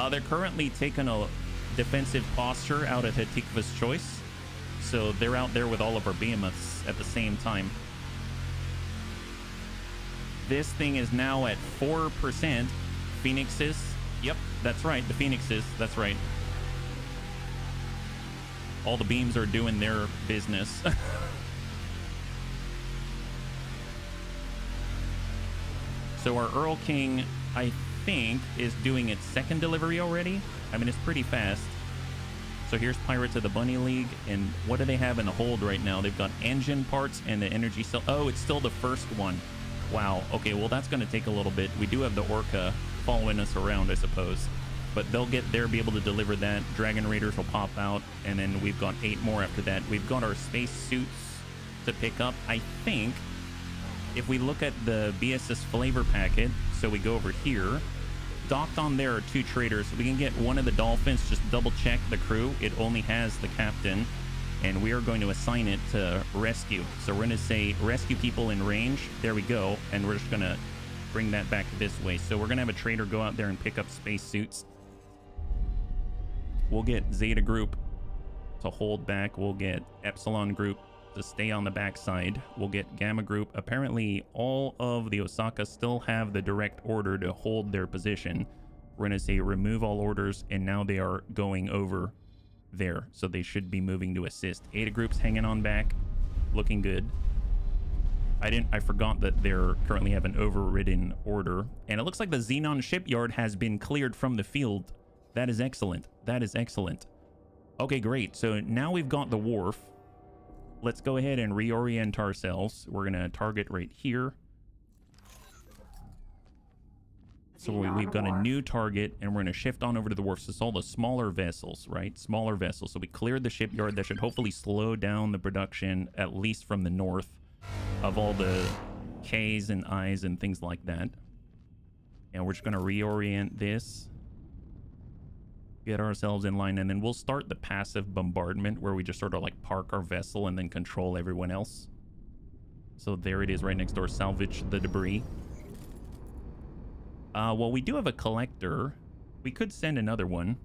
They're currently taking a defensive posture out at Hatikva's Choice. So they're out there with all of our behemoths at the same time. This thing is now at 4%. Phoenixes. Yep, that's right. The Phoenixes. That's right. All the beams are doing their business. So our Earl King, I think, is doing its second delivery already. I mean, it's pretty fast. So here's Pirates of the Bunny League. And what do they have in the hold right now? They've got engine parts and the energy cell. Oh, it's still the first one. Wow. Okay, well, that's going to take a little bit. We do have the Orca following us around, I suppose. But they'll get there, be able to deliver that. Dragon Raiders will pop out, and then we've got 8 more after that. We've got our space suits to pick up. I think if we look at the BSS flavor packet, so we go over here, docked on there are 2 traders. We can get one of the Dolphins, just double check the crew. It only has the captain, and we are going to assign it to rescue. So we're going to say rescue people in range. There we go, and we're just going to bring that back this way. So we're going to have a trader go out there and pick up space suits. We'll get Zeta Group to hold back. We'll get Epsilon Group to stay on the backside. We'll get Gamma Group. Apparently, all of the Osaka still have the direct order to hold their position. We're going to say remove all orders, and now they are going over there. So they should be moving to assist. Eta Group's hanging on back. Looking good. I forgot that they're currently have an overridden order. And it looks like the Xenon shipyard has been cleared from the field. That is excellent. That is excellent. Okay, great. So now we've got the wharf. Let's go ahead and reorient ourselves. We're going to target right here. So we've got a new target, and we're going to shift on over to the wharf. So it's all the smaller vessels, right? Smaller vessels. So we cleared the shipyard. That should hopefully slow down the production, at least from the north, of all the Ks and Is and things like that. And we're just going to reorient this. Get ourselves in line, and then we'll start the passive bombardment where we just sort of like park our vessel and then control everyone else. So there it is right next door. Salvage the debris. Well, we do have a collector. We could send another one.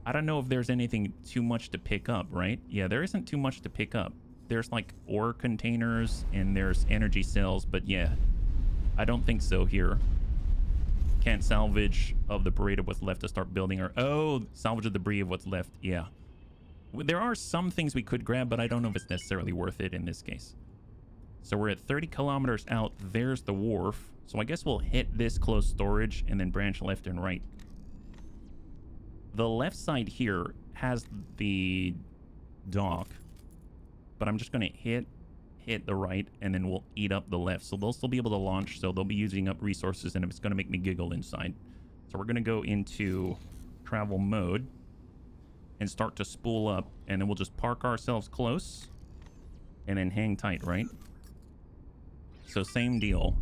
I don't know if there's anything too much to pick up, right? Yeah, there isn't too much to pick up. There's like ore containers and there's energy cells, but yeah, I don't think so here. Can't salvage of the debris of what's left to start building our... Oh, salvage of the debris of what's left. Yeah. There are some things we could grab, but I don't know if it's necessarily worth it in this case. So we're at 30 kilometers out. There's the wharf. So I guess we'll hit this close storage and then branch left and right. The left side here has the dock, but I'm just going to hit hit the right, and then we'll eat up the left. So they'll still be able to launch, so they'll be using up resources, and it's going to make me giggle inside. So we're going to go into travel mode and start to spool up, and then we'll just park ourselves close and then hang tight, right? So same deal.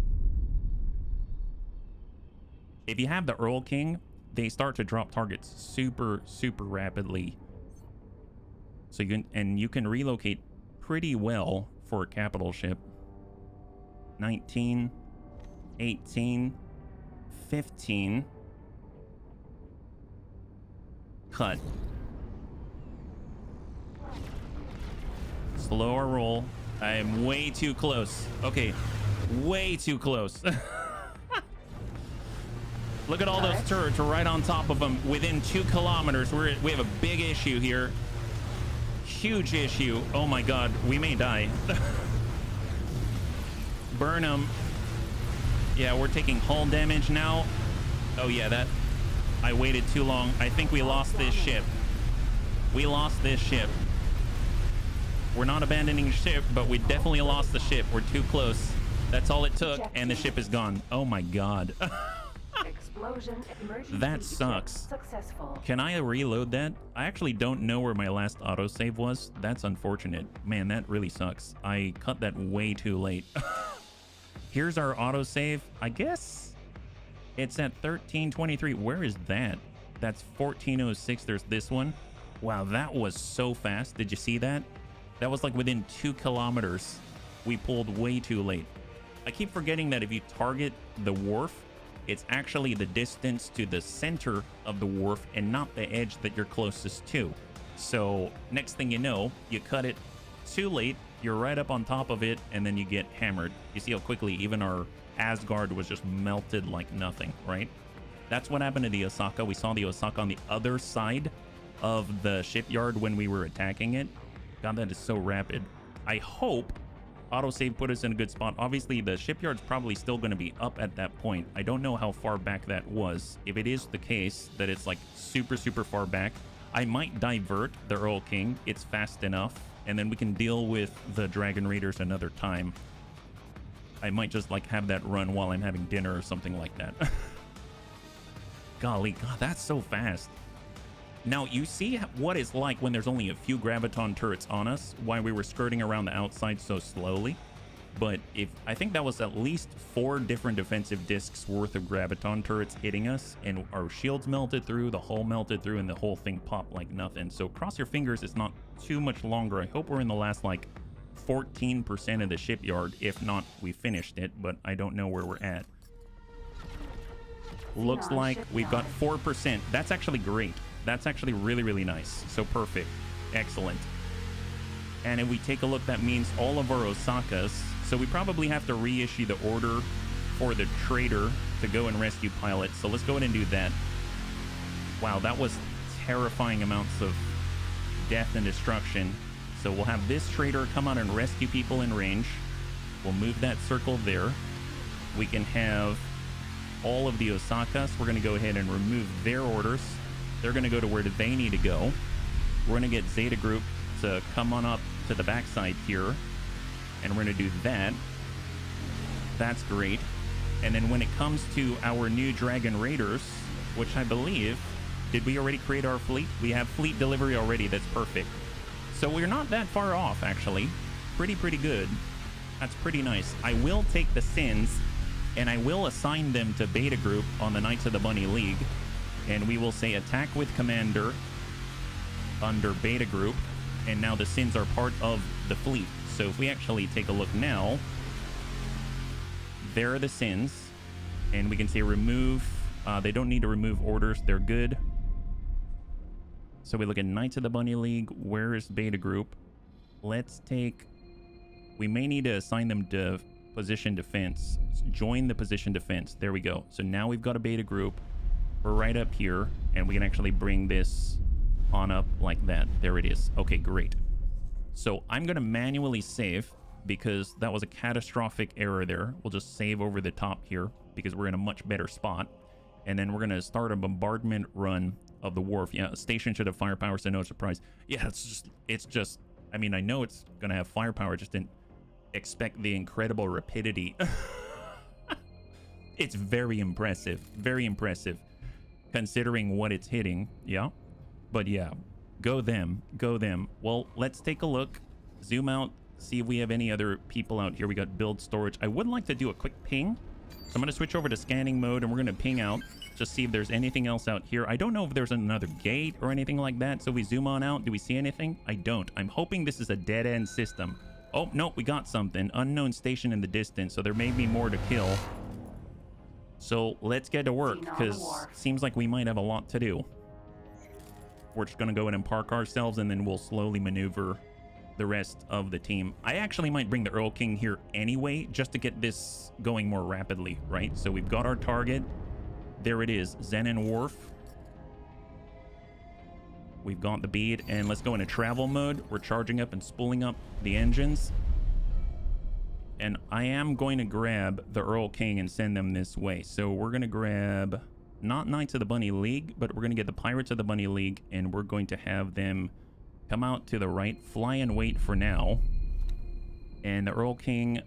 If you have the Earl King, they start to drop targets super rapidly. So you can relocate pretty well for a capital ship. 19, 18, 15. Cut. Slower roll. I am way too close. Okay, way too close. Look at all those turrets. We're right on top of them within 2 kilometers. We have a big issue here. Huge issue. Oh my god, we may die. Burn them. Yeah, we're taking hull damage now. Oh yeah, that... I waited too long. I think we lost this ship. We lost this ship. We're not abandoning the ship, but we definitely lost the ship. We're too close. That's all it took, and the ship is gone. Oh my god. That sucks. Successful. Can I reload that? I actually don't know where my last autosave was. That's unfortunate. Man, that really sucks. I cut that way too late. Here's our autosave. I guess it's at 1323. Where is that? That's 1406. There's this one. Wow, that was so fast. Did you see that? That was like within 2 kilometers. We pulled way too late. I keep forgetting that if you target the wharf, it's actually the distance to the center of the wharf and not the edge that you're closest to. So next thing you know, you cut it too late, you're right up on top of it, and then you get hammered. You see how quickly even our Asgard was just melted like nothing, right? That's what happened to the Osaka. We saw the Osaka on the other side of the shipyard when we were attacking it. God, that is so rapid. I hope autosave put us in a good spot. Obviously, the shipyard's probably still going to be up at that point. I don't know how far back that was. If it is the case that it's like super far back, I might divert the Earl King. It's fast enough, and then we can deal with the Dragon Raiders another time. I might just like have that run while I'm having dinner or something like that. Golly, God, that's so fast. Now, you see what it's like when there's only a few Graviton turrets on us, why we were skirting around the outside so slowly. But I think that was at least 4 different defensive discs worth of Graviton turrets hitting us, and our shields melted through, the hull melted through, and the whole thing popped like nothing. So cross your fingers, it's not too much longer. I hope we're in the last like 14% of the shipyard. If not, we finished it, but I don't know where we're at. Looks like we've got 4%. That's actually great. That's actually really nice. So perfect. Excellent. And if we take a look, that means all of our Osakas. So we probably have to reissue the order for the trader to go and rescue pilots. So let's go ahead and do that. Wow, that was terrifying amounts of death and destruction. So we'll have this trader come out and rescue people in range. We'll move that circle there. We can have all of the Osakas. We're going to go ahead and remove their orders. They're going to go to where they need to go. We're going to get Zeta Group to come on up to the backside here. And we're going to do that. That's great. And then when it comes to our new Dragon Raiders, which I believe, did we already create our fleet? We have fleet delivery already. That's perfect. So we're not that far off, actually. Pretty good. That's pretty nice. I will take the Sins, and I will assign them to Beta Group on the Knights of the Bunny League. And we will say attack with commander under Beta Group. And now the Sins are part of the fleet. So if we actually take a look now, there are the Sins. And we can say remove. They don't need to remove orders. They're good. So we look at Knights of the Bunny League. Where is Beta Group? Let's take... We may need to assign them to position defense. Join the position defense. There we go. So now we've got a Beta Group. We're right up here, and we can actually bring this on up like that. There it is. Okay, great. So I'm going to manually save because that was a catastrophic error there. We'll just save over the top here because we're in a much better spot. And then we're going to start a bombardment run of the wharf. Yeah, a station should have firepower, so no surprise. Yeah, it's just, I mean, I know it's going to have firepower, just expect the incredible rapidity. It's very impressive, considering what it's hitting. Yeah, but yeah, go them. Well, let's take a look, zoom out, see if we have any other people out here. We got build storage. I would like to do a quick ping, so I'm going to switch over to scanning mode and we're going to ping out, just see if there's anything else out here. I don't know if there's another gate or anything like that, so we zoom on out. Do we see anything? I don't. I'm hoping this is a dead-end system. Oh, no, we got something. Unknown station in the distance, so there may be more to kill. So let's get to work, because seems like we might have a lot to do. We're just going to go in and park ourselves, and then we'll slowly maneuver the rest of the team. I actually might bring the Earl King here anyway, just to get this going more rapidly, right? So we've got our target. There it is, Xenon Wharf. We've got the bead, and let's go into travel mode. We're charging up and spooling up the engines. And I am going to grab the Earl King and send them this way. So we're going to grab, not Knights of the Bunny League, but we're going to get the Pirates of the Bunny League, and we're going to have them come out to the right, fly and wait for now. And the Earl King,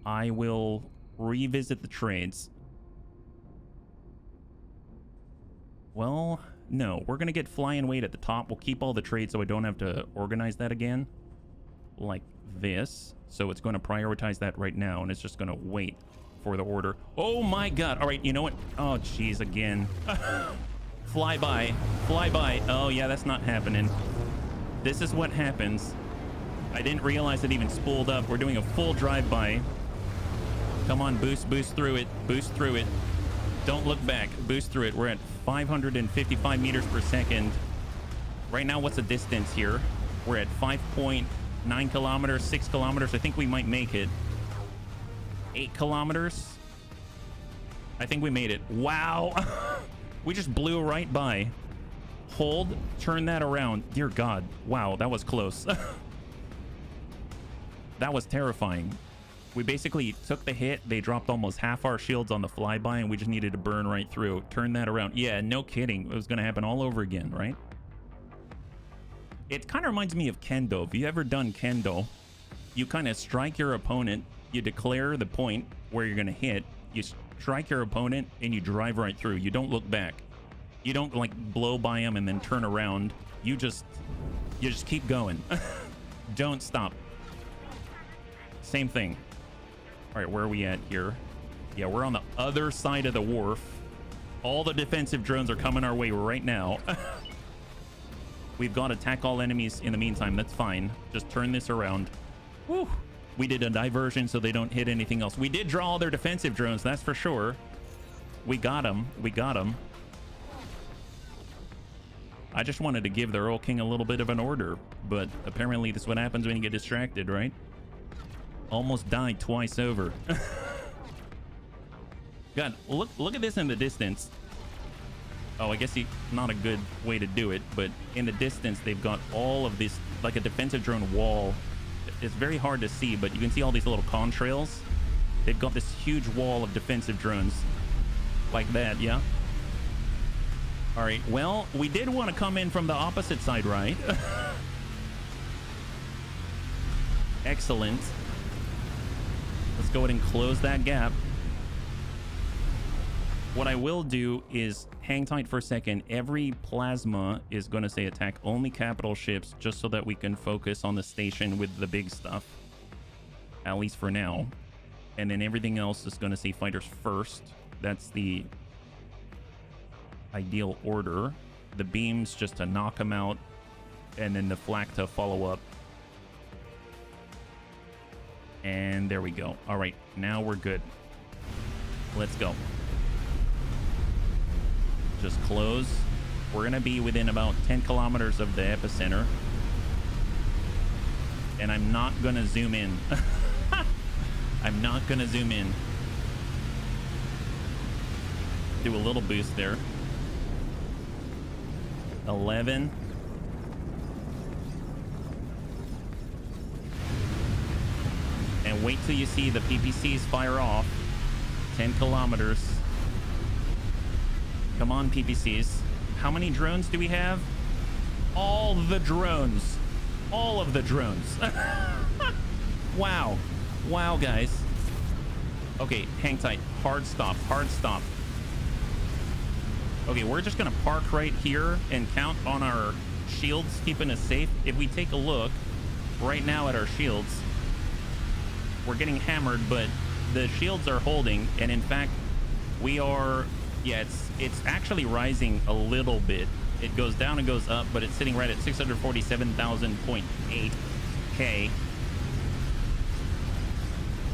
I will revisit the trades. Well, no, we're going to get fly and wait at the top. We'll keep all the trades so I don't have to organize that again. Like this. So it's going to prioritize that right now, and it's just going to wait for the order. Oh my god. All right, you know what? Oh, jeez, again. Fly by. Oh, yeah, that's not happening. This is what happens. I didn't realize it even spooled up. We're doing a full drive-by. Come on, boost through it. Boost through it. Don't look back. Boost through it. We're at 555 meters per second. Right now, what's the distance here? We're at 5.9 kilometers, 6 kilometers. I think we might make it. 8 kilometers. I think we made it. Wow. We just blew right by. Hold, turn that around. Dear God. Wow, that was close. That was terrifying. We basically took the hit. They dropped almost half our shields on the flyby, and we just needed to burn right through. Turn that around. Yeah, no kidding. It was going to happen all over again, right? It kind of reminds me of kendo. If you ever done kendo, you kind of strike your opponent. You declare the point where you're going to hit. You strike your opponent, and you drive right through. You don't look back. You don't, like, blow by them and then turn around. You just keep going. Don't stop. Same thing. All right, where are we at here? Yeah, we're on the other side of the wharf. All the defensive drones are coming our way right now. We've got to attack all enemies in the meantime. That's fine. Just turn this around. Woo! We did a diversion so they don't hit anything else. We did draw all their defensive drones, that's for sure. We got them. We got them. I just wanted to give the Earl King a little bit of an order, but apparently this is what happens when you get distracted, right? Almost died twice over. God, look at this in the distance. Oh, I guess not a good way to do it, but in the distance, they've got all of this, like a defensive drone wall. It's very hard to see, but you can see all these little contrails. They've got this huge wall of defensive drones. Like that, yeah? All right, well, we did want to come in from the opposite side, right? Excellent. Let's go ahead and close that gap. What I will do is hang tight for a second. Every plasma is going to say attack only capital ships, just so that we can focus on the station with the big stuff. At least for now. And then everything else is going to say fighters first. That's the ideal order. The beams just to knock them out, and then the flak to follow up. And there we go. All right, now we're good. Let's go. Just close. We're gonna be within about 10 kilometers of the epicenter, and I'm not gonna zoom in. I'm not gonna zoom in. Do a little boost there. 11. And wait till you see the PPCs fire off. 10 kilometers. Come on, PPCs. How many drones do we have? All the drones. All of the drones. Wow. Wow, guys. Okay, hang tight. Hard stop, hard stop. Okay, we're just gonna park right here and count on our shields, keeping us safe. If we take a look right now at our shields, we're getting hammered, but the shields are holding, and in fact, we are, yeah, it's actually rising a little bit. It goes down and goes up, but it's sitting right at 647,000.8K.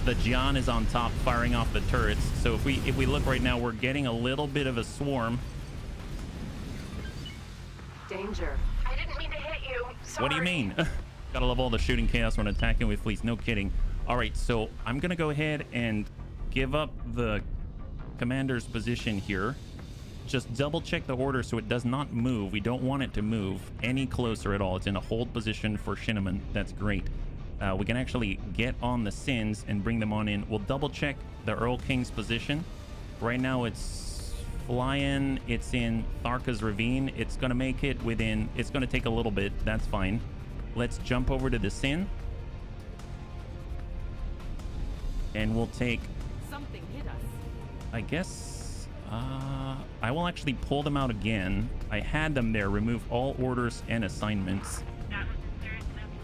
The Xenon is on top, firing off the turrets. So if we look right now, we're getting a little bit of a swarm. Danger. I didn't mean to hit you. Sorry. What do you mean? Gotta love all the shooting chaos when attacking with fleets. No kidding. All right, so I'm gonna go ahead and give up the commander's position here. Just double check the order so it does not move. We don't want it to move any closer at all. It's in a hold position for Shinoman. That's great. We can actually get on the Sins and bring them on in. We'll double check the Earl King's position. Right now it's flying. It's in Tharka's Ravine. It's going to make it within... It's going to take a little bit. That's fine. Let's jump over to the Sin. And we'll take... Something hit us. I guess... I will actually pull them out again. I had them there. Remove all orders and assignments.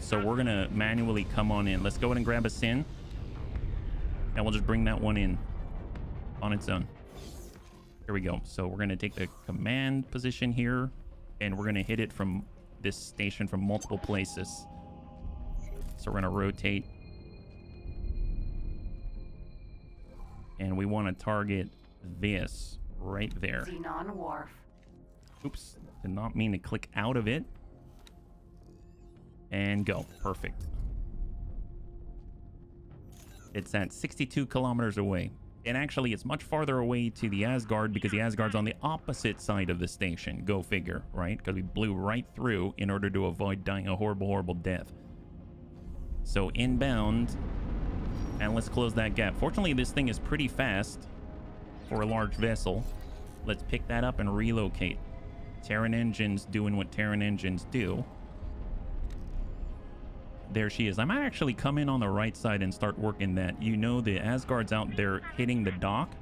So we're going to manually come on in. Let's go ahead and grab a Sin. And we'll just bring that one in on its own. Here we go. So we're going to take the command position here. And we're going to hit it from this station from multiple places. So we're going to rotate. And we want to target this right there. Xenon Wharf. Oops. Did not mean to click out of it. And go. Perfect. It's at 62 kilometers away. And actually, it's much farther away to the Asgard because the Asgard's on the opposite side of the station. Go figure, right? Because we blew right through in order to avoid dying a horrible, horrible death. So inbound. And let's close that gap. Fortunately, this thing is pretty fast for a large vessel. Let's pick that up and relocate. Terran engines doing what Terran engines do. There she is. I might actually come in on the right side and start working that. You know, the Asgard's out there hitting the dock,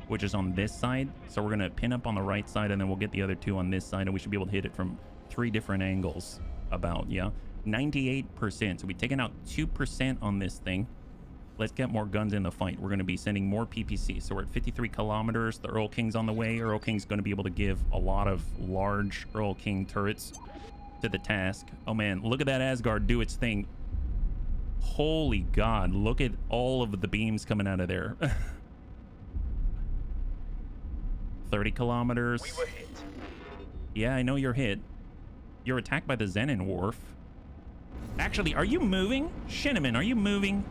which is on this side. So we're going to pin up on the right side, and then we'll get the other two on this side, and we should be able to hit it from 3 different angles. About, yeah. 98%. So we've taken out 2% on this thing. Let's get more guns in the fight. We're going to be sending more PPC. So we're at 53 kilometers. The Earl King's on the way. Earl King's going to be able to give a lot of large Earl King turrets to the task. Oh, man. Look at that Asgard do its thing. Holy God, look at all of the beams coming out of there. 30 kilometers. We were hit. Yeah, I know you're hit. You're attacked by the Xenon Wharf. Actually, are you moving? Shinoman, are you moving?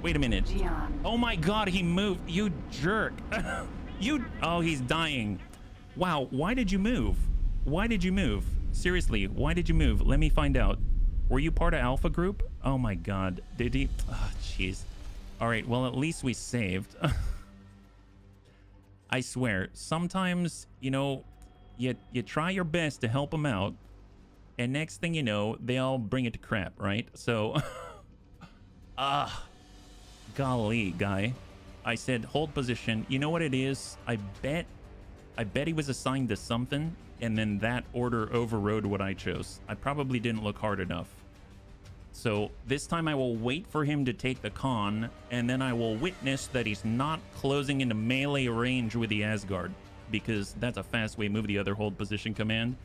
Wait a minute. Xenon. Oh my God, he moved. You jerk. Oh, he's dying. Wow, why did you move? Why did you move? Seriously, why did you move? Let me find out. Were you part of Alpha Group? Oh my God. Did he? Oh, jeez. All right. Well, at least we saved. I swear, sometimes, you know, you try your best to help them out. And next thing you know, they all bring it to crap, right? So, golly, guy. I said, hold position. You know what it is? I bet he was assigned to something. And then that order overrode what I chose. I probably didn't look hard enough. So this time I will wait for him to take the con, and then I will witness that he's not closing into melee range with the Asgard, because that's a fast way. Move the other hold position command.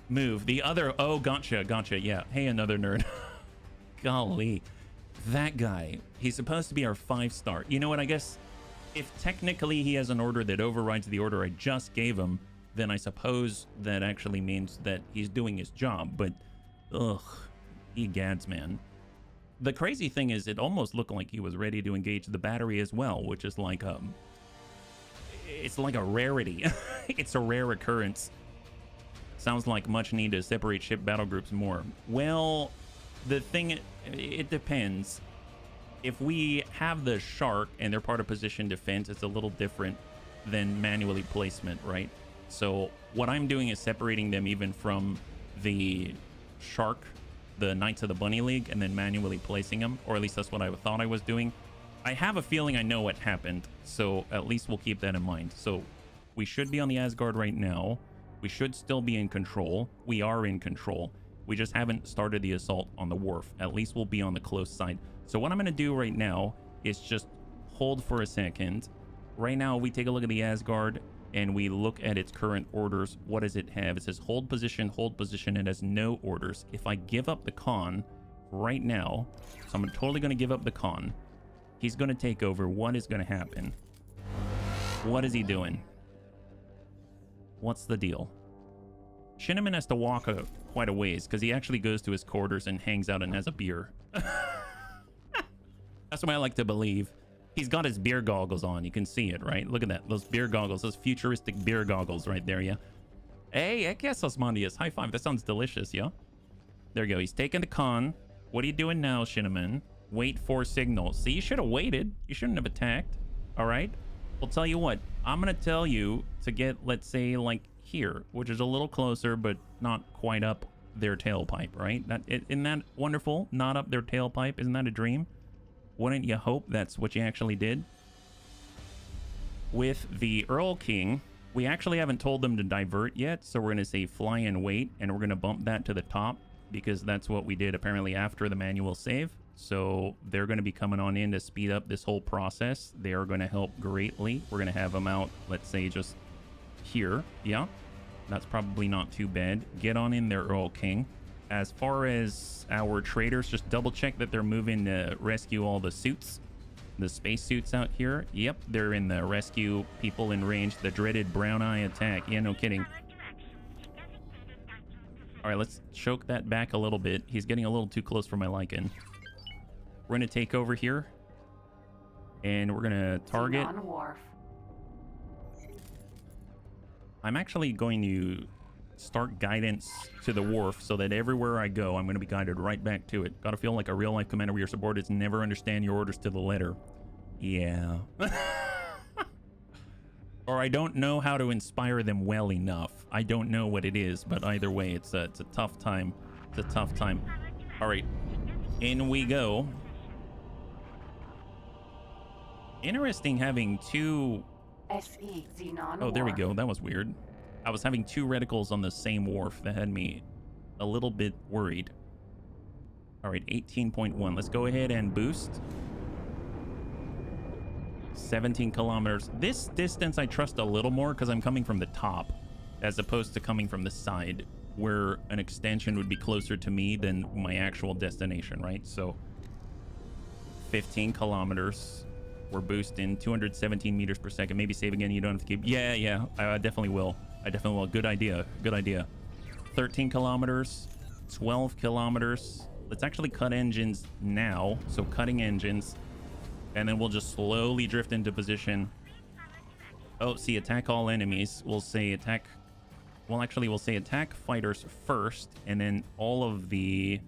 Move the other. Oh, gotcha. Yeah. Hey, another nerd. Golly, that guy. He's supposed to be our 5-star. You know what? I guess if technically he has an order that overrides the order I just gave him, then I suppose that actually means that he's doing his job. But, ugh, egads, man. The crazy thing is it almost looked like he was ready to engage the battery as well, which is like, it's like a rarity. It's a rare occurrence. Sounds like much need to separate ship battle groups more. Well, the thing, it depends. If we have the Shark and they're part of position defense, it's a little different than manually placement, right? So what I'm doing is separating them even from the Shark, the Knights of the Bunny League, and then manually placing them, or at least that's what I thought I was doing. I have a feeling I know what happened, so at least we'll keep that in mind. So we should be on the Asgard right now. We should still be in control. We are in control. We just haven't started the assault on the wharf. At least we'll be on the close side. So what I'm going to do right now is just hold for a second. Right now, we take a look at the Asgard and we look at its current orders. What does it have? It says hold position, it has no orders. If I give up the con right now, so I'm totally going to give up the con. He's going to take over. What is going to happen? What is he doing? What's the deal? Cinnamon has to walk quite a ways because he actually goes to his quarters and hangs out and has a beer. That's what I like to believe. He's got his beer goggles on. You can see it, right? Look at that. Those beer goggles. Those futuristic beer goggles right there, yeah? Hey, I guess Osmondius. High five. That sounds delicious, yeah? There you go. He's taking the con. What are you doing now, Cinnamon? Wait for signal. See, you should have waited. You shouldn't have attacked. All right? Well, tell you what. I'm going to tell you to get, let's say, like here, which is a little closer, but not quite up their tailpipe, right? Isn't that wonderful? Not up their tailpipe. Isn't that a dream? Wouldn't you hope that's what you actually did? With the Earl King, we actually haven't told them to divert yet, so we're going to say fly and wait, and we're going to bump that to the top because that's what we did apparently after the manual save. So they're going to be coming on in to speed up this whole process. They are going to help greatly. We're going to have them out, let's say, just here. Yeah, that's probably not too bad. Get on in there, Earl King. As far as our traders, just double check that they're moving to rescue all the suits, the space suits out here. Yep, they're in the rescue people in range, the dreaded brown eye attack. Yeah, no kidding. All right, let's choke that back a little bit. He's getting a little too close for my liking. We're going to take over here and we're going to target. Xenon Wharf. I'm actually going to start guidance to the wharf so that everywhere I go, I'm going to be guided right back to it. Gotta feel like a real life commander where your subordinates never understand your orders to the letter. Yeah. Or I don't know how to inspire them well enough. I don't know what it is, but either way, it's a tough time. It's a tough time. All right, in we go. Interesting having two... SE Xenon Oh, there we Wharf. go. That was weird. I was having two reticles on the same wharf. That had me a little bit worried. All right, 18.1. Let's go ahead and boost. 17 kilometers. This distance I trust a little more because I'm coming from the top as opposed to coming from the side where an extension would be closer to me than my actual destination, right? So 15 kilometers. We're boosting 217 meters per second. Maybe save again. You don't have to keep. Yeah, I definitely will. I definitely will. Good idea. Good idea. 13 kilometers, 12 kilometers. Let's actually cut engines now. So cutting engines. And then we'll just slowly drift into position. Oh, see, attack all enemies. We'll say attack. Well, actually, we'll say attack fighters first. And then all of the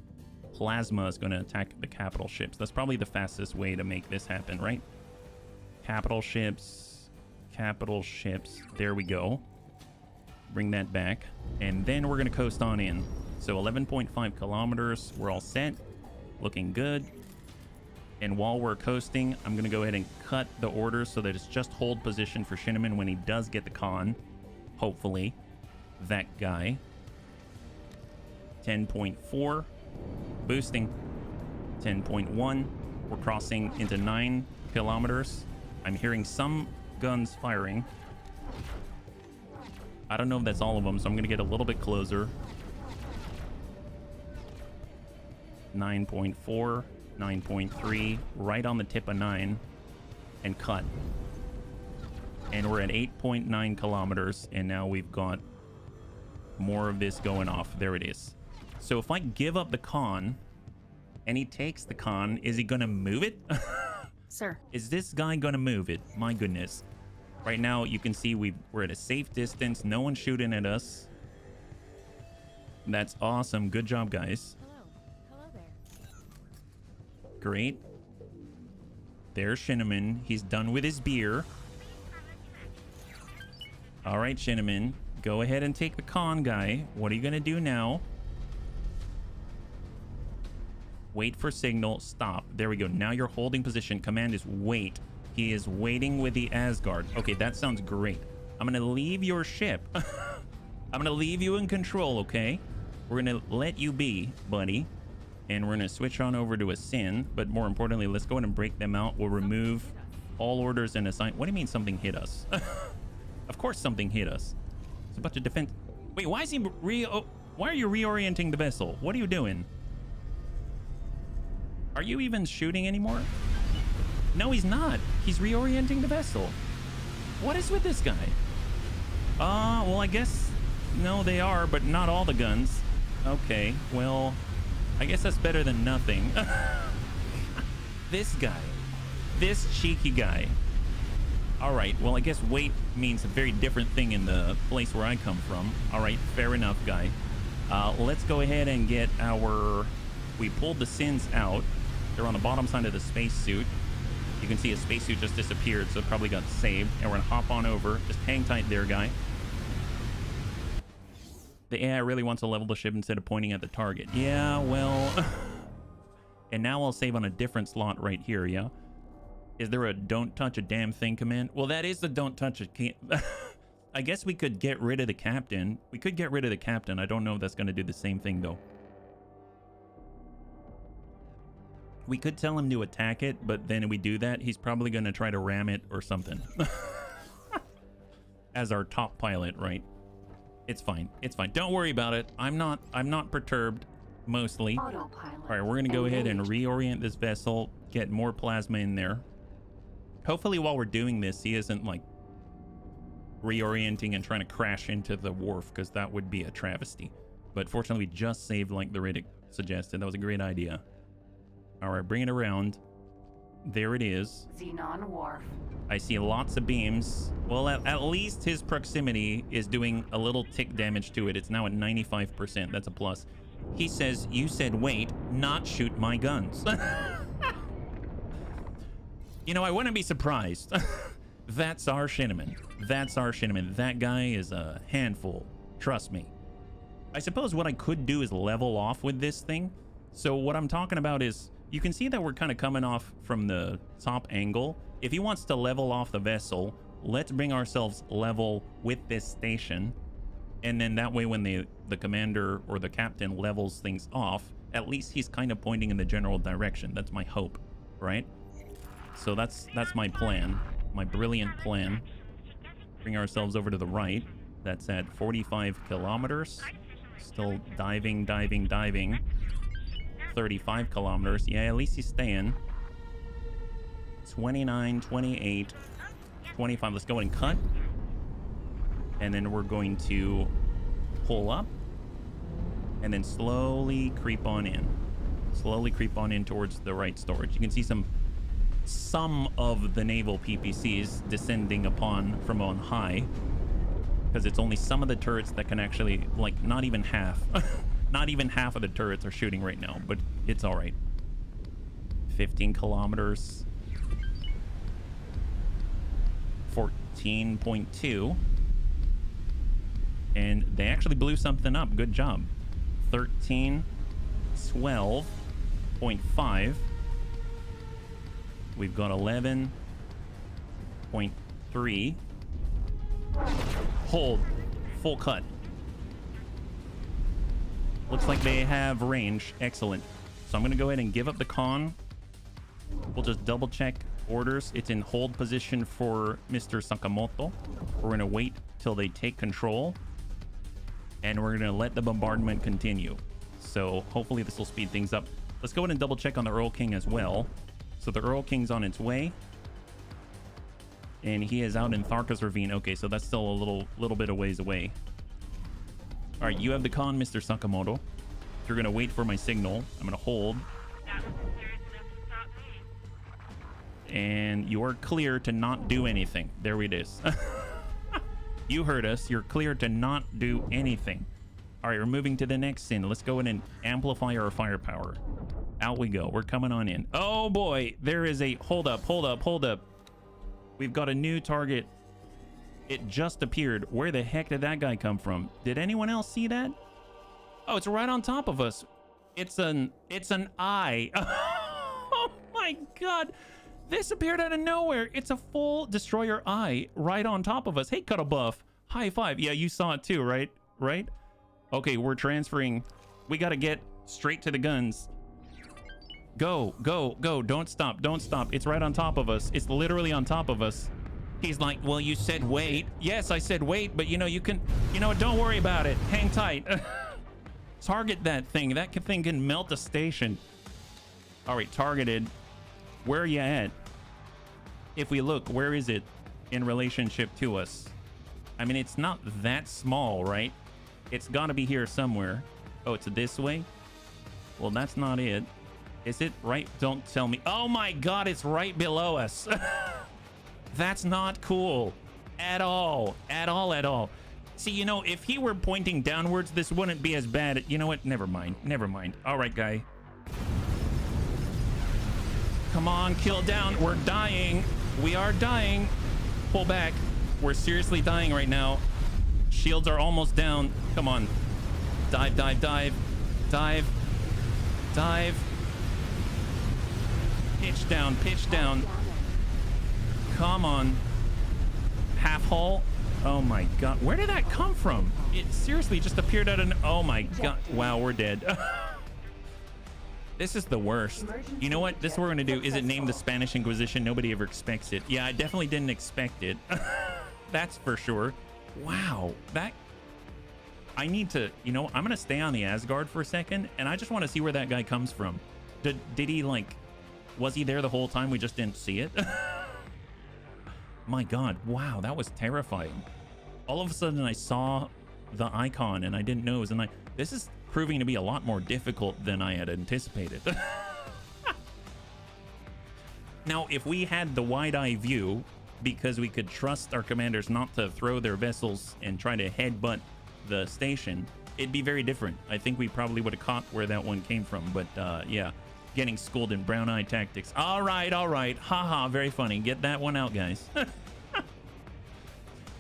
plasma is going to attack the capital ships. That's probably the fastest way to make this happen, right? Capital ships. Capital ships. There we go. Bring that back. And then we're going to coast on in. So 11.5 kilometers. We're all set. Looking good. And while we're coasting, I'm going to go ahead and cut the orders so that it's just hold position for Cinnamon when he does get the con. Hopefully. That guy. 10.4. Boosting. 10.1. We're crossing into 9 kilometers. I'm hearing some guns firing. I don't know if that's all of them, so I'm going to get a little bit closer. 9.4, 9.3, right on the tip of 9, and cut. And we're at 8.9 kilometers, and now we've got more of this going off. There it is. So if I give up the con, and he takes the con, is he going to move it? Sir. Is this guy going to move it? My goodness. Right now, you can see we're at a safe distance. No one's shooting at us. That's awesome. Good job, guys. Hello there. Great. There's Cinnamon. He's done with his beer. All right, Cinnamon. Go ahead and take the con guy. What are you going to do now? Wait for signal. Stop. There we go. Now you're holding position. Command is wait. He is waiting with the Asgard. Okay, that sounds great. I'm going to leave your ship. I'm going to leave you in control, okay? We're going to let you be, buddy. And we're going to switch on over to a Sin. But more importantly, let's go ahead and break them out. We'll remove all orders and assign. What do you mean something hit us? Of course something hit us. It's a bunch of defense. Wait, why is he why are you reorienting the vessel? What are you doing? Are you even shooting anymore? No, he's not. He's reorienting the vessel. What is with this guy? Well, I guess... No, they are, but not all the guns. Okay, well... I guess that's better than nothing. This guy. This cheeky guy. Alright, well, I guess wait means a very different thing in the place where I come from. Alright, fair enough, guy. Let's go ahead and get our... We pulled the Sins out. They're on the bottom side of the spacesuit. You can see a spacesuit just disappeared, so it probably got saved. And we're gonna hop on over. Just hang tight there, guy. The AI really wants to level the ship instead of pointing at the target. Yeah, well... And now I'll save on a different slot right here, yeah? Is there a don't touch a damn thing command? Well, that is the don't touch a... I guess we could get rid of the captain. We could get rid of the captain. I don't know if that's going to do the same thing, though. We could tell him to attack it, but then if we do that, he's probably going to try to ram it or something. As our top pilot, right? It's fine. It's fine. Don't worry about it. I'm not perturbed, mostly. Autopilot. All right, we're going to go ahead and reorient this vessel, get more plasma in there. Hopefully while we're doing this, he isn't like reorienting and trying to crash into the wharf, because that would be a travesty. But fortunately, we just saved like the Riddick suggested. That was a great idea. All right, bring it around. There it is. Xenon Wharf. I see lots of beams. Well, at least his proximity is doing a little tick damage to it. It's now at 95%. That's a plus. He says, you said wait, not shoot my guns. You know, I wouldn't be surprised. That's our Shinneman. That's our Shinneman. That guy is a handful. Trust me. I suppose what I could do is level off with this thing. So what I'm talking about is, you can see that we're kind of coming off from the top angle. If he wants to level off the vessel, let's bring ourselves level with this station. And then that way when the commander or the captain levels things off, at least he's kind of pointing in the general direction. That's my hope, right? So that's my plan, my brilliant plan. Bring ourselves over to the right. That's at 45 kilometers. Still diving. 35 kilometers. Yeah, at least he's staying. 29, 28, 25. Let's go and cut. And then we're going to pull up. And then slowly creep on in. Slowly creep on in towards the right storage. You can see some of the naval PPCs descending upon from on high. Because it's only some of the turrets that can actually, like, not even half. Not even half of the turrets are shooting right now, but it's all right. 15 kilometers. 14.2. And they actually blew something up. Good job. 13. 12.5. We've got 11.3. Hold. Full cut. Looks like they have range. Excellent. So I'm going to go ahead and give up the con. We'll just double check orders. It's in hold position for Mr. Sakamoto. We're going to wait till they take control. And we're going to let the bombardment continue. So hopefully this will speed things up. Let's go ahead and double check on the Earl King as well. So the Earl King's on its way. And he is out in Tharka's Ravine. Okay, so that's still a little bit of ways away. All right, you have the con, Mr. Sakamoto. You're going to wait for my signal. I'm going to hold. And you are clear to not do anything. There it is. You heard us. You're clear to not do anything. All right, we're moving to the next sin. Let's go in and amplify our firepower. Out we go. We're coming on in. Oh, boy. There is a... Hold up. We've got a new target. It just appeared. Where the heck did that guy come from? Did anyone else see that? Oh, it's right on top of us. It's an eye. Oh my god. This appeared out of nowhere. It's a full destroyer eye right on top of us. Hey, Cuddle Buff. High five. Yeah, you saw it too, right? Right? Okay, we're transferring. We got to get straight to the guns. Go, go, go. Don't stop. Don't stop. It's right on top of us. It's literally on top of us. He's like, well, you said wait. Yes, I said wait, but you know, you can, you know what? Don't worry about it. Hang tight. Target that thing. That thing can melt a station. All right, targeted. Where are you at? If we look, where is it in relationship to us? I mean, it's not that small, right? It's got to be here somewhere. Oh, it's this way? Well, that's not it. Is it right? Don't tell me. Oh my god, it's right below us. That's not cool at all. At all, at all. See, you know, if he were pointing downwards, this wouldn't be as bad. You know what? Never mind. Never mind. All right, guy. Come on, kill down. We're dying. We are dying. Pull back. We're seriously dying right now. Shields are almost down. Come on. Dive, dive, dive. Dive. Dive. Pitch down, pitch down. Come on. Half hull. Oh my god. Where did that come from? It seriously just appeared out of... Oh my god. Wow, we're dead. This is the worst. You know what? This is what we're going to do. Is it named the Spanish Inquisition? Nobody ever expects it. Yeah, I definitely didn't expect it. That's for sure. Wow. That... I need to... You know, I'm going to stay on the Asgard for a second, and I just want to see where that guy comes from. Did he, like... Was he there the whole time? We just didn't see it? My god. Wow, that was terrifying. All of a sudden, I saw the icon, and I didn't know it was... And this is proving to be a lot more difficult than I had anticipated. Now, if we had the wide-eye view, because we could trust our commanders not to throw their vessels and try to headbutt the station, it'd be very different. I think we probably would have caught where that one came from, but yeah. Getting schooled in brown eye tactics. All right, haha, very funny. Get that one out, guys.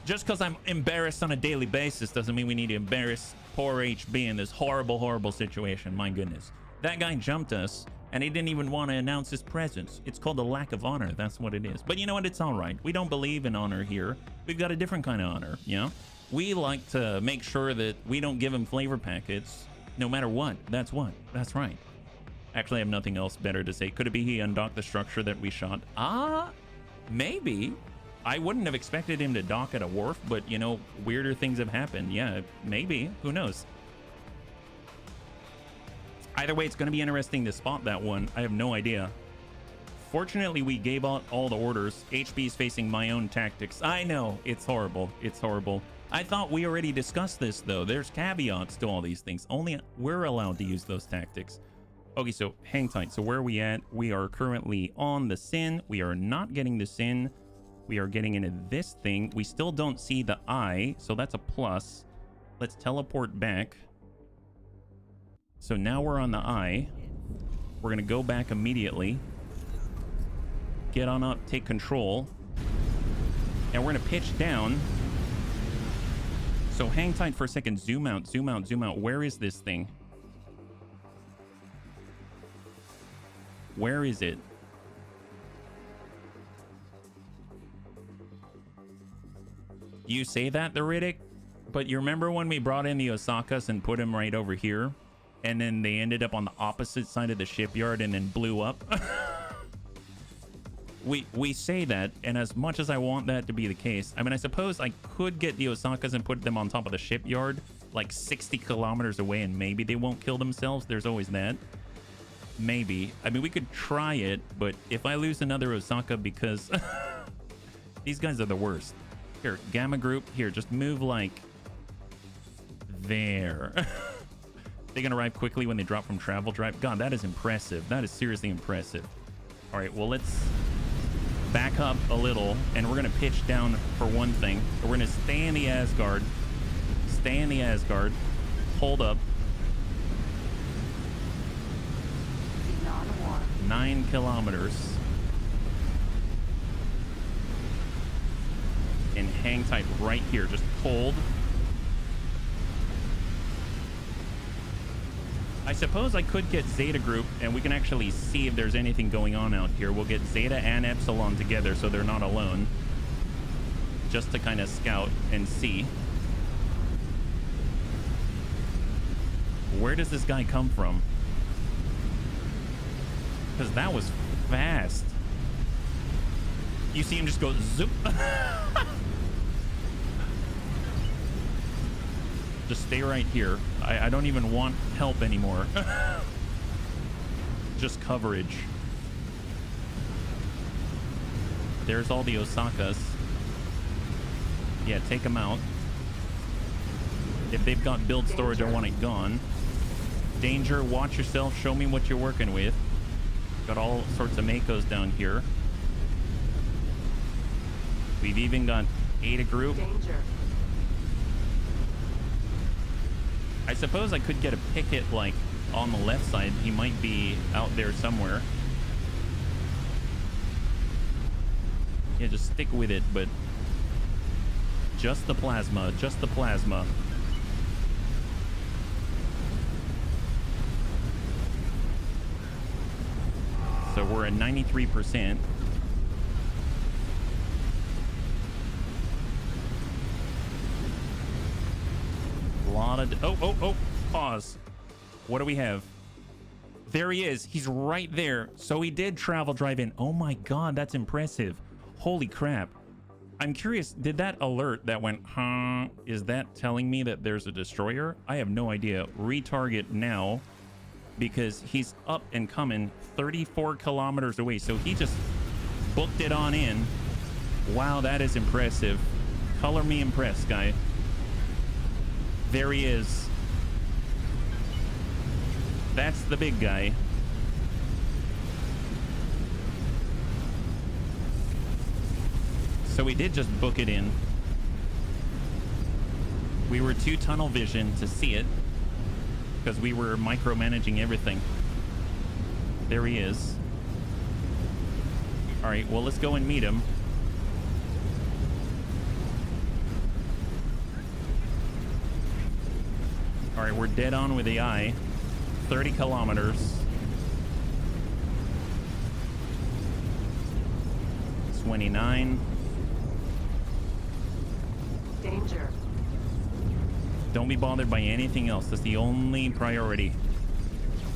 Just because I'm embarrassed on a daily basis doesn't mean we need to embarrass poor HB in this horrible, horrible situation. My goodness. That guy jumped us, and he didn't even want to announce his presence. It's called a lack of honor. That's what it is. But you know what? It's all right. We don't believe in honor here. We've got a different kind of honor, you know? We like to make sure that we don't give him flavor packets no matter what. That's what. That's right. Actually, I have nothing else better to say. Could it be he undocked the structure that we shot? Maybe. I wouldn't have expected him to dock at a wharf, but, you know, weirder things have happened. Yeah, maybe. Who knows? Either way, it's going to be interesting to spot that one. I have no idea. Fortunately, we gave out all the orders. HB's facing my own tactics. I know. It's horrible. It's horrible. I thought we already discussed this, though. There's caveats to all these things. Only we're allowed to use those tactics. Okay, so hang tight. So where are we at? We are currently on the Sin. We are not getting the Sin. We are getting into this thing. We still don't see the eye, so that's a plus. Let's teleport back. So now we're on the eye. We're going to go back immediately. Get on up, take control. And we're going to pitch down. So hang tight for a second. Zoom out, zoom out, zoom out. Where is this thing? Where is it? You say that, the Riddick? But you remember when we brought in the Osakas and put him right over here? And then they ended up on the opposite side of the shipyard and then blew up? We say that, and as much as I want that to be the case, I mean, I suppose I could get the Osakas and put them on top of the shipyard, like 60 kilometers away, and maybe they won't kill themselves. There's always that. Maybe. I mean, we could try it, but if I lose another Osaka because these guys are the worst. Here, Gamma Group, here, just move like there. They can arrive quickly when they drop from travel drive. God, that is impressive. That is seriously impressive. All right, well, let's back up a little, and we're going to pitch down for one thing. We're going to stay in the Asgard. Stay in the Asgard. Hold up. 9 kilometers. And hang tight right here. Just hold. I suppose I could get Zeta Group, and we can actually see if there's anything going on out here. We'll get Zeta and Epsilon together so they're not alone. Just to kind of scout and see. Where does this guy come from? Because that was fast. You see him just go zoop. Just stay right here. I don't even want help anymore. Just coverage. There's all the Osakas. Yeah, take them out. If they've got build storage, I want it gone. Danger, watch yourself. Show me what you're working with. Got all sorts of Makos down here. We've even got Ada Group. Danger. I suppose I could get a picket, like, on the left side. He might be out there somewhere. Yeah, just stick with it, but... just the plasma. Just the plasma. So we're at 93%. Lot of pause. What do we have? There he is. He's right there. So he did travel drive in. Oh my god, that's impressive. Holy crap. I'm curious, did that alert that went huh, is that telling me that there's a destroyer? I have no idea. Retarget now, because he's up and coming 34 kilometers away. So he just booked it on in. Wow, that is impressive. Color me impressed, guy. There he is. That's the big guy. So we did just book it in. We were too tunnel vision to see it because we were micromanaging everything. There he is. All right, well, let's go and meet him. All right, we're dead on with the eye. 30 kilometers. 29. Danger. Don't be bothered by anything else. That's the only priority.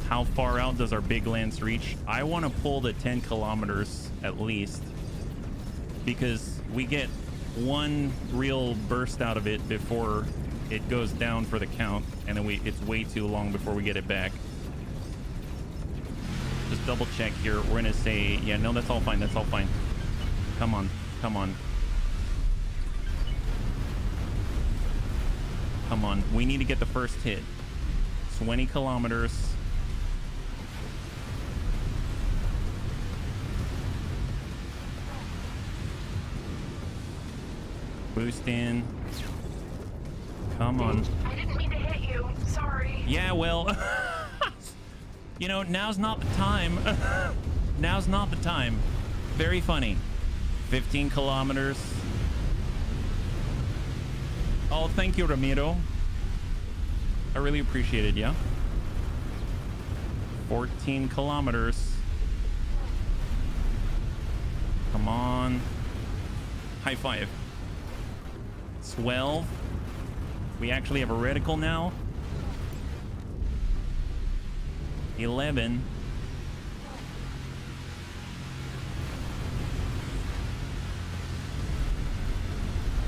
How far out does our big lance reach? I want to pull the 10 kilometers at least, because we get one real burst out of it before it goes down for the count, and then it's way too long before we get it back. Just double check here. We're gonna say, yeah, no, that's all fine. That's all fine. Come on, come on. Come on, we need to get the first hit. 20 kilometers. Boost in. Come on. I didn't mean to hit you. Sorry. Yeah, well, you know, now's not the time. Now's not the time. Very funny. 15 kilometers. Oh, thank you, Ramiro. I really appreciate it, yeah? 14 kilometers. Come on. High five. 12. We actually have a reticle now. 11.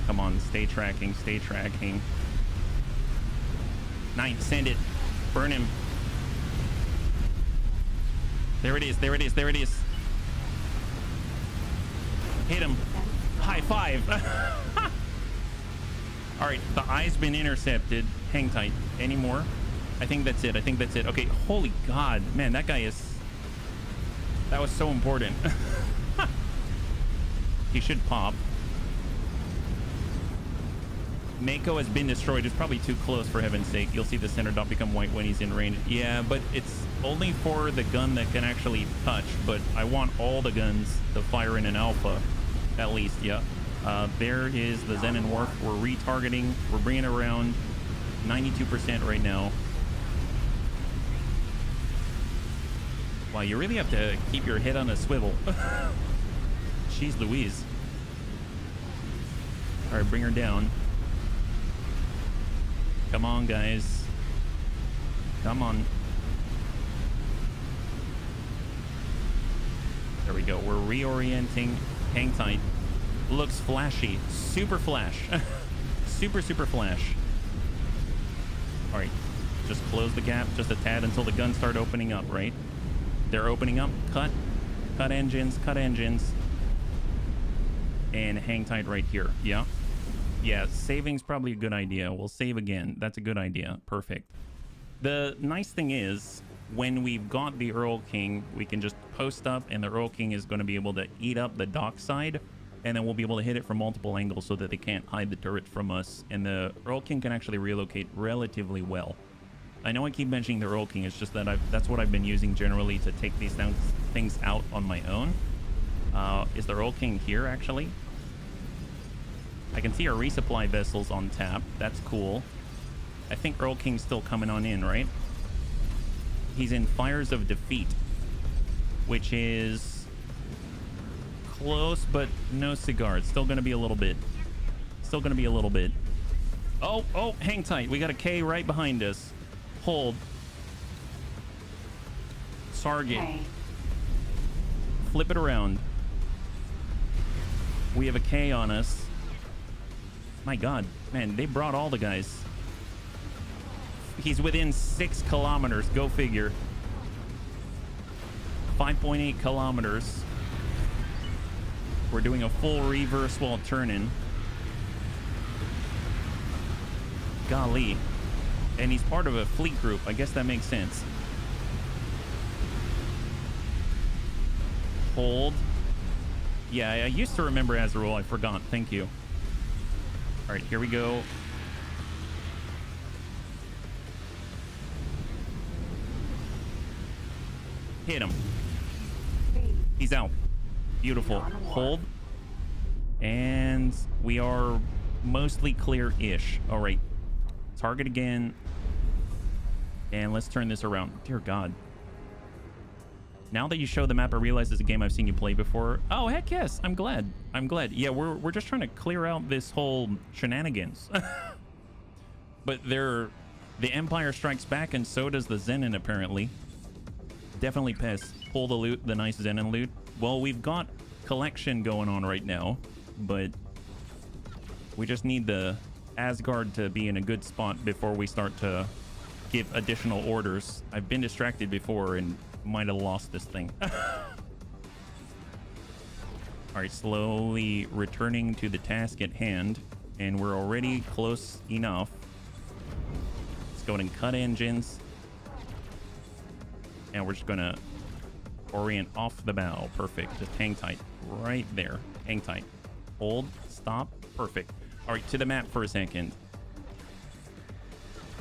Come on, stay tracking, stay tracking. 9, send it. Burn him. There it is, there it is, there it is. Hit him. High five. All right, the eye's been intercepted. Hang tight. Any more? I think that's it. I think that's it. Okay, holy God. Man, that guy is... That was so important. He should pop. Mako has been destroyed. It's probably too close, for heaven's sake. You'll see the center dot become white when he's in range. Yeah, but it's only for the gun that can actually touch, but I want all the guns to fire in an alpha, at least, yeah. There is the Xenon Wharf. We're retargeting. We're bringing it around 92% right now. Wow, you really have to keep your head on a swivel. Jeez Louise. All right, bring her down. Come on, guys. Come on. There we go. We're reorienting. Hang tight. Looks flashy. Super flash. Super flash. All right. Just close the gap just a tad until the guns start opening up, right? They're opening up. Cut. Cut engines. Cut engines. And hang tight right here. Yeah. Yeah, saving's probably a good idea. We'll save again. That's a good idea. Perfect. The nice thing is, when we've got the Earl King, we can just post up, and the Earl King is going to be able to eat up the dock side, and then we'll be able to hit it from multiple angles so that they can't hide the turret from us, and the Earl King can actually relocate relatively well. I know I keep mentioning the Earl King, it's just that that's what I've been using generally to take these things out on my own. Is the Earl King here, actually? I can see our resupply vessels on tap. That's cool. I think Earl King's still coming on in, right? He's in Fires of Defeat, which is close, but no cigar. It's still going to be a little bit. Still going to be a little bit. Oh, hang tight. We got a K right behind us. Hold. Target. K. Flip it around. We have a K on us. My God, man, they brought all the guys. He's within 6 kilometers. Go figure. 5.8 kilometers. We're doing a full reverse while turning. Golly. And he's part of a fleet group. I guess that makes sense. Hold. Yeah, I used to remember Azrael. I forgot. Thank you. All right, here we go. Hit him. He's out. Beautiful. Hold. And we are mostly clear-ish. All right. Target again. And let's turn this around. Dear God. Now that you show the map, I realize it's a game I've seen you play before. Oh, heck yes. I'm glad. I'm glad. Yeah, we're just trying to clear out this whole shenanigans. But the Empire strikes back, and so does the Xenon, apparently. Definitely Pest. Pull the loot, the nice Xenon loot. Well, we've got collection going on right now, but we just need the Asgard to be in a good spot before we start to give additional orders. I've been distracted before and might have lost this thing. All right, slowly returning to the task at hand, and we're already close enough. Let's go ahead and cut engines, and we're just gonna orient off the bow. Perfect. Just hang tight right there. Hang tight. Hold. Stop. Perfect. All right, to the map for a second.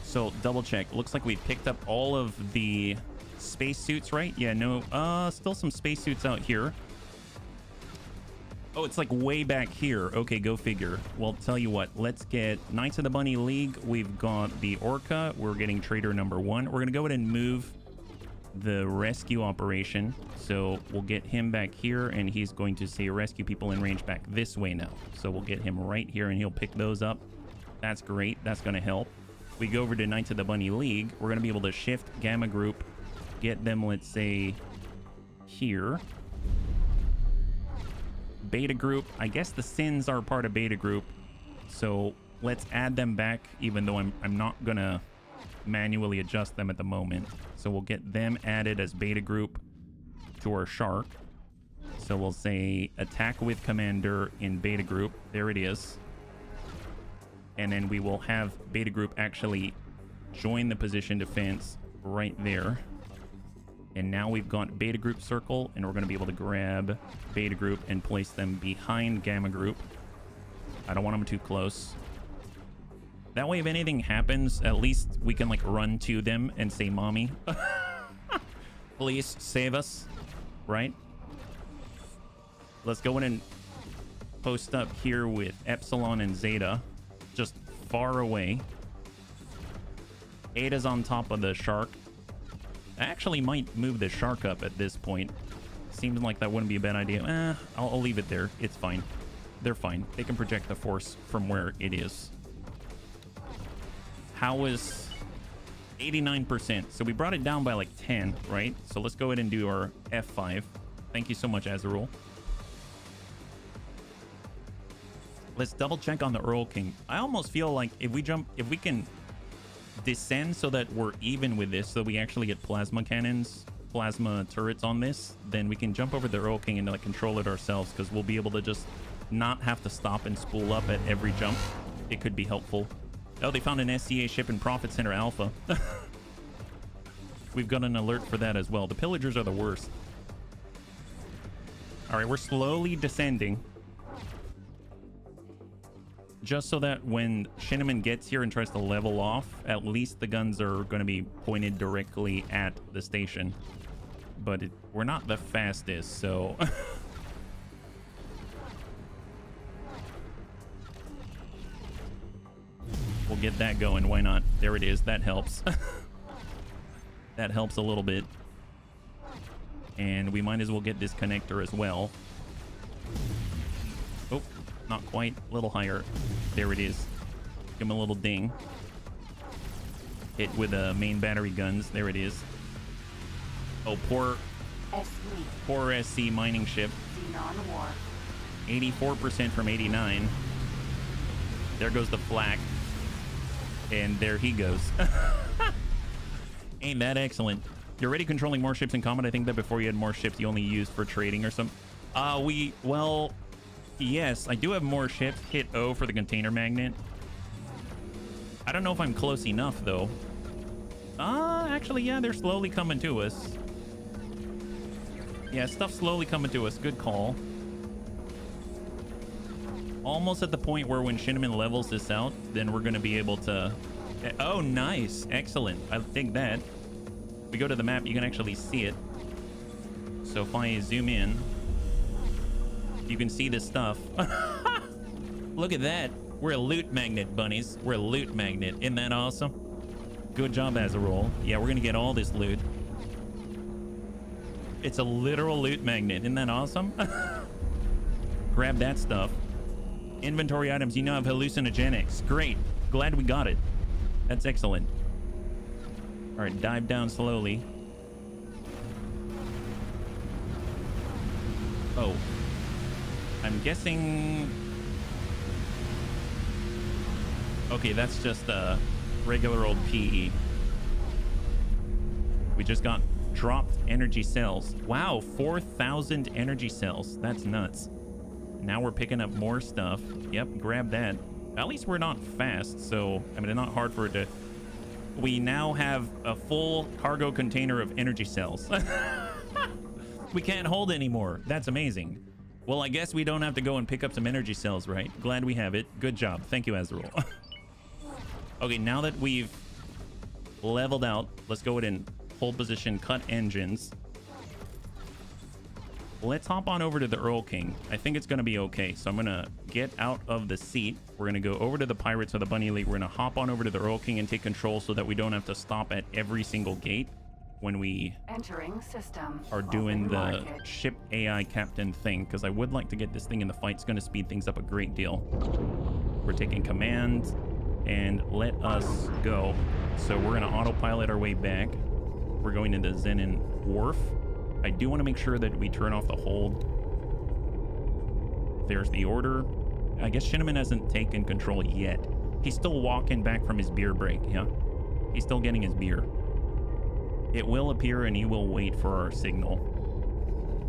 So double check. Looks like we picked up all of the spacesuits, right? Yeah, no, still some spacesuits out here. Oh, it's like way back here. Okay, go figure. Well, tell you what, let's get Knights of the Bunny League. We've got the Orca. We're getting trader number 1. We're gonna go ahead and move the rescue operation. So we'll get him back here, and he's going to say rescue people in range back this way now. So we'll get him right here, and he'll pick those up. That's great. That's gonna help. We go over to Knights of the Bunny League. We're gonna be able to shift Gamma Group, get them, let's say, here. Beta Group, I guess the Sins are part of Beta Group, so let's add them back, even though I'm not gonna manually adjust them at the moment. So we'll get them added as Beta Group to our Shark. So we'll say attack with Commander in Beta Group. There it is. And then we will have Beta Group actually join the position defense right there. And now we've got Beta Group circle, and we're going to be able to grab Beta Group and place them behind Gamma Group. I don't want them too close. That way, if anything happens, at least we can, like, run to them and say, Mommy, please save us, right? Let's go in and post up here with Epsilon and Zeta, just far away. Ada's on top of the Shark. I actually might move the shark up at this point. Seems like that wouldn't be a bad idea. I'll leave it there. It's fine. They're fine. They can project the force from where it is. How was 89%? So we brought it down by like 10, right? So let's go ahead and do our F5. Thank you so much, Azarul. Let's double check on the Earl King. I almost feel like if we can descend so that we're even with this, so we actually get plasma cannons, plasma turrets on this, then we can jump over the Earl King and like control it ourselves, because we'll be able to just not have to stop and spool up at every jump. It could be helpful. Oh, they found an SCA ship in Profit Center Alpha. We've got an alert for that as well. The pillagers are the worst. All right, we're slowly descending. Just so that when Shinneman gets here and tries to level off, at least the guns are going to be pointed directly at the station. But we're not the fastest, so... We'll get that going. Why not? There it is. That helps. That helps a little bit. And we might as well get this connector as well. Oh, not quite. A little higher. There it is. Give him a little ding. Hit with the main battery guns. There it is. Oh, poor SC mining ship. Xenon War. 84% from 89. There goes the flak. And there he goes. Ain't that excellent? You're already controlling more ships in combat. I think that before you had more ships you only used for trading or something. Well, yes, I do have more ships. Hit O for the container magnet. I don't know if I'm close enough, though. Actually, yeah, they're slowly coming to us. Yeah, stuff's slowly coming to us. Good call. Almost at the point where when Shinneman levels this out, then we're going to be able to... Oh, nice. Excellent. I think that. We go to the map, you can actually see it. So if I zoom in, you can see this stuff. Look at that. We're a loot magnet, bunnies. We're a loot magnet. Isn't that awesome? Good job, Azarul. Yeah, we're going to get all this loot. It's a literal loot magnet. Isn't that awesome? Grab that stuff. Inventory items, you now have hallucinogenics. Great. Glad we got it. That's excellent. All right, dive down slowly. Oh. I'm guessing... Okay, that's just a regular old PE. We just got dropped energy cells. Wow, 4,000 energy cells. That's nuts. Now we're picking up more stuff. Yep, grab that. At least we're not fast, so I mean it's not hard for it to... We now have a full cargo container of energy cells. We can't hold anymore. That's amazing. Well, I guess we don't have to go and pick up some energy cells, right? Glad we have it. Good job. Thank you, Azarul. Okay, now that we've leveled out, let's go ahead and hold position, cut engines. Let's hop on over to the Earl King. I think it's going to be okay. So I'm going to get out of the seat. We're going to go over to the Pirates of the Bunny Elite. We're going to hop on over to the Earl King and take control so that we don't have to stop at every single gate when we Entering system. are doing the Market. ship AI captain thing, because I would like to get this thing in the fight. It's going to speed things up a great deal. We're taking command and let us go. So we're going to autopilot our way back. We're going into Xenon Wharf. I do want to make sure that we turn off the hold. There's the order. I guess Shinneman hasn't taken control yet. He's still walking back from his beer break, yeah? He's still getting his beer. It will appear and he will wait for our signal.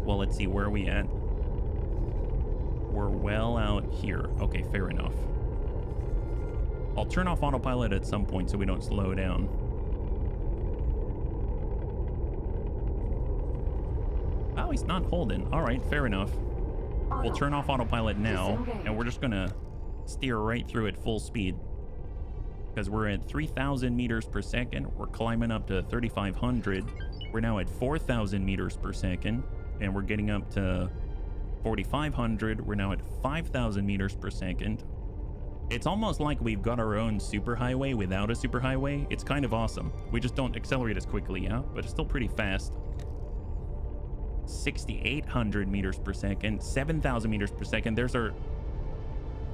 Well, let's see, where are we at? We're well out here. Okay, fair enough. I'll turn off autopilot at some point so we don't slow down. Oh, he's not holding. All right, fair enough. We'll turn off autopilot now, and we're just gonna steer right through at full speed. Because we're at 3,000 meters per second. We're climbing up to 3,500. We're now at 4,000 meters per second, and we're getting up to 4,500. We're now at 5,000 meters per second. It's almost like we've got our own superhighway without a superhighway. It's kind of awesome. We just don't accelerate as quickly, yeah? But it's still pretty fast. 6,800 meters per second, 7,000 meters per second. There's our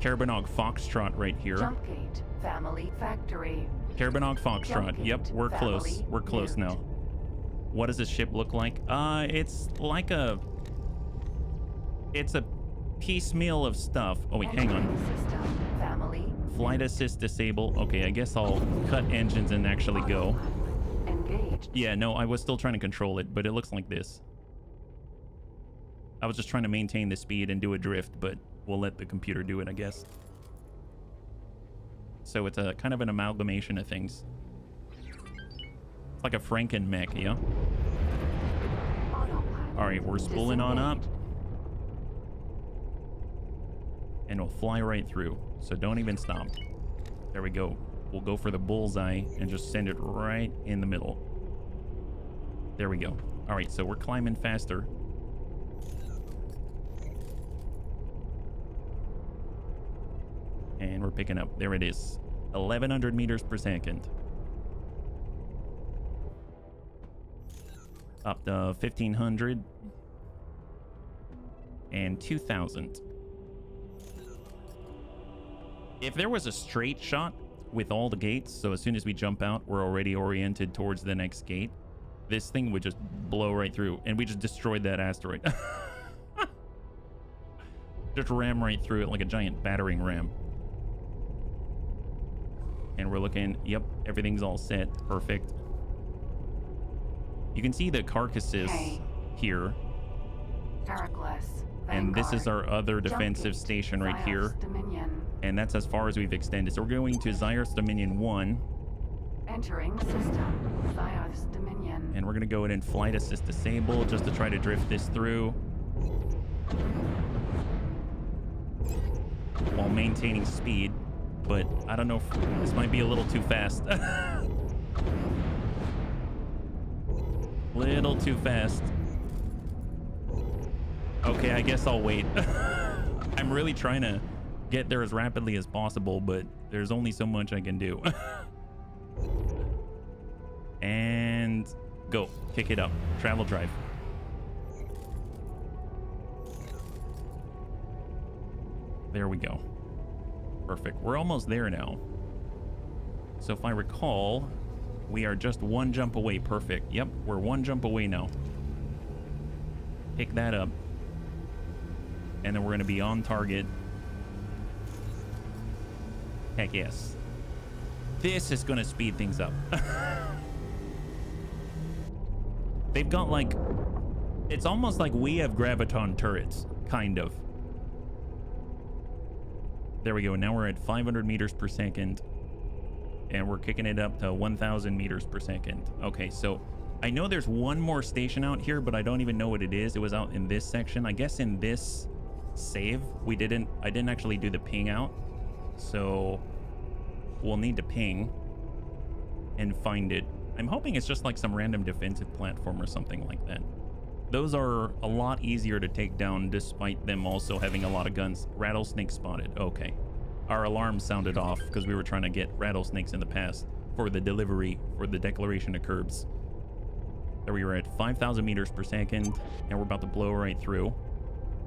Carabanog Foxtrot right here. Jumpgate, family factory. Carabanog Foxtrot. Jumpgate, Yep, we're close. family We're close mute. now. What does this ship look like? It's like a... It's a piecemeal of stuff. Oh, wait, hang on. Entering system, family Flight assist disable. Okay, I guess I'll cut engines and actually go. engaged. Yeah, no, I was still trying to control it, but it looks like this. I was just trying to maintain the speed and do a drift, but we'll let the computer do it, I guess. So it's a kind of an amalgamation of things. It's like a Franken mech, yeah? Autopilot All right, we're spooling on up. disengaged. And we'll fly right through. So don't even stop. There we go. We'll go for the bullseye and just send it right in the middle. There we go. All right, so we're climbing faster. And we're picking up. There it is. 1,100 meters per second. Up to 1,500. And 2,000. If there was a straight shot with all the gates, so as soon as we jump out, we're already oriented towards the next gate, this thing would just blow right through, and we just destroyed that asteroid. Just ram right through it like a giant battering ram. And we're looking, yep, everything's all set. Perfect. You can see the carcasses Hey. here. Heracles, And this is Vanguard, our other defensive Jumpgate, station right here. Zios Dominion. And that's as far as we've extended. So we're going to Zyros Dominion 1. Entering system, Zios Dominion. And we're going to go in and flight assist disable just to try to drift this through. While maintaining speed. But I don't know if this might be a little too fast. Little too fast. Okay, I guess I'll wait. I'm really trying to get there as rapidly as possible, but there's only so much I can do. And go. Kick it up. Travel drive. There we go. Perfect. We're almost there now. So if I recall, we are just one jump away. Perfect. Yep, we're one jump away now. Pick that up. And then we're going to be on target. Heck yes. This is going to speed things up. They've got like... It's almost like we have graviton turrets. Kind of. There we go. Now we're at 500 meters per second. And we're kicking it up to 1,000 meters per second. Okay, so I know there's one more station out here, but I don't even know what it is. It was out in this section. I guess in this save, I didn't actually do the ping out. So we'll need to ping and find it. I'm hoping it's just like some random defensive platform or something like that. Those are a lot easier to take down despite them also having a lot of guns. Rattlesnake spotted. Okay. Our alarm sounded off because we were trying to get rattlesnakes in the past for the delivery, for the declaration of curbs. There we were at 5,000 meters per second, and we're about to blow right through.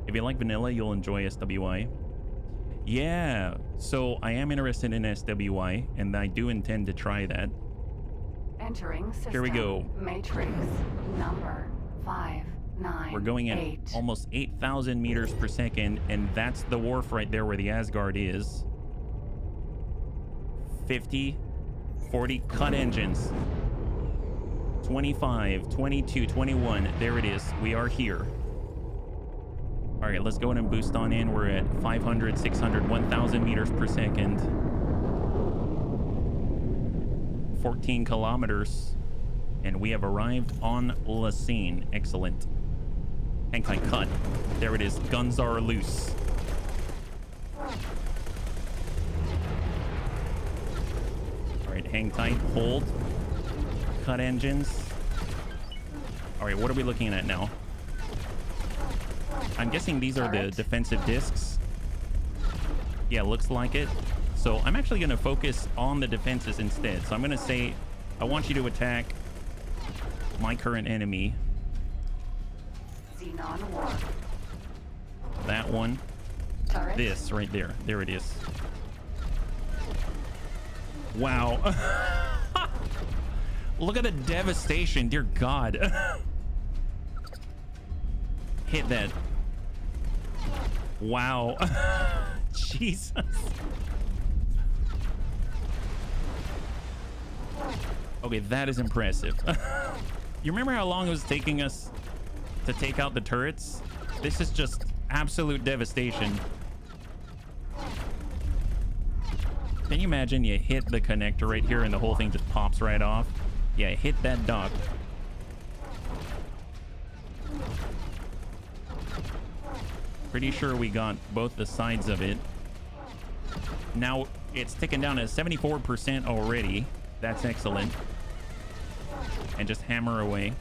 If you like vanilla, you'll enjoy SWI. Yeah, so I am interested in SWI, and I do intend to try that. Entering system. Here we go. Matrix number 598. We're going at almost 8,000 meters per second, and that's the wharf right there where the Asgard is. 50, 40, cut engines. 25, 22, 21. There it is. We are here. All right, let's go ahead and boost on in. We're at 500, 600, 1,000 meters per second. 14 kilometers. And we have arrived on the scene. Excellent. Hang tight, cut. There it is. Guns are loose. All right, hang tight, hold. Cut engines. All right, what are we looking at now? I'm guessing these are the defensive discs. Yeah, looks like it. So I'm actually going to focus on the defenses instead. So I'm going to say, I want you to attack my current enemy. Xenon war. That one. Turret. This right there. There it is. Wow. Look at the devastation. Dear God. Hit that. Wow. Jesus. Okay, that is impressive. You remember how long it was taking us to take out the turrets? This is just absolute devastation. Can you imagine you hit the connector right here and the whole thing just pops right off? Yeah, hit that dock. Pretty sure we got both the sides of it. Now it's ticking down to 74% already. That's excellent. And just hammer away.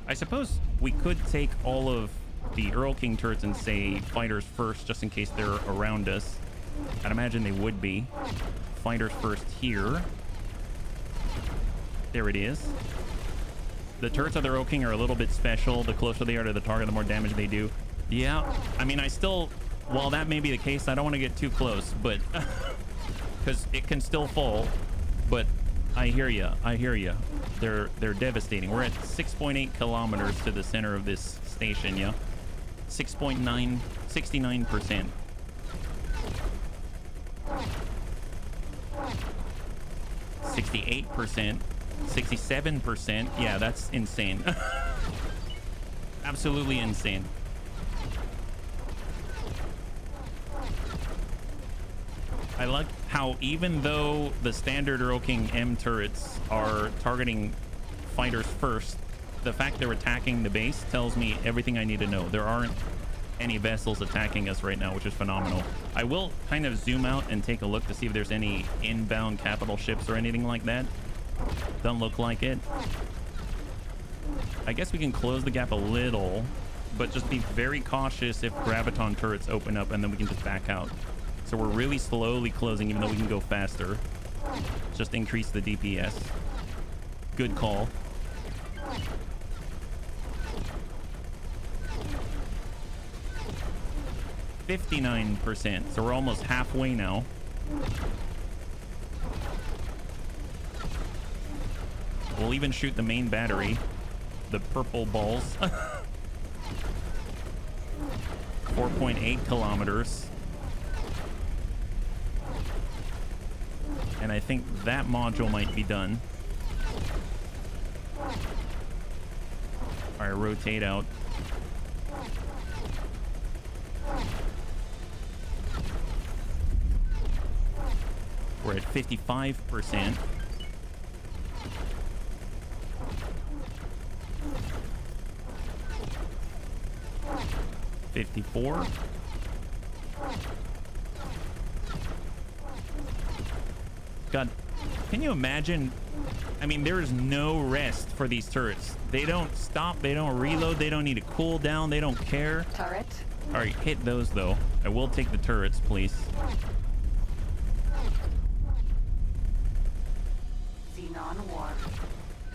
I suppose we could take all of the Earl King turrets and say fighters first, just in case they're around us. I'd imagine they would be. Fighters first here. There it is. The turrets of the Earl King are a little bit special. The closer they are to the target, the more damage they do. Yeah, I mean, I still, while that may be the case, I don't want to get too close, but because it can still fall. But I hear you. I hear you. They're devastating. We're at 6.8 kilometers to the center of this station. Yeah, 6.9, 69%. %, 67%. Yeah, that's insane. Absolutely insane. I like how even though the standard Earl King M turrets are targeting fighters first, the fact they're attacking the base tells me everything I need to know. There aren't any vessels attacking us right now, which is phenomenal. I will kind of zoom out and take a look to see if there's any inbound capital ships or anything like that. Doesn't look like it. I guess we can close the gap a little, but just be very cautious if graviton turrets open up, and then we can just back out. So we're really slowly closing, even though we can go faster. Just increase the DPS. Good call. %, so we're almost halfway now. We'll even shoot the main battery, the purple balls. 4.8 kilometers. And I think that module might be done. All right, rotate out. We're at 55%. $54. God, can you imagine? I mean, there is no rest for these turrets. They don't stop. They don't reload. They don't need to cool down. They don't care. Turret. All right, hit those though. I will take the turrets, please. Xenon war.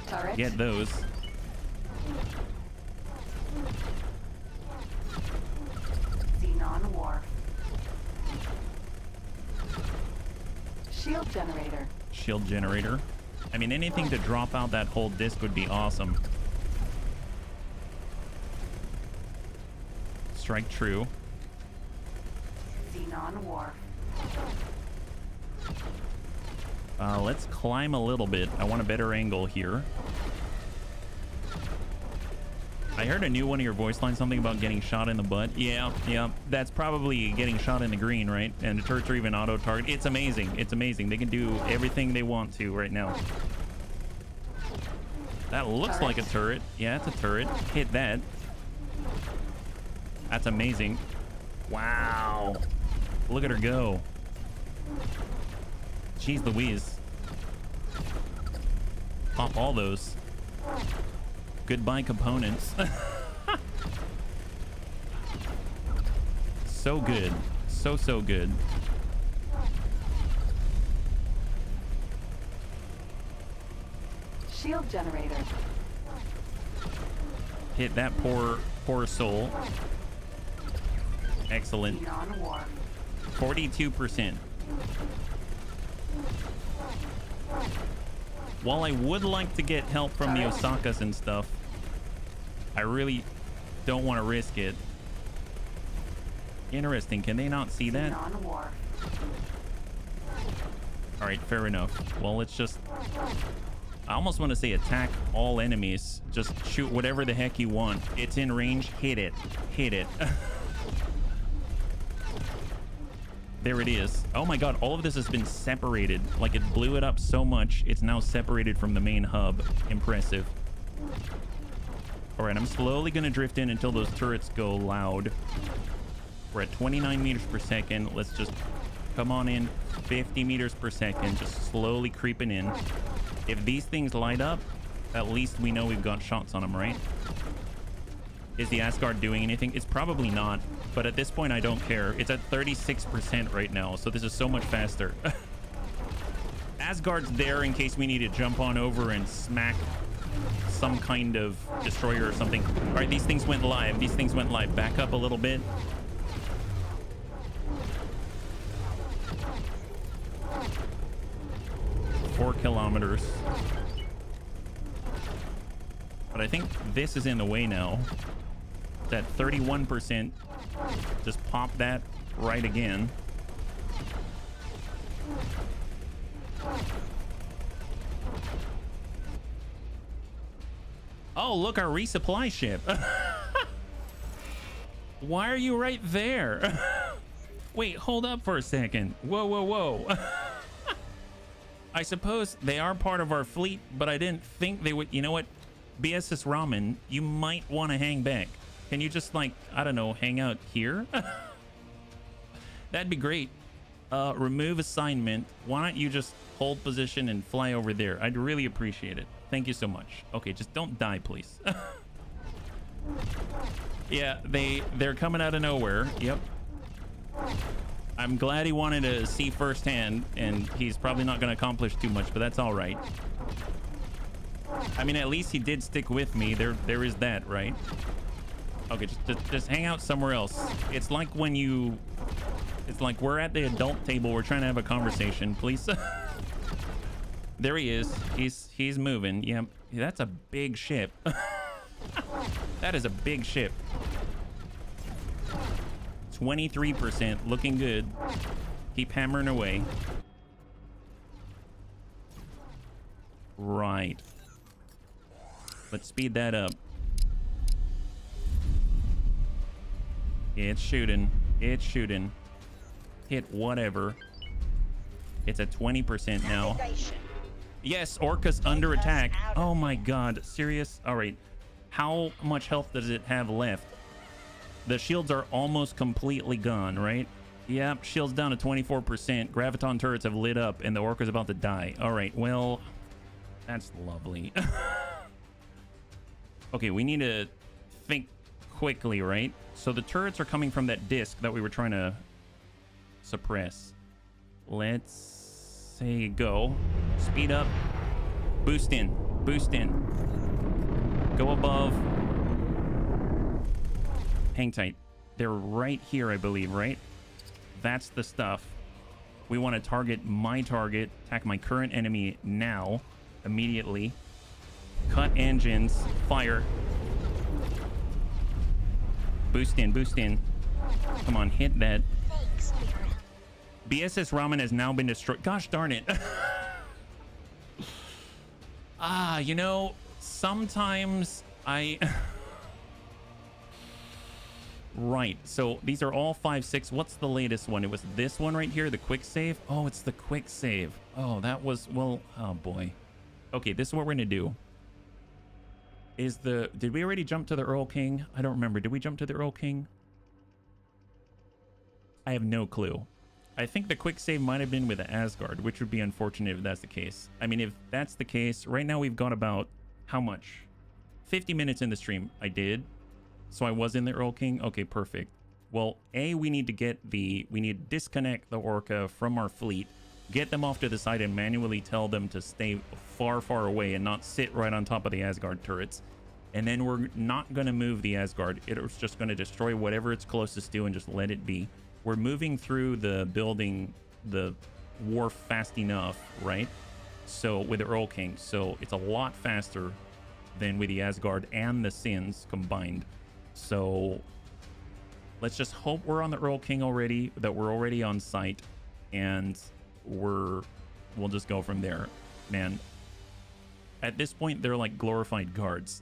Turret. Get those. Xenon war. Shield generator. Shield generator. I mean, anything to drop out that whole disc would be awesome. Strike true. Xenon war. Let's climb a little bit. I want a better angle here. I heard a new one of your voice lines, something about getting shot in the butt. Yeah, that's probably getting shot in the green, right? And the turrets are even auto target. It's amazing. It's amazing. They can do everything they want to right now. That looks like a turret. Yeah, it's a turret. Hit that. That's amazing. Wow. Look at her go. Jeez Louise. Pop all those. Goodbye components. So good. So good. Shield generator. Hit that poor soul. Excellent. Xenon warp. 42%. While I would like to get help from the Osakas and stuff, I really don't want to risk it. Interesting. Can they not see that? Xenon warp. All right, fair enough. Well, let's just... I almost want to say attack all enemies. Just shoot whatever the heck you want. It's in range. Hit it. Hit it. There it is. Oh my god, all of this has been separated. Like, it blew it up so much, it's now separated from the main hub. Impressive. All right, I'm slowly going to drift in until those turrets go loud. We're at 29 meters per second. Let's just come on in. 50 meters per second. Just slowly creeping in. If these things light up, at least we know we've got shots on them, right? Is the Asgard doing anything? It's probably not. But at this point, I don't care. It's at 36% right now, so this is so much faster. Asgard's there in case we need to jump on over and smack some kind of destroyer or something. All right, these things went live. These things went live. Back up a little bit. Four kilometers. But I think this is in the way now. It's at 31%. Just pop that right again. Oh, look, our resupply ship. Why are you right there? Wait, hold up for a second. Whoa, whoa, whoa. I suppose they are part of our fleet, but I didn't think they would. You know what? BSS Ramen, you might want to hang back. Can you just, like, I don't know, hang out here? That'd be great. Remove assignment. Why don't you just hold position and fly over there? I'd really appreciate it. Thank you so much. Okay, just don't die, please. Yeah, they're coming out of nowhere. Yep. I'm glad he wanted to see firsthand, and he's probably not going to accomplish too much, but that's all right. I mean, at least he did stick with me. There is that, right? Okay, just hang out somewhere else. It's like when you... It's like we're at the adult table. We're trying to have a conversation, please. There he is. He's moving. Yep. Yeah, that's a big ship. That is a big ship. 23%. Looking good. Keep hammering away. Right. Let's speed that up. It's shooting. It's shooting. Hit whatever. It's at 20% now. Yes, Orca's under attack. Oh my god. Serious? All right. How much health does it have left? The shields are almost completely gone, right? Yep, shields down to 24%. Graviton turrets have lit up, and the Orca's about to die. All right, well, that's lovely. Okay, we need to think quickly, right? So the turrets are coming from that disc that we were trying to suppress. Let's say go. Speed up. Boost in. Boost in. Go above. Hang tight. They're right here, I believe, right? That's the stuff. We want to target my target. Attack my current enemy now. Immediately. Cut engines. Fire. Boost in. Boost in. Come on, hit that. BSS Ramen has now been destroyed. Gosh darn it. You know, sometimes I... Right, so these are all 5.6. What's the latest one? It was this one right here, the quick save. Oh, it's the quick save. Oh, that was, well, oh boy. Okay, this is what we're gonna do. Did we already jump to the Earl King? I don't remember. Did we jump to the Earl King? I have no clue. I think the quick save might have been with the Asgard, which would be unfortunate if that's the case. I mean, if that's the case, right now we've got about, how much? 50 minutes in the stream. I did. So I was in the Earl King. Okay, perfect. Well, we need to disconnect the Orca from our fleet. get them off to the side and manually tell them to stay far, far away and not sit right on top of the Asgard turrets. And then we're not going to move the Asgard. It's just going to destroy whatever it's closest to and just let it be. We're moving through the building, the wharf fast enough, right? So with the Earl King. So it's a lot faster than with the Asgard and the Sins combined. So let's just hope we're on the Earl King already, that we're already on site, and we'll just go from there. Man, at this point, they're like glorified guards.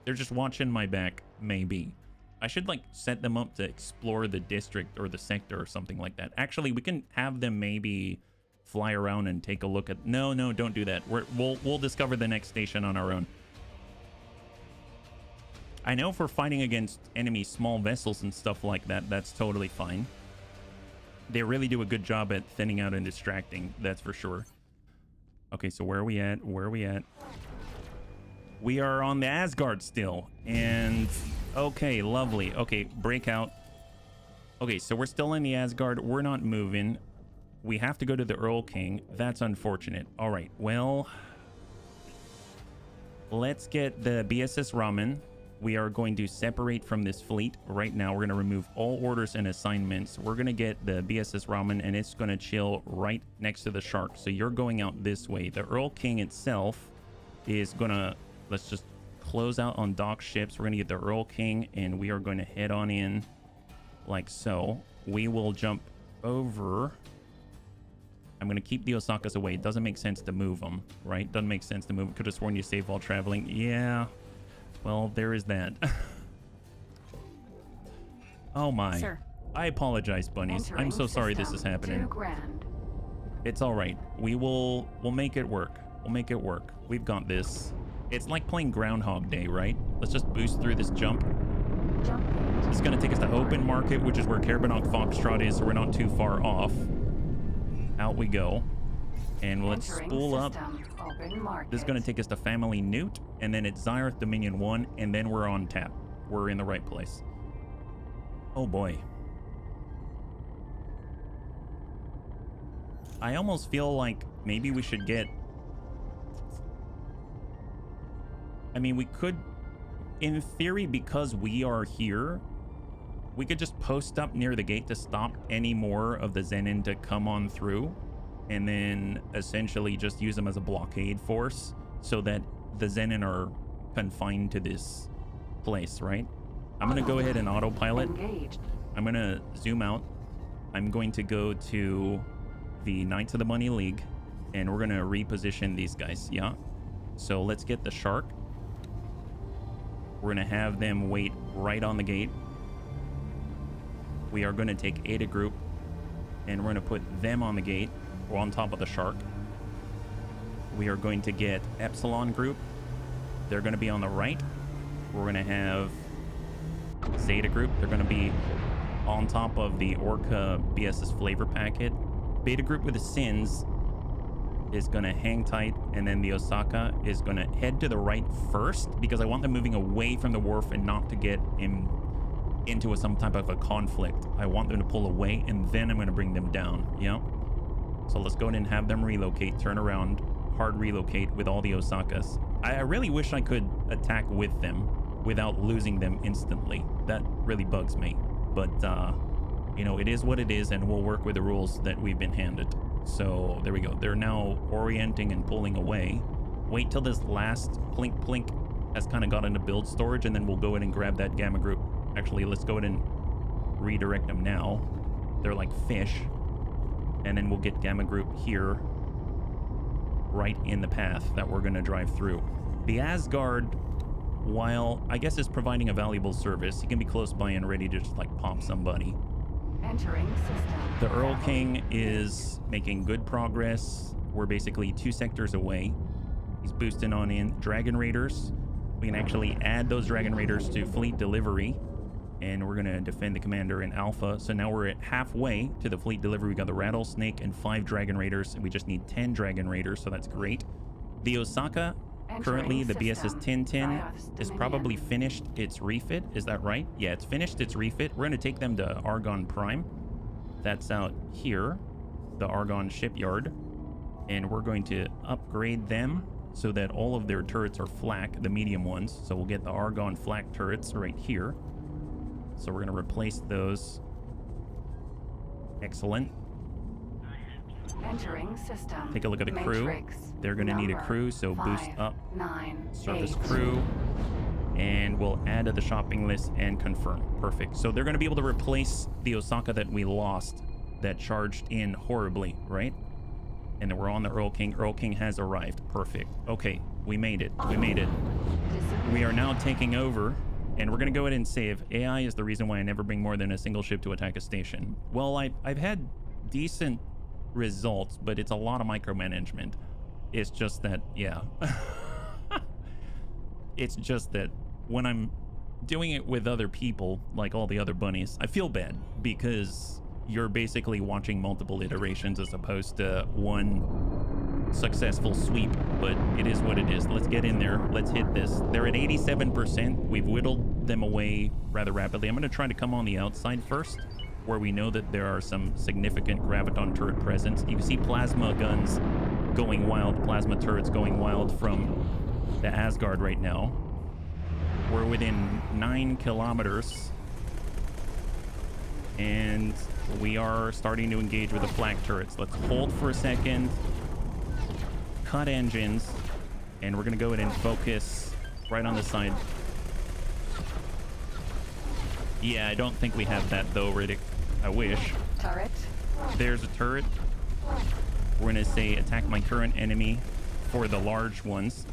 They're just watching my back, maybe. I should like set them up to explore the district or the sector or something like that. Actually, we can have them maybe fly around and take a look at... No, don't do that. We'll discover the next station on our own. I know if we're fighting against enemy small vessels and stuff like that, that's totally fine. They really do a good job at thinning out and distracting, that's for sure. Okay, so where are we at? Where are we at? We are on the Asgard still. And okay, lovely. Okay, breakout. Okay, so we're still in the Asgard. We're not moving. We have to go to the Earl King. That's unfortunate. All right, well, let's get the BSS Ramen. We are going to separate from this fleet right now. We're going to remove all orders and assignments. We're going to get the BSS Ramen, and it's going to chill right next to the Shark. So you're going out this way. The Earl King itself is going to... Let's just close out on dock ships. We're going to get the Earl King, and we are going to head on in like so. We will jump over. I'm going to keep the Osakas away. It doesn't make sense to move them, right? Doesn't make sense to move. Could have sworn you save while traveling. Yeah. Well, there is that. Oh my. Sir. I apologize, bunnies. I'm so sorry this is happening. It's all right. We'll make it work. We'll make it work. We've got this. It's like playing Groundhog Day, right? Let's just boost through this jump. It's going to take us to open market, which is where Carbonok Foxtrot is, so we're not too far off. Out we go. And let's spool up. This is going to take us to Family Newt, and then it's Xyarth Dominion 1, and then we're on tap. We're in the right place. Oh boy. I almost feel like maybe we should get... I mean, we could, in theory, because we are here, we could just post up near the gate to stop any more of the Xenon to come on through, and then essentially just use them as a blockade force so that the Xenon are confined to this place, right? I'm going to go ahead and autopilot. I'm going to zoom out. I'm going to go to the Knights of the Money League, and we're going to reposition these guys, yeah? So let's get the Shark. We're going to have them wait right on the gate. We are going to take Ada Group, and we're going to put them on the gate, or on top of the Shark. We are going to get Epsilon Group. They're going to be on the right. We're going to have Zeta Group. They're going to be on top of the Orca BSS flavor packet. Beta Group with the Sins is going to hang tight, and then the Osaka is going to head to the right first, because I want them moving away from the wharf and not to get into some type of a conflict. I want them to pull away, and then I'm going to bring them down. Yeah. So let's go ahead and have them relocate, turn around, hard relocate with all the Osakas. I really wish I could attack with them without losing them instantly. That really bugs me. But, you know, it is what it is, and we'll work with the rules that we've been handed. So there we go. They're now orienting and pulling away. Wait till this last plink plink has kind of got into build storage, and then we'll go in and grab that Gamma Group. Actually, let's go ahead and redirect them now. They're like fish. And then we'll get Gamma Group here, right in the path that we're going to drive through. The Asgard, while I guess is providing a valuable service, he can be close by and ready to just like pop somebody. Entering system. The Earl King is making good progress. We're basically 2 sectors away. He's boosting on in. Dragon Raiders. We can actually add those Dragon Raiders to fleet delivery, and we're going to defend the commander in Alpha. So now we're at halfway to the fleet delivery. We got the Rattlesnake and 5 Dragon Raiders, and we just need 10 Dragon Raiders, so that's great. The Osaka, currently the BSS Tintin, is probably finished its refit. Is that right? Yeah, it's finished its refit. We're going to take them to Argon Prime. That's out here. the Argonne shipyard, and we're going to upgrade them so that all of their turrets are flak, the medium ones. So we'll get the Argonne flak turrets right here. So we're going to replace those. Excellent. Entering system. Take a look at the crew. Matrix. They're going to need a Number crew, so boost 5, up 9, service 8. crew. And we'll add to the shopping list and confirm. Perfect. So they're going to be able to replace the Osaka that we lost, that charged in horribly, right? And then we're on the Earl King. Earl King has arrived. Perfect. Okay, we made it. We made it. We are now taking over, and we're going to go ahead and save. AI is the reason why I never bring more than a single ship to attack a station. Well, I've had decent results, but it's a lot of micromanagement. It's just that, yeah. It's just that when I'm doing it with other people, like all the other bunnies, I feel bad because you're basically watching multiple iterations as opposed to one successful sweep, but it is what it is. Let's get in there. Let's hit this. They're at 87%. We've whittled them away rather rapidly. I'm going to try to come on the outside first, where we know that there are some significant graviton turret presence. You can see plasma guns going wild, plasma turrets going wild from the Asgard right now. We're within 9 kilometers, and we are starting to engage with the flak turrets. Let's hold for a second, cut engines, and we're going to go ahead and focus right on the side. Yeah, I don't think we have that though, Riddick. I wish. Turret. There's a turret. We're going to say attack my current enemy for the large ones.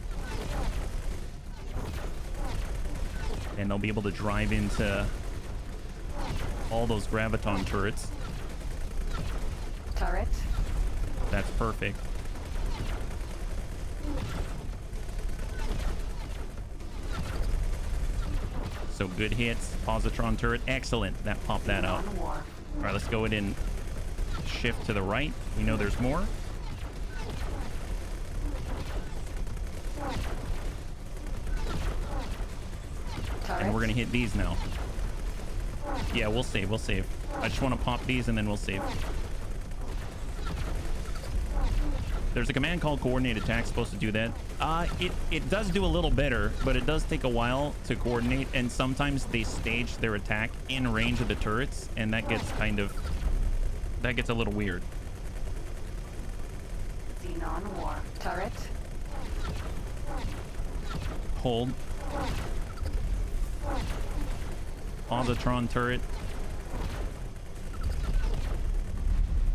And they'll be able to drive into all those graviton turrets. Turret. That's perfect. So good hits. Positron turret. Excellent. That popped that out. All right, let's go ahead and shift to the right. We know there's more. And we're gonna hit these now. Yeah, we'll save, we'll save. I just want to pop these and then we'll save. There's a command called coordinate attack supposed to do that. It does do a little better, but it does take a while to coordinate, and sometimes they stage their attack in range of the turrets, and that gets a little weird. Xenon war. Turret. Hold. Positron turret.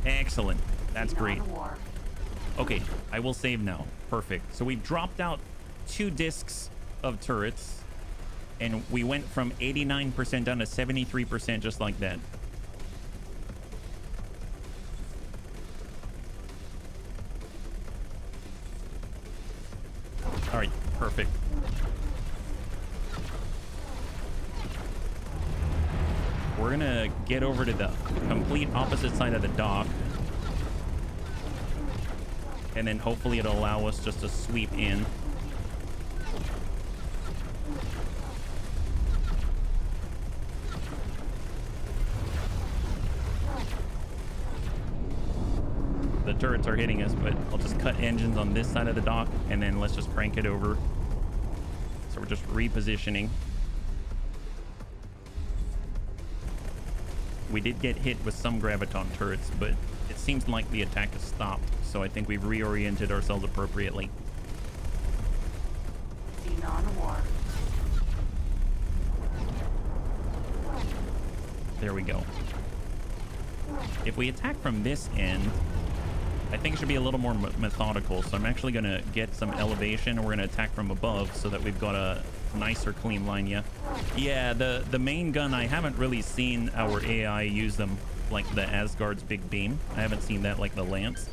Excellent. That's great. Okay, I will save now. Perfect. So we've dropped out 2 discs of turrets, and we went from 89% down to 73% just like that. All right, perfect. We're gonna get over to the complete opposite side of the dock, and then hopefully it'll allow us just to sweep in. The turrets are hitting us, but I'll just cut engines on this side of the dock, and then let's just crank it over. So we're just repositioning. We did get hit with some graviton turrets, but it seems like the attack has stopped, so I think we've reoriented ourselves appropriately. Xenon war. There we go. If we attack from this end, I think it should be a little more methodical, so I'm actually going to get some elevation, and we're going to attack from above so that we've got a nicer clean line. Yeah, the main gun, I haven't really seen our AI use them like the Asgard's big beam. I haven't seen that like the lance.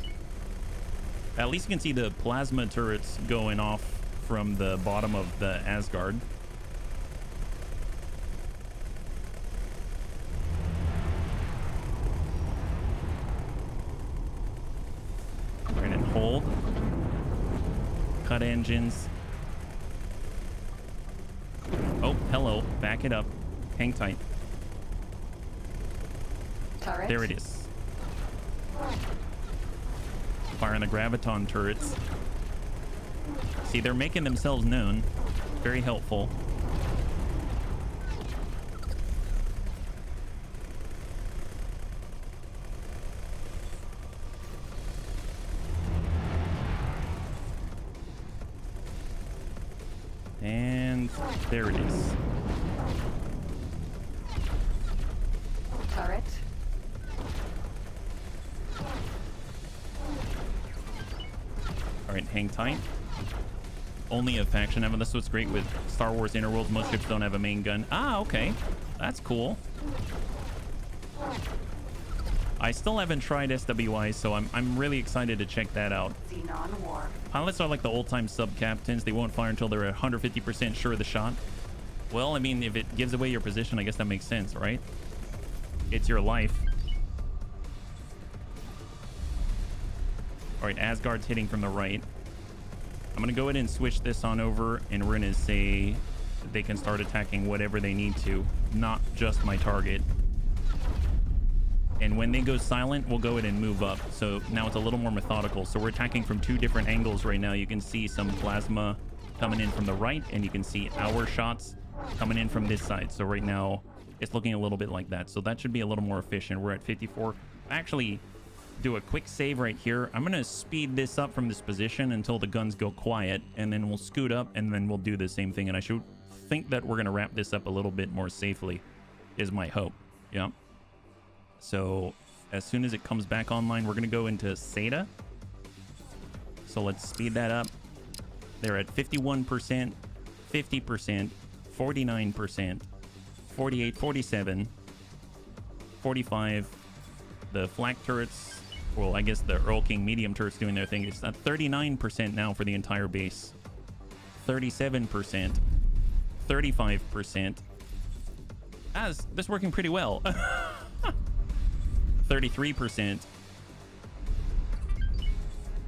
At least you can see the plasma turrets going off from the bottom of the Asgard. We're gonna hold, cut engines. Oh, hello. Back it up. Hang tight. Turret. There it is. Firing the graviton turrets. See, they're making themselves known. Very helpful. And there it is. Turret. All right, hang tight. Only a faction having this. What's great with Star Wars Interworlds, most ships don't have a main gun. Ah, okay. That's cool. I still haven't tried SWI, so I'm really excited to check that out. Xenon War. Pilots are like the old-time sub-captains. They won't fire until they're 150% sure of the shot. Well, I mean, if it gives away your position, I guess that makes sense, right? It's your life. All right, Asgard's hitting from the right. I'm going to go ahead and switch this on over, and we're going to say they can start attacking whatever they need to, not just my target. And when they go silent, we'll go ahead and move up. So now it's a little more methodical. So we're attacking from two different angles right now. You can see some plasma coming in from the right, and you can see our shots coming in from this side. So right now, it's looking a little bit like that. So that should be a little more efficient. We're at 54. Actually, do a quick save right here. I'm going to speed this up from this position until the guns go quiet, and then we'll scoot up, and then we'll do the same thing. And I should think that we're going to wrap this up a little bit more safely, is my hope. Yeah. So as soon as it comes back online, we're going to go into SATA. So let's speed that up. They're at 51%, 50%, 49%, 48, 47, 45. The flak turrets, well, I guess the Earl King medium turrets doing their thing. It's at 39% now for the entire base. 37%, 35%. That's working pretty well. 33%.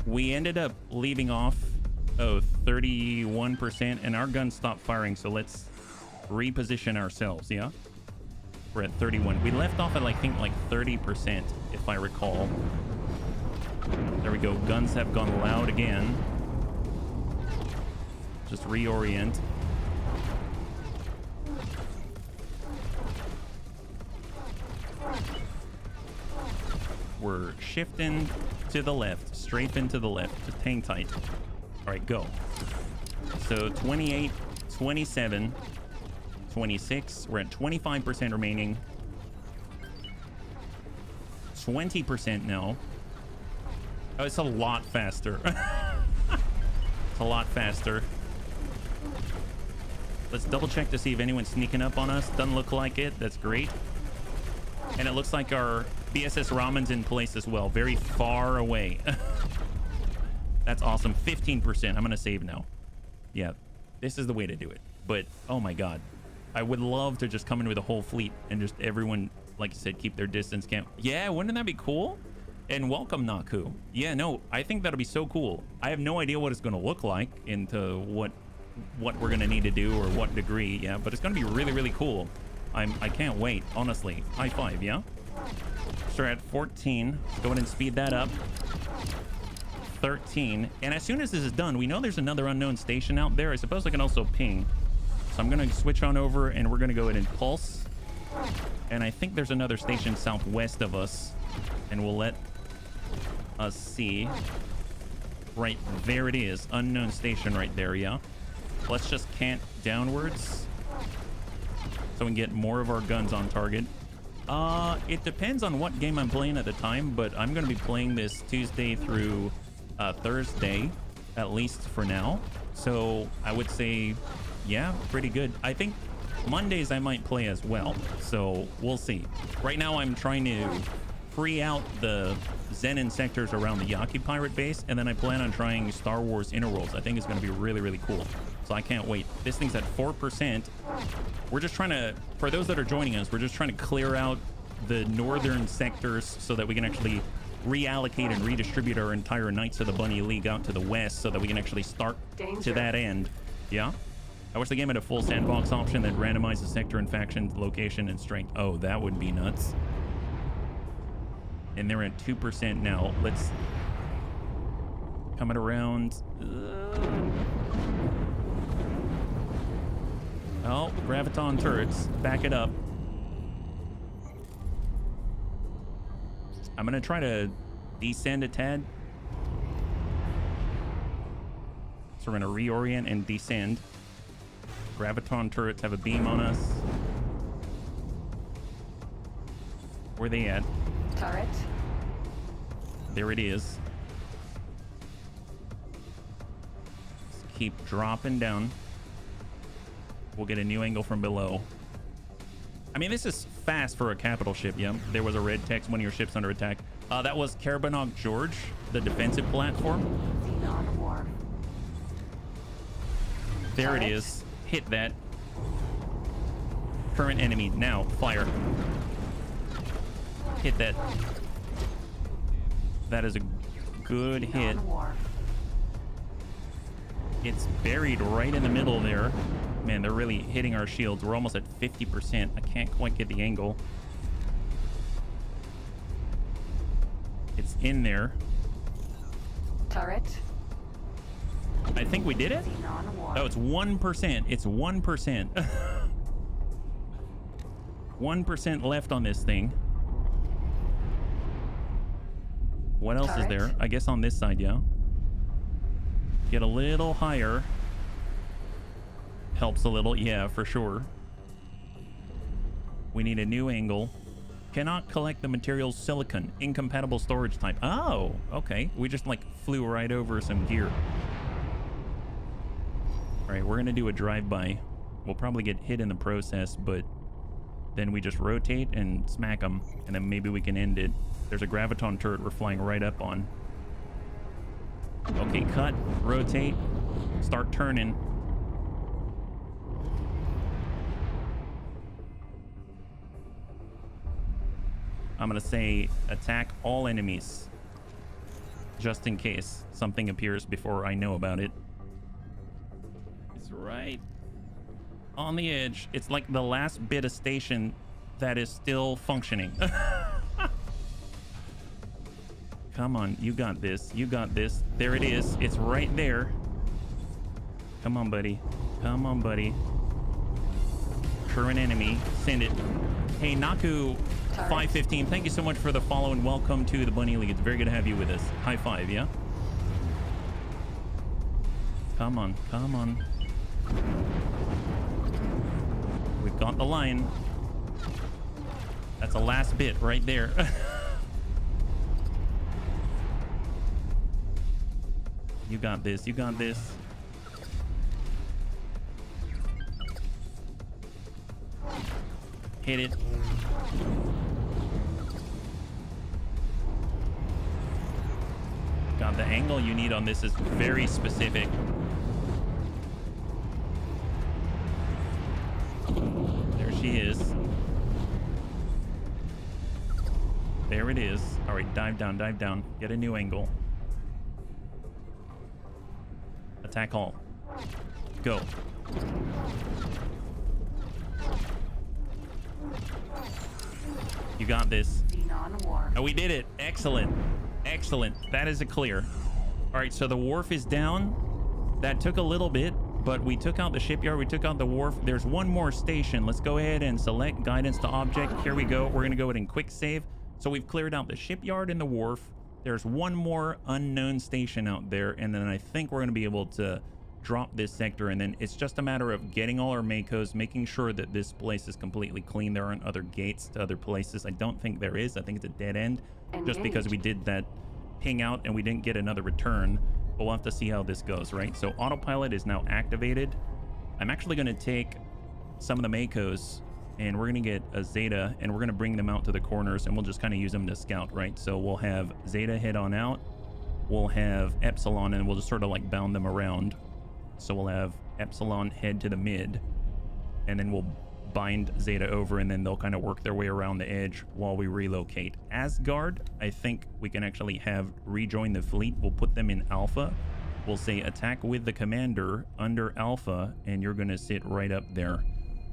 We ended up leaving off 31%, and our guns stopped firing, so let's reposition ourselves. Yeah, we're at 31. We left off at I think like 30%, if I recall. There we go. Guns have gone loud again. Just reorient. We're shifting to the left, strafing to the left. Just hang tight. All right, go. So 28, 27, 26. We're at 25% remaining. 20% now. Oh, it's a lot faster. It's a lot faster. Let's double check to see if anyone's sneaking up on us. Doesn't look like it. That's great. And it looks like our BSS Ramen's in place as well. Very far away. That's awesome. 15%. I'm going to save now. Yeah, this is the way to do it. But, oh my God. I would love to just come in with a whole fleet and just everyone, like you said, keep their distance camp. Yeah, wouldn't that be cool? And welcome, Naku. Yeah, no, I think that'll be so cool. I have no idea what it's going to look like into what we're going to need to do or what degree. Yeah, but it's going to be really, really cool. I can't wait, honestly. High five, yeah? So we're at 14. Let's go ahead and speed that up. 13. And as soon as this is done, we know there's another unknown station out there. I suppose I can also ping. So I'm going to switch on over, and we're going to go ahead and pulse. And I think there's another station southwest of us. And we'll let us see. Right there it is. Unknown station right there, yeah? Let's just cant downwards so we can get more of our guns on target. It depends on what game I'm playing at the time, but I'm going to be playing this Tuesday through Thursday, at least for now. So I would say, yeah, pretty good. I think Mondays I might play as well, so we'll see. Right now I'm trying to free out the Xenon sectors around the Yaki pirate base, and then I plan on trying Star Wars Interworlds. I think it's going to be really, really cool. So I can't wait. This thing's at 4%. We're just trying to, for those that are joining us, we're just trying to clear out the northern sectors so that we can actually reallocate and redistribute our entire Knights of the Bunny League out to the west so that we can actually start to that end. Yeah? I wish the game had a full sandbox option that randomized the sector and faction location and strength. Oh, that would be nuts. And they're at 2% now. Let's Coming around. Oh, graviton turrets. Back it up. I'm gonna try to descend a tad. So we're gonna reorient and descend. Graviton turrets have a beam on us. Where they at? Turret. There it is. Just keep dropping down. We'll get a new angle from below. I mean, this is fast for a capital ship, yeah. There was a red text, one of your ships under attack. That was Carabanog George, the defensive platform. Xenon Wharf. There it is. Hit that. Current enemy. Now, fire. Hit that. That is a good hit. Xenon Wharf. It's buried right in the middle there. Man, they're really hitting our shields. We're almost at 50%. I can't quite get the angle. It's in there. Turret. I think we did it. Xenon Wharf. Oh, it's 1%. It's 1%. 1% left on this thing. What else is Turret. there? I guess on this side, yeah. Get a little higher. Helps a little, yeah, for sure. We need a new angle. Cannot collect the materials silicon. Incompatible storage type. Oh, okay. We just like flew right over some gear. All right, we're gonna do a drive-by. We'll probably get hit in the process, but then we just rotate and smack them, and then maybe we can end it. There's a graviton turret we're flying right up on. Okay, cut, rotate, start turning. I'm gonna say attack all enemies, just in case something appears before I know about it. It's right on the edge. It's like the last bit of station that is still functioning. Come on, you got this. You got this. There it is. It's right there. Come on, buddy. Come on, buddy. Current enemy. Send it. Hey, Naku 515, thank you so much for the follow and welcome to the Bunny League. It's very good to have you with us. High five, yeah? Come on, come on. We've got the line. That's the last bit right there. You got this, you got this. Hit it. God, the angle you need on this is very specific. There she is. There it is. All right, dive down, dive down. Get a new angle. Attack all. Go. You got this. Xenon Wharf. Oh, we did it. Excellent. Excellent. That is a clear. All right, so the wharf is down. That took a little bit, but we took out the shipyard. We took out the wharf. There's one more station. Let's go ahead and select guidance to object. Here we go. We're going to go ahead and quick save. So we've cleared out the shipyard and the wharf. There's one more unknown station out there, and then I think we're going to be able to drop this sector, and then it's just a matter of getting all our Makos, making sure that this place is completely clean. There aren't other gates to other places. I don't think there is. I think it's a dead end, just because we did that ping out and we didn't get another return. But we'll have to see how this goes, right? So autopilot is now activated. I'm actually going to take some of the Makos and we're going to get a Zeta and we're going to bring them out to the corners and we'll just kind of use them to scout, right? So we'll have Zeta head on out. We'll have Epsilon and we'll just sort of like bound them around. So we'll have Epsilon head to the mid and then we'll bind Zeta over and then they'll kind of work their way around the edge while we relocate. Asgard, I think we can actually have rejoin the fleet. We'll put them in Alpha. We'll say attack with the commander under Alpha and you're going to sit right up there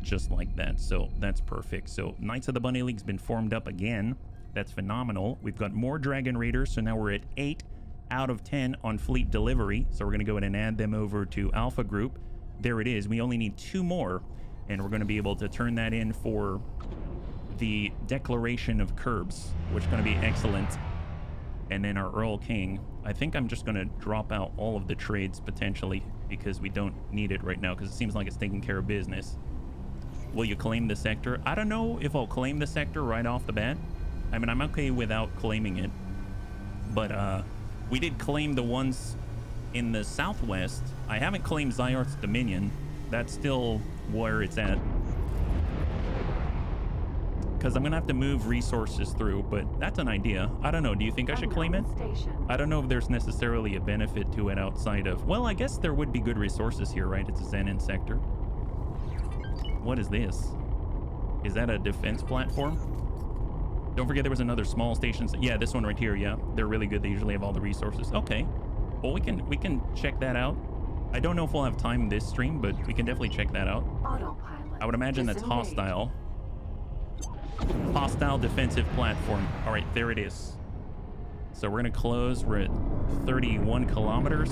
just like that. So that's perfect. So Knights of the Bunny League's been formed up again. That's phenomenal. We've got more Dragon Raiders. So now we're at 8. out of 10 on fleet delivery. So we're going to go ahead and add them over to Alpha Group. There it is. We only need 2 more, and we're going to be able to turn that in for the declaration of curbs, which is going to be excellent. And then our Earl King, I think I'm just going to drop out all of the trades potentially because we don't need it right now because it seems like it's taking care of business. Will you claim the sector? I don't know if I'll claim the sector right off the bat. I mean, I'm okay without claiming it, but we did claim the ones in the southwest. I haven't claimed Zyart's Dominion. That's still where it's at. Because I'm going to have to move resources through, but that's an idea. I don't know. Do you think I should claim it? I don't know if there's necessarily a benefit to it outside of... Well, I guess there would be good resources here, right? It's a Xenon sector. What is this? Is that a defense platform? Don't forget there was another small station. Yeah, this one right here. Yeah, they're really good. They usually have all the resources. Okay. Well, we can check that out. I don't know if we'll have time this stream, but we can definitely check that out. Autopilot. I would imagine that's Disengage. hostile. Hostile defensive platform. All right, there it is. So we're going to close. We're at 31 kilometers.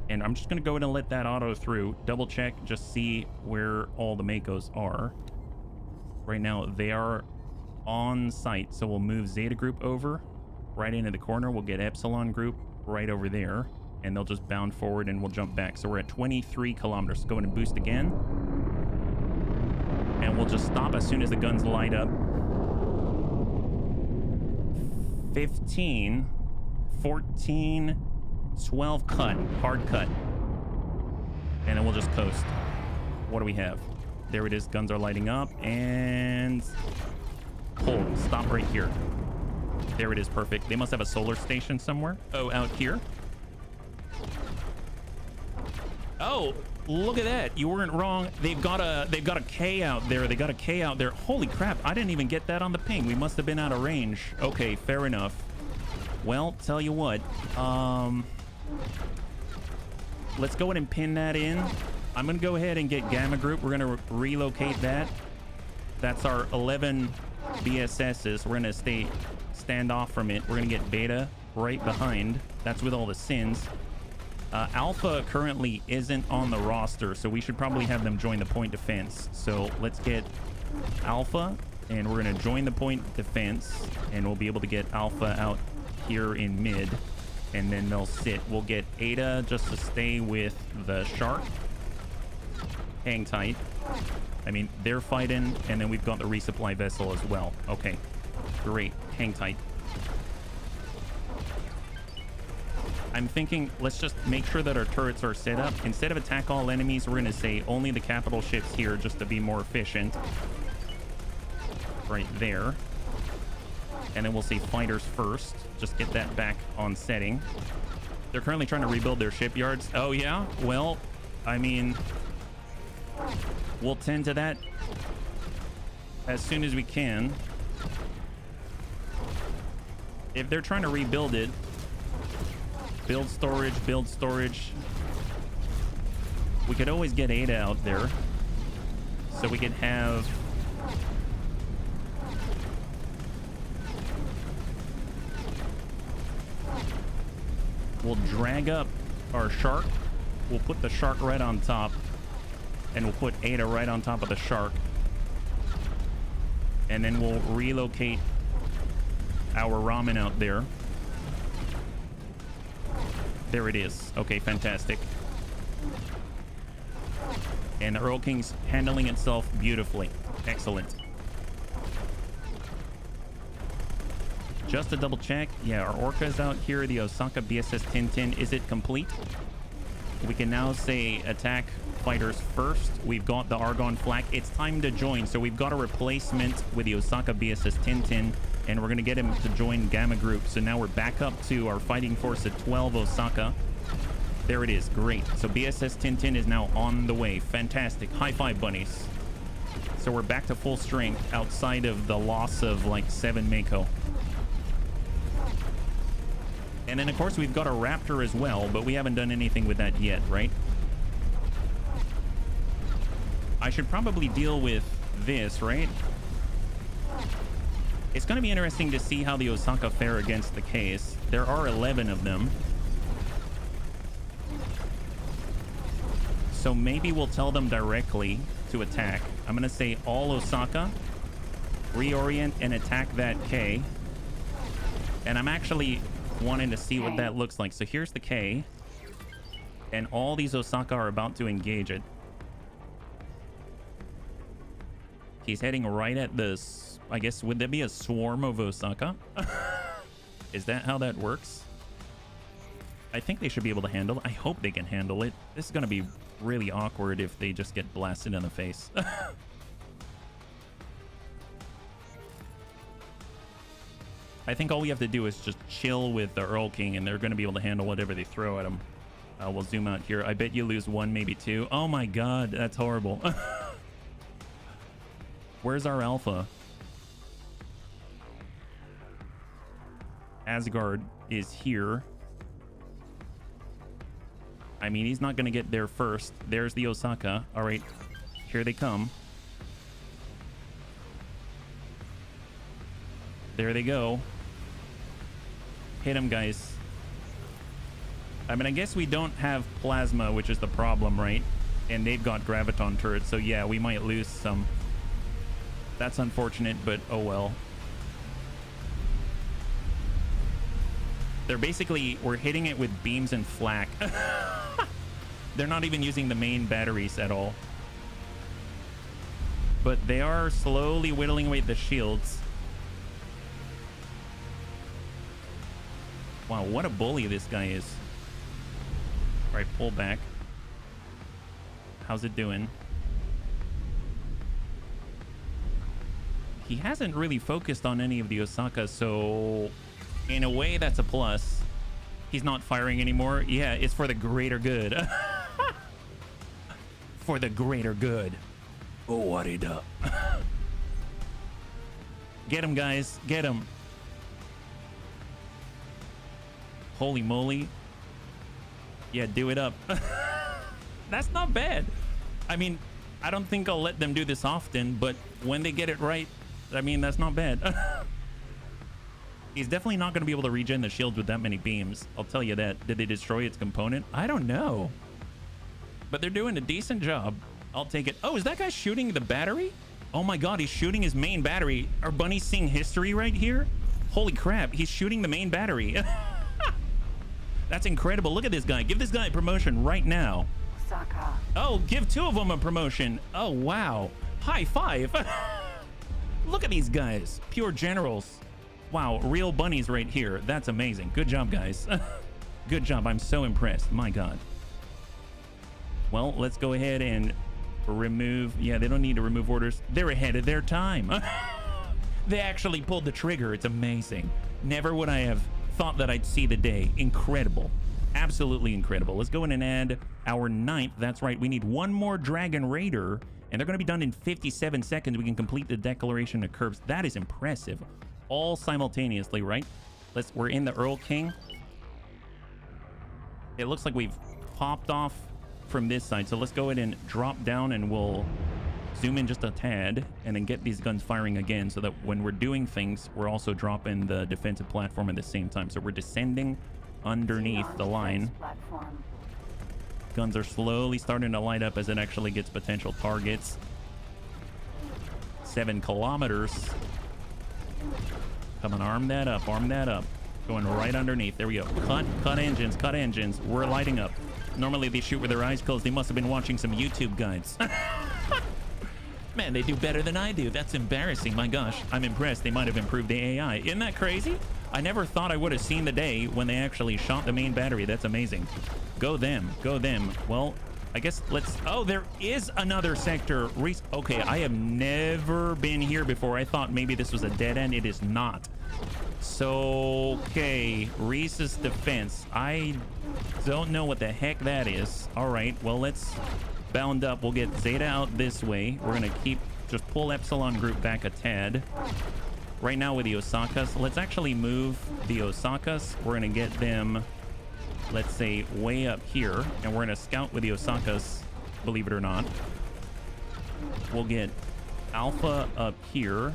And I'm just going to go ahead and let that auto through. Double check, just see where all the Makos are. Right now, they are on site. So we'll move Zeta Group over right into the corner. We'll get Epsilon Group right over there. And they'll just bound forward and we'll jump back. So we're at 23 kilometers. Go ahead and boost again. And we'll just stop as soon as the guns light up. 15, 14, 12 cut, hard cut. And then we'll just coast. What do we have? There it is, guns are lighting up, and hold, stop right here. There it is, perfect. They must have a solar station somewhere. Oh, out here. Oh, look at that. You weren't wrong. They've got a K out there. They got a K out there. Holy crap. I didn't even get that on the ping. We must have been out of range. Okay, fair enough. Well, tell you what. Let's go ahead and pin that in. I'm going to go ahead and get Gamma Group. We're going to relocate that. That's our 11 BSSs. We're going to stand off from it. We're going to get Beta right behind. That's with all the sins. Alpha currently isn't on the roster, so we should probably have them join the point defense. So let's get Alpha, and we're going to join the point defense, and we'll be able to get Alpha out here in mid, and then they'll sit. We'll get Ada just to stay with the Shark. Hang tight. I mean, they're fighting, and then we've got the resupply vessel as well. Okay, great. Hang tight. I'm thinking let's just make sure that our turrets are set up. Instead of attack all enemies, we're going to say only the capital ships here just to be more efficient. Right there. And then we'll say fighters first. Just get that back on setting. They're currently trying to rebuild their shipyards. Oh, yeah? Well, I mean, we'll tend to that as soon as we can. If they're trying to rebuild it, build storage. We could always get Ada out there. So we could have... We'll drag up our Shark. We'll put the Shark right on top. And we'll put Ada right on top of the Shark. And then we'll relocate our Ramen out there. There it is. Okay, fantastic. And the Earl King's handling itself beautifully. Excellent. Just to double check, yeah, our Orca's out here. The Osaka BSS 1010, is it complete? We can now say attack fighters first. We've got the Argon flak. It's time to join. So we've got a replacement with the Osaka BSS 1010. And we're going to get him to join Gamma Group. So now we're back up to our fighting force at 12 Osaka. There it is. Great. So BSS 1010 is now on the way. Fantastic. High five, bunnies. So we're back to full strength outside of the loss of like 7 Mako. And then, of course, we've got a Raptor as well, but we haven't done anything with that yet, right? I should probably deal with this, right? It's going to be interesting to see how the Osaka fare against the case. There are 11 of them. So maybe we'll tell them directly to attack. I'm going to say all Osaka, reorient and attack that K. And I'm actually wanting to see what that looks like. So here's the K. And all these Osaka are about to engage it. He's heading right at this. I guess, would there be a swarm of Osaka? Is that how that works? I think they should be able to handle it. I hope they can handle it. This is going to be really awkward if they just get blasted in the face. I think all we have to do is just chill with the Earl King, and they're going to be able to handle whatever they throw at them. We'll zoom out here. I bet you lose one, maybe two. Oh my god, that's horrible. Where's our Alpha? Asgard is here. I mean, he's not going to get there first. There's the Osaka. All right, here they come. There they go. Hit him, guys. I mean, I guess we don't have plasma, which is the problem, right? And they've got graviton turrets, so yeah, we might lose some. That's unfortunate, but oh well. They're basically, we're hitting it with beams and flak. They're not even using the main batteries at all. But they are slowly whittling away the shields. Wow, what a bully this guy is. All right, pull back. How's it doing? He hasn't really focused on any of the Osaka, so in a way that's a plus. He's not firing anymore. Yeah, it's for the greater good. For the greater good. Oh, what it up. Get him, guys. Get him. Holy moly. Yeah, do it up. That's not bad. I mean, I don't think I'll let them do this often, but when they get it right, I mean, that's not bad. He's definitely not going to be able to regen the shields with that many beams. I'll tell you that. Did they destroy its component? I don't know. But they're doing a decent job. I'll take it. Oh, is that guy shooting the battery? Oh my god, he's shooting his main battery. Are bunnies seeing history right here? Holy crap, he's shooting the main battery. That's incredible. Look at this guy. Give this guy a promotion right now. Osaka. Oh, give two of them a promotion. Oh, wow. High five. Look at these guys. Pure generals. Wow, real bunnies right here. That's amazing. Good job, guys. Good job. I'm so impressed. My god. Well, let's go ahead and remove. Yeah, they don't need to remove orders. They're ahead of their time. They actually pulled the trigger. It's amazing. Never would I have thought that I'd see the day. Incredible. Absolutely incredible. Let's go in and add our 9th. That's right. We need one more Dragon Raider, and they're going to be done in 57 seconds. We can complete the declaration of curves. That is impressive. All simultaneously, right? We're in the Earl King. It looks like we've popped off from this side, so let's go ahead and drop down, and we'll zoom in just a tad and then get these guns firing again, so that when we're doing things, we're also dropping the defensive platform at the same time. So we're descending underneath the line. Guns are slowly starting to light up as it actually gets potential targets. 7 kilometers. Come on, arm that up, arm that up. Going right underneath. There we go. Cut engines, cut engines. We're lighting up. Normally they shoot with their eyes closed. They must have been watching some YouTube guides. Man, they do better than I do. That's embarrassing. My gosh, I'm impressed. They might have improved the AI. Isn't that crazy? I never thought I would have seen the day when they actually shot the main battery. That's amazing. Go them. Go them. Well, I guess let's... Oh, there is another sector. Okay, I have never been here before. I thought maybe this was a dead end. It is not. So, okay. Reese's defense. I don't know what the heck that is. All right, well, let's bound up. We'll get Zeta out this way. We're going to keep... Just pull Epsilon group back a tad. Right now with the Osakas, let's actually move the Osakas. We're going to get them, let's say, way up here. And we're going to scout with the Osakas, believe it or not. We'll get Alpha up here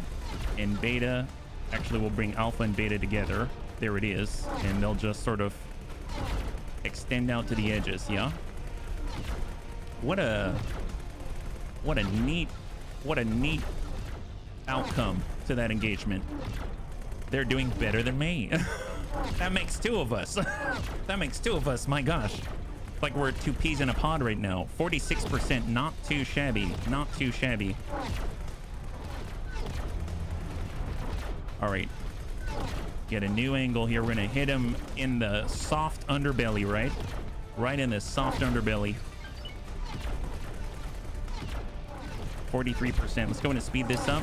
and Beta Actually, we'll bring Alpha and Beta together. There it is. And they'll just sort of extend out to the edges, yeah? What a neat outcome to that engagement. They're doing better than me. That makes two of us. That makes two of us, my gosh. Like we're two peas in a pod right now. 46%, not too shabby. Not too shabby. All right. Get a new angle here. We're gonna hit him in the soft underbelly, right? Right in the soft underbelly. 43%. Let's go and speed this up.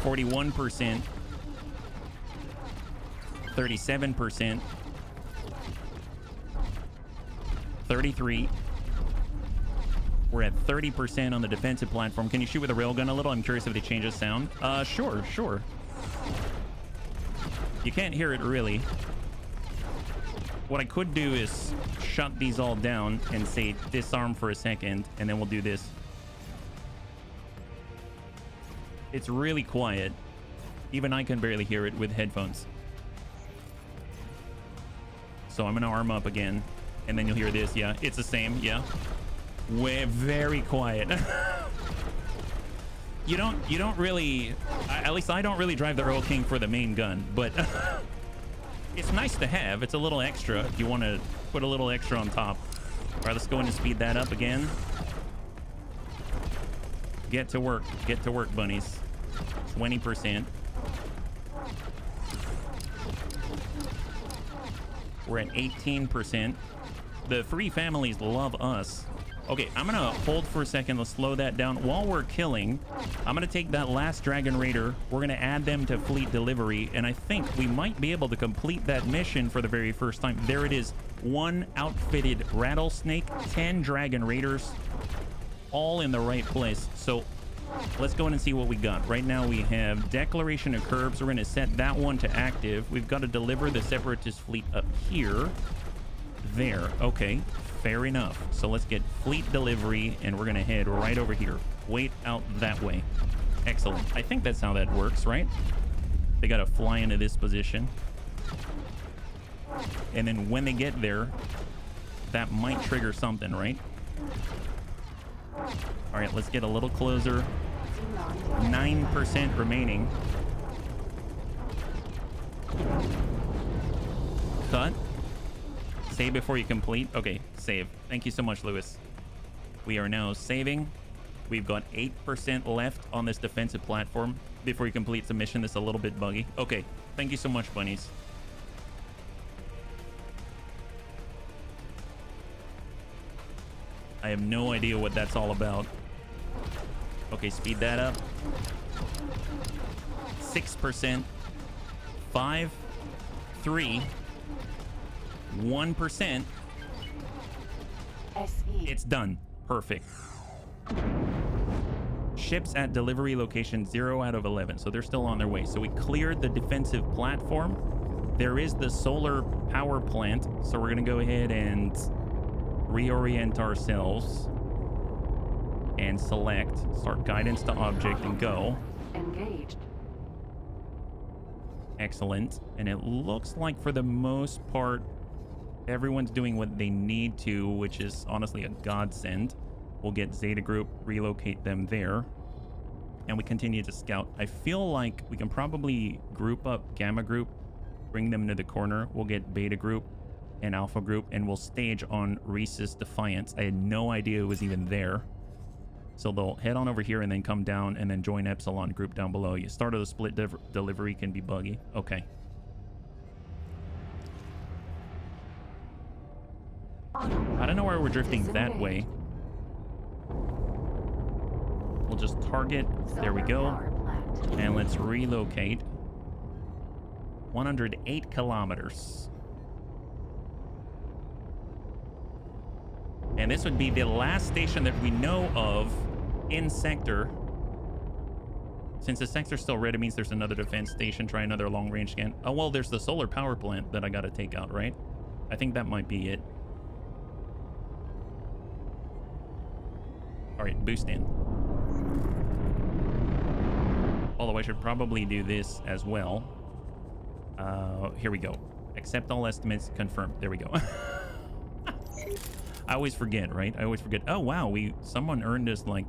%, 37%, 33. We're at 30% on the defensive platform. Can you shoot with a railgun a little? I'm curious if they change the sound. Sure. You can't hear it really. What I could do is shut these all down and say disarm for a second, and then we'll do this. It's really quiet. Even I can barely hear it with headphones. So I'm gonna arm up again, and then you'll hear this. Yeah, it's the same. Yeah, we're very quiet. You don't really, at least I don't really drive the Earl King for the main gun, but it's nice to have. It's a little extra if you want to put a little extra on top. All right, let's go in and speed that up again. Get to work, bunnies. 20%. We're at 18%. The three families love us. Okay, I'm gonna hold for a second. Let's slow that down. While we're killing, I'm gonna take that last Dragon Raider. We're gonna add them to fleet delivery, and I think we might be able to complete that mission for the very first time. There it is. 1 outfitted Rattlesnake, 10 Dragon Raiders, all in the right place. So let's go in and see what we got. Right now we have Declaration of Curbs. We're gonna set that one to active. We've got to deliver the Separatist fleet up here. There. Okay. Fair enough. So let's get fleet delivery, and we're gonna head right over here. Wait out that way. Excellent. I think that's how that works, right? They gotta fly into this position, and then when they get there, that might trigger something, right? All right, let's get a little closer. 9% remaining. Cut. Save before you complete. Okay, save. Thank you so much, Lewis. We are now saving. We've got 8% left on this defensive platform before you complete the mission. That's a little bit buggy. Okay, thank you so much, bunnies. I have no idea what that's all about. Okay, speed that up. 6%. 5, 3, 1%. It's done. Perfect. Ships at delivery location 0 out of 11. So they're still on their way. So we cleared the defensive platform. There is the solar power plant. So we're going to go ahead and reorient ourselves and select start guidance to object and go. Engaged. Excellent. And it looks like for the most part everyone's doing what they need to, which is honestly a godsend. We'll get Zeta Group, relocate them there, and we continue to scout. I feel like we can probably group up Gamma Group, bring them to the corner. We'll get Beta Group and Alpha Group, and we'll stage on Reese's Defiance. I had no idea it was even there. So they'll head on over here and then come down and then join Epsilon Group down below. You start of the split delivery can be buggy. Okay. I don't know why we're drifting that way. We'll just target. There we go. And let's relocate. 108 kilometers. And this would be the last station that we know of in sector. Since the sector's still red, it means there's another defense station. Try another long range scan. Oh, well, there's the solar power plant that I got to take out, right? I think that might be it. right, boost in. Although I should probably do this as well. Here we go. Accept all estimates, confirmed. There we go. I always forget, right? I always forget. Oh, wow. Someone earned us like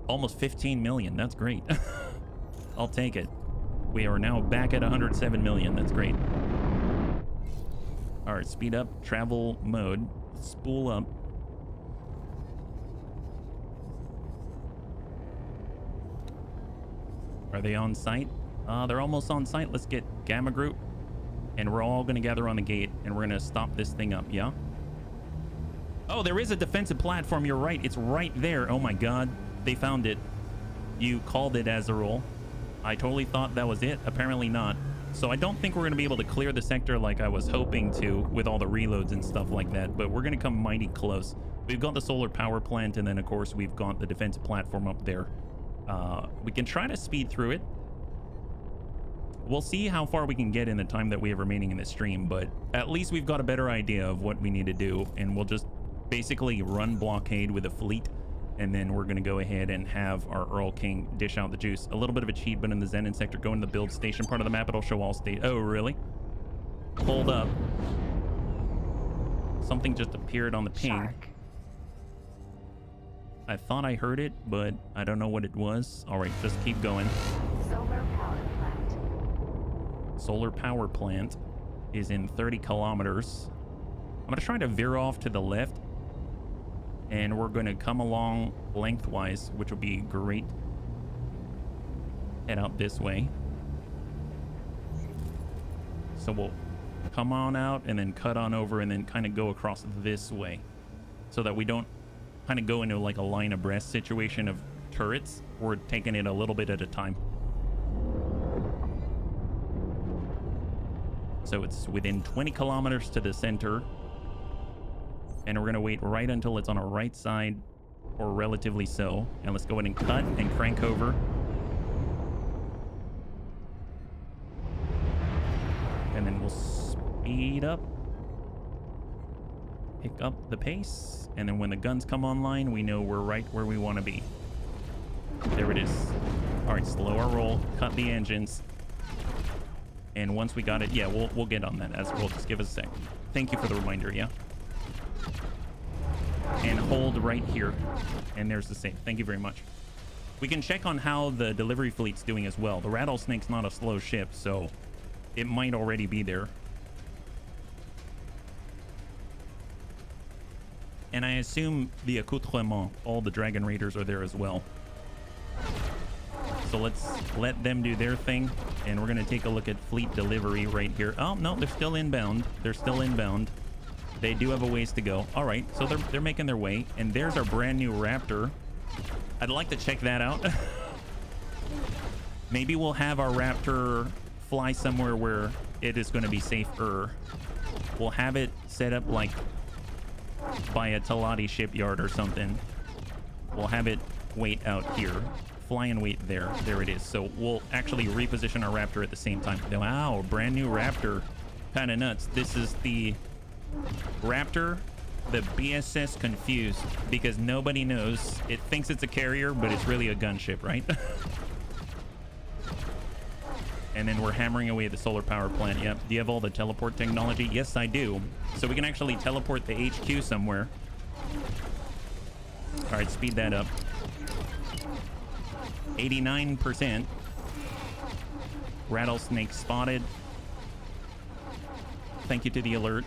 almost 15 million. That's great. I'll take it. We are now back at 107 million. That's great. All right, speed up, travel mode, spool up. Are they on site? They're almost on site. Let's get Gamma Group, and we're all going to gather on the gate, and we're going to stop this thing up, yeah? Oh, there is a defensive platform. You're right. It's right there. Oh, my God. They found it. You called it, Azarul. I totally thought that was it. Apparently not. So I don't think we're going to be able to clear the sector like I was hoping to with all the reloads and stuff like that, but we're going to come mighty close. We've got the solar power plant, and then, of course, we've got the defensive platform up there. We can try to speed through it. We'll see how far we can get in the time that we have remaining in the stream, but at least we've got a better idea of what we need to do, and we'll just basically run blockade with a fleet, and then we're going to go ahead and have our Earl King dish out the juice. A little bit of a cheat, but in the Xenon sector, go into the build station part of the map. It'll show all state. Oh, really? Hold up. Something just appeared on the ping. Shark. I thought I heard it, but I don't know what it was. All right, just keep going. Solar power plant. Solar power plant is in 30 kilometers. I'm going to try to veer off to the left, and we're going to come along lengthwise, which will be great. Head out this way. So we'll come on out and then cut on over and then kind of go across this way so that we don't kind of go into like a line abreast situation of turrets. We're taking it a little bit at a time. So it's within 20 kilometers to the center. And we're going to wait right until it's on our right side, or relatively so. And let's go ahead and cut and crank over. And then we'll speed up. Pick up the pace. And then when the guns come online, we know we're right where we want to be. There it is. All right, slow our roll. Cut the engines. And once we got it, yeah, we'll get on that. We'll just give us a sec. Thank you for the reminder, yeah? And hold right here. And there's the save. Thank you very much. We can check on how the delivery fleet's doing as well. The Rattlesnake's not a slow ship, so it might already be there. And I assume the accoutrement, all the Dragon Raiders are there as well. So let's let them do their thing. And we're going to take a look at fleet delivery right here. Oh, no, they're still inbound. They're still inbound. They do have a ways to go. All right, so they're making their way. And there's our brand new Raptor. I'd like to check that out. Maybe we'll have our Raptor fly somewhere where it is going to be safer. We'll have it set up like by a Talati shipyard or something. We'll have it wait out here. Fly and wait there. There it is. So we'll actually reposition our Raptor at the same time. Wow, brand new Raptor. Kind of nuts. This is the Raptor, the BSS Confused, because nobody knows. It thinks it's a carrier, but it's really a gunship, right? And then we're hammering away at the solar power plant. Yep. Do you have all the teleport technology? Yes, I do. So we can actually teleport the HQ somewhere. All right, speed that up. 89%. Rattlesnake spotted. Thank you to the alert.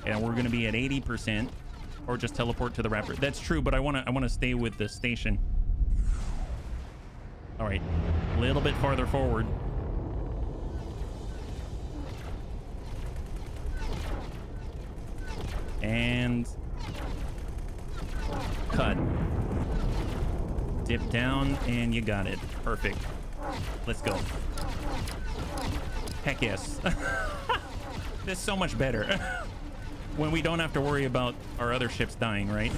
And we're going to be at 80%, or just teleport to the Raptor. That's true, but I want to stay with the station. All right, a little bit farther forward. And cut. Dip down, and you got it. Perfect. Let's go. Heck yes. This is so much better. When we don't have to worry about our other ships dying, right?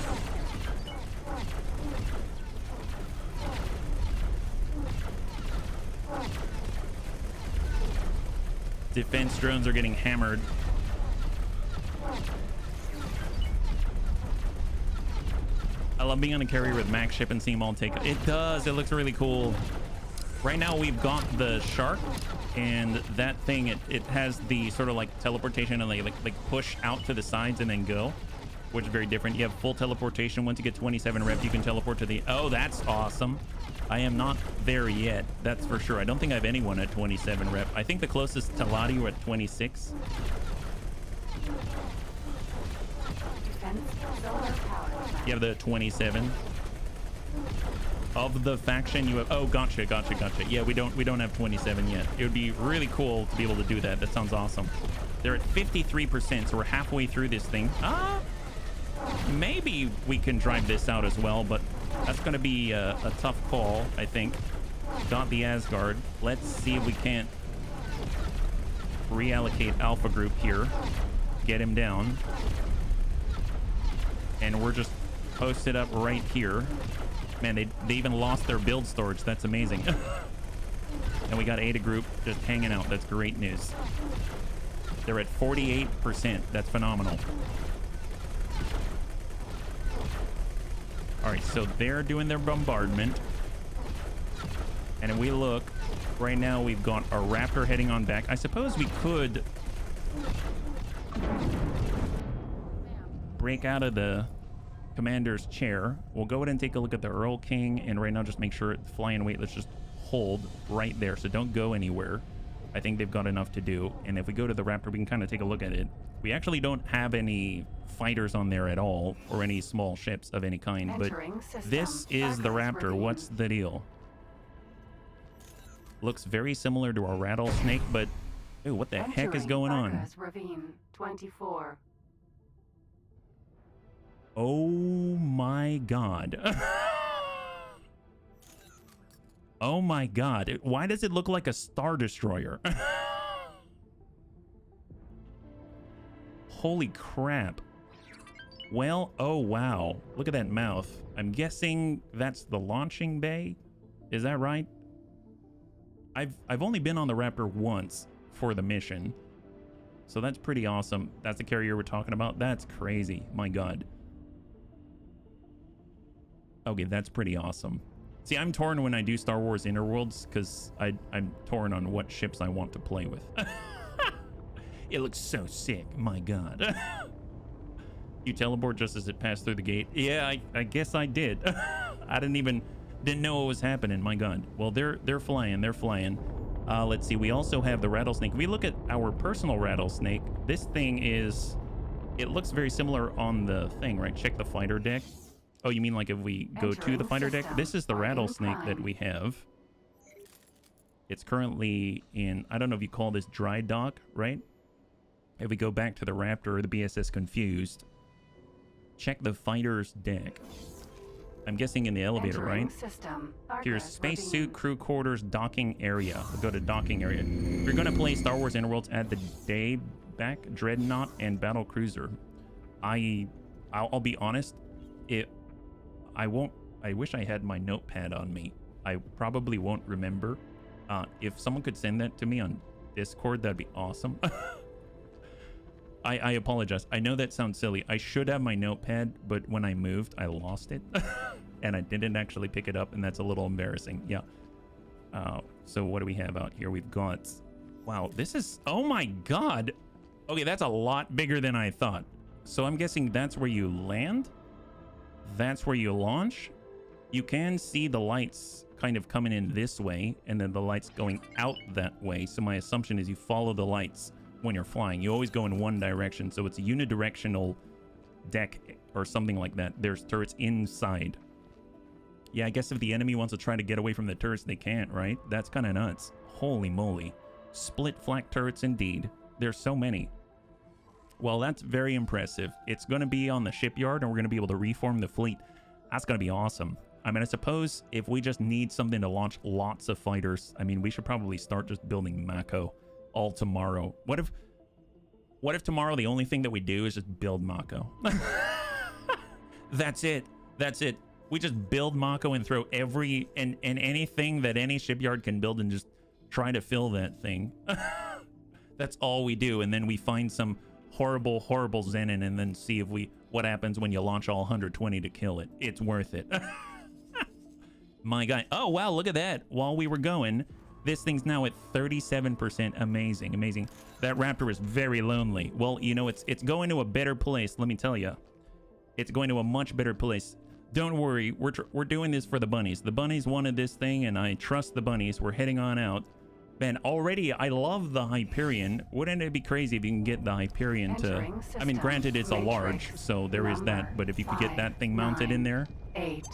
Defense drones are getting hammered. I love being on a carrier with max ship and seeing them all take. It does. It looks really cool. Right now we've got the shark, and that thing it has the sort of like teleportation and like push out to the sides and then go, which is very different. You have full teleportation. Once you get 27 rep, you can teleport to the. Oh, that's awesome. I am not there yet. That's for sure. I don't think I have anyone at 27 rep. I think the closest to Lottie were at 26. You have the 27 of the faction. You have. Oh, gotcha. Yeah, we don't have 27 yet. It would be really cool to be able to do that. That sounds awesome. They're at 53%, so we're halfway through this thing. Maybe we can drive this out as well, but that's going to be a tough call, I think. Got the Asgard. Let's see if we can't reallocate Alpha Group here. Get him down. And we're just posted up right here. Man, they even lost their build storage. That's amazing. And we got Ada Group just hanging out. That's great news. They're at 48%. That's phenomenal. All right, so they're doing their bombardment. And if we look, right now we've got a Raptor heading on back. I suppose we could break out of the commander's chair. We'll go ahead and take a look at the Earl King, and right now just make sure it's flying weight. Let's just hold right there, so don't go anywhere. I think they've got enough to do. And if we go to the Raptor, we can kind of take a look at it. We actually don't have any fighters on there at all, or any small ships of any kind, but this is the Raptor. What's the deal? Looks very similar to a rattlesnake, but ooh, what the heck is going on? Ravine 24. Oh my god. Oh my god. Why does it look like a Star Destroyer? Holy crap. Well, oh wow. Look at that mouth. I'm guessing that's the launching bay. Is that right? I've only been on the Raptor once for the mission. So that's pretty awesome. That's the carrier we're talking about. That's crazy. My god. Okay, that's pretty awesome. See, I'm torn when I do Star Wars Interworlds because I'm torn on what ships I want to play with. It looks so sick. My god. You teleport just as it passed through the gate? Yeah, I guess I did. I didn't know what was happening. My god. Well, they're flying. Let's see. We also have the rattlesnake. If we look at our personal rattlesnake, this thing is, it looks very similar on the thing, right? Check the fighter deck. Oh, you mean like if we go to the fighter deck? This is the rattlesnake that we have. It's currently in, I don't know if you call this dry dock, right? If we go back to the Raptor or the BSS Confused, check the fighter's deck. I'm guessing in the elevator, right? Here's spacesuit, crew quarters, docking area. We'll go to docking area. We're going to play Star Wars Interworlds at the Dayback, Dreadnought, and Battle Cruiser. I'll be honest, I wish I had my notepad on me. I probably won't remember. If someone could send that to me on Discord, that'd be awesome. I apologize. I know that sounds silly. I should have my notepad, but when I moved, I lost it. And I didn't actually pick it up, and that's a little embarrassing. Yeah. So what do we have out here? We've got... Wow, this is... Oh my god! Okay, that's a lot bigger than I thought. So I'm guessing that's where you land? That's where you launch? You can see the lights kind of coming in this way, and then the lights going out that way. So my assumption is you follow the lights when you're flying. You always go in one direction, so it's a unidirectional deck or something like that. There's turrets inside. Yeah, I guess if the enemy wants to try to get away from the turrets, they can't, right? That's kind of nuts. Holy moly. Split flak turrets indeed. There's so many. Well, that's very impressive. It's going to be on the shipyard, and we're going to be able to reform the fleet. That's going to be awesome. I mean, I suppose if we just need something to launch lots of fighters, I mean, we should probably start just building Mako all tomorrow. What if tomorrow the only thing that we do is just build Mako? That's it. That's it. We just build Mako and throw every and anything that any shipyard can build and just try to fill that thing. That's all we do. And then we find some horrible Xenon and then see if we what happens when you launch all 120 to kill it. It's worth it. My guy. Oh, wow, look at that. While we were going, this thing's now at 37%. Amazing, amazing. That raptor is very lonely. Well, you know, it's going to a better place, let me tell you. It's going to a much better place. Don't worry, we're doing this for the bunnies. The bunnies wanted this thing, and I trust the bunnies. We're heading on out. Man, already, I love the Hyperion. Wouldn't it be crazy if you can get the Hyperion to... I mean, granted, it's a large, so there is that. But if you could get that thing mounted in there... 8.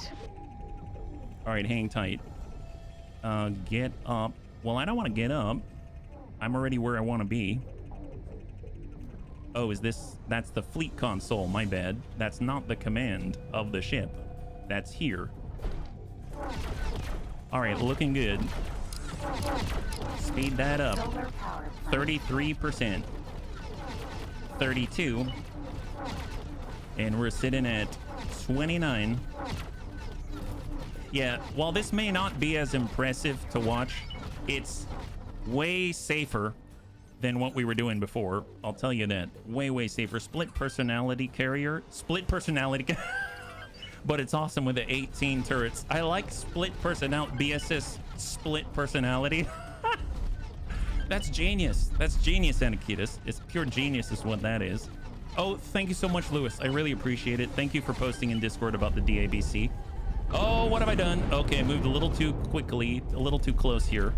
All right, hang tight. Get up. Well, I don't want to get up. I'm already where I want to be. Oh, is this... That's the fleet console, my bad. That's not the command of the ship. That's here. All right, looking good. Speed that up. 33%. 32. And we're sitting at 29. Yeah, while this may not be as impressive to watch, it's way safer than what we were doing before. I'll tell you that. Way, way safer. Split personality carrier. Split personality. But it's awesome with the 18 turrets. I like split personality. BSS split personality. That's genius. That's genius, Anakitas. It's pure genius is what that is. Oh, thank you so much, Lewis. I really appreciate it. Thank you for posting in Discord about the DABC. Oh, what have I done? Okay, I moved a little too quickly, a little too close here.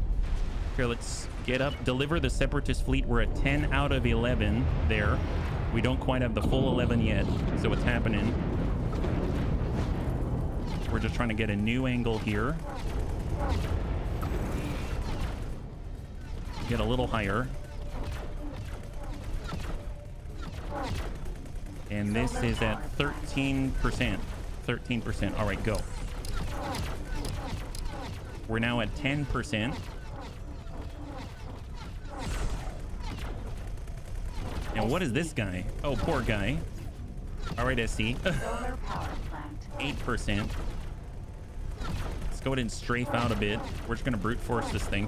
Here, let's get up, deliver the Separatist fleet. We're at 10 out of 11 there. We don't quite have the full 11 yet, so it's happening. We're just trying to get a new angle here. Get a little higher. And this is at 13%. 13%. All right, go. We're now at 10%. And what is this guy? Oh, poor guy. All right, SC. 8%. Let's go ahead and strafe out a bit. We're just going to brute force this thing.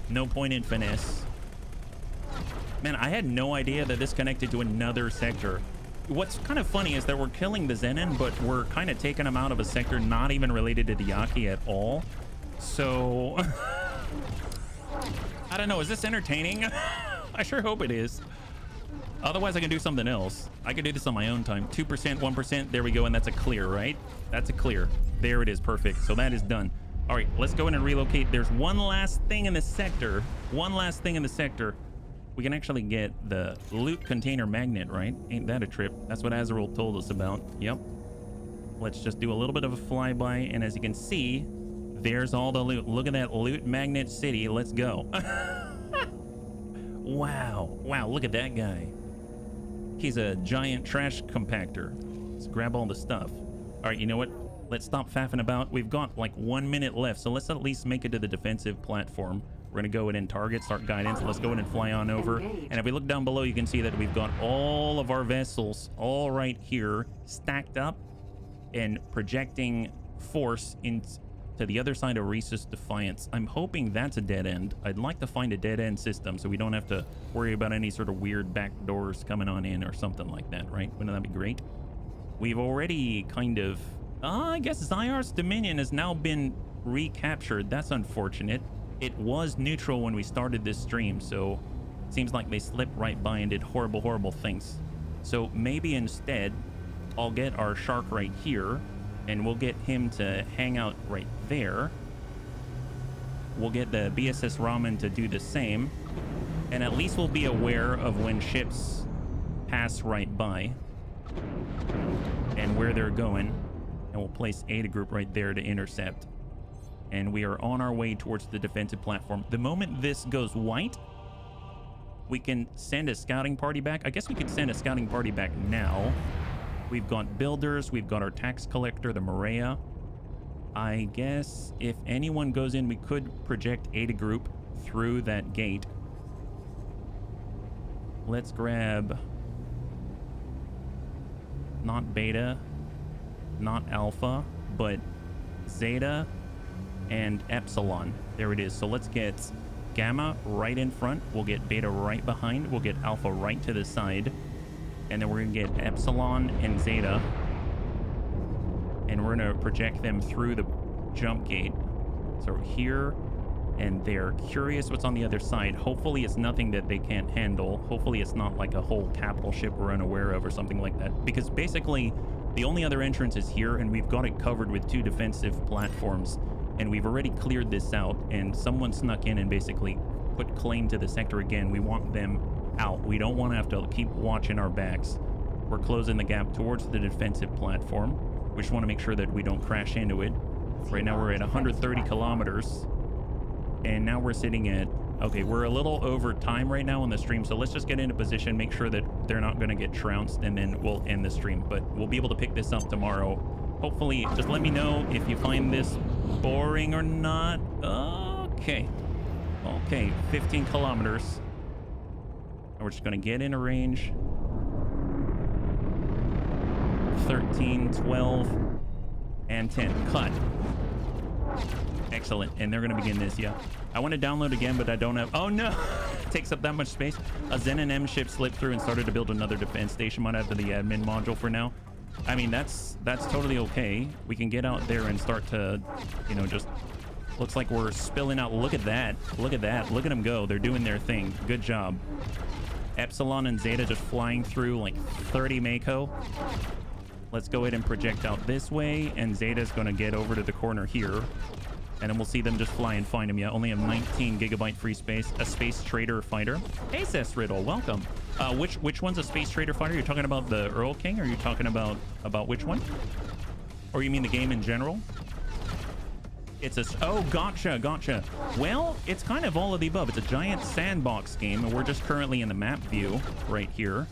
No point in finesse. Man, I had no idea that this connected to another sector. What's kind of funny is that we're killing the Xenon, but we're kind of taking them out of a sector not even related to the Yaki at all. So, I don't know. Is this entertaining? I sure hope it is. Otherwise, I can do something else. I can do this on my own time. 2%, 1%. There we go. And that's a clear, right? That's a clear. There it is. Perfect. So that is done. All right, let's go in and relocate. There's one last thing in the sector. One last thing in the sector. We can actually get the loot container magnet, right? Ain't that a trip? That's what Azrael told us about. Yep. Let's just do a little bit of a flyby. And as you can see, there's all the loot. Look at that loot magnet city. Let's go. Wow. Wow, look at that guy. He's a giant trash compactor. Let's grab all the stuff. All right, you know what? Let's stop faffing about. We've got like 1 minute left, so let's at least make it to the defensive platform. We're going to go in and target, start guidance. Let's go in and fly on over. And if we look down below, you can see that we've got all of our vessels all right here stacked up and projecting force into the other side of Rhesus Defiance. I'm hoping that's a dead end. I'd like to find a dead end system so we don't have to worry about any sort of weird back doors coming on in or something like that, right? Wouldn't that be great? We've already kind of... I guess Zyar's Dominion has now been recaptured. That's unfortunate. It was neutral when we started this stream, so it seems like they slipped right by and did horrible, horrible things. So maybe instead, I'll get our shark right here, and we'll get him to hang out right there. We'll get the BSS Ramen to do the same, and at least we'll be aware of when ships pass right by and where they're going, and we'll place Ada Group right there to intercept. And we are on our way towards the defensive platform. The moment this goes white, we can send a scouting party back. I guess we could send a scouting party back now. We've got builders. We've got our tax collector, the Maria. I guess if anyone goes in, we could project Ada Group through that gate. Let's grab... not Beta, not Alpha, but Zeta and Epsilon. There it is. So let's get Gamma right in front. We'll get Beta right behind. We'll get Alpha right to the side. And then we're gonna get Epsilon and Zeta, and we're gonna project them through the jump gate. So here and there. Curious what's on the other side. Hopefully it's nothing that they can't handle. Hopefully it's not like a whole capital ship we're unaware of or something like that. Because basically the only other entrance is here, and we've got it covered with 2 defensive platforms. And we've already cleared this out, and someone snuck in and basically put claim to the sector again. We want them out. We don't want to have to keep watching our backs. We're closing the gap towards the defensive platform. We just want to make sure that we don't crash into it. Right now we're at 130 kilometers. And now we're sitting at, okay, we're a little over time right now on the stream. So let's just get into position, make sure that they're not going to get trounced, and then we'll end the stream. But we'll be able to pick this up tomorrow. Hopefully, just let me know if you find this boring or not. Okay. Okay, 15 kilometers. And we're just going to get in a range. 13, 12, and 10. Cut. Excellent. And they're going to begin this, yeah. I want to download again, but I don't have... Oh, no! It takes up that much space. A Xenon M ship slipped through and started to build another defense station. Might have the admin module for now. I mean, that's totally okay. We can get out there and start to, you know, just... Looks like we're spilling out. Look at that. Look at that. Look at them go. They're doing their thing. Good job. Epsilon and Zeta just flying through like 30 Mako. Let's go ahead and project out this way, and Zeta's going to get over to the corner here, and then we'll see them just fly and find him. Yeah, only have 19 gigabyte free space. A space trader fighter. Hey, Cess Riddle, welcome. Which one's a space trader fighter? You're talking about the Earl King, or are you talking about which one? Or you mean the game in general? It's a... Oh, gotcha. Well, it's kind of all of the above. It's a giant sandbox game, and we're just currently in the map view right here.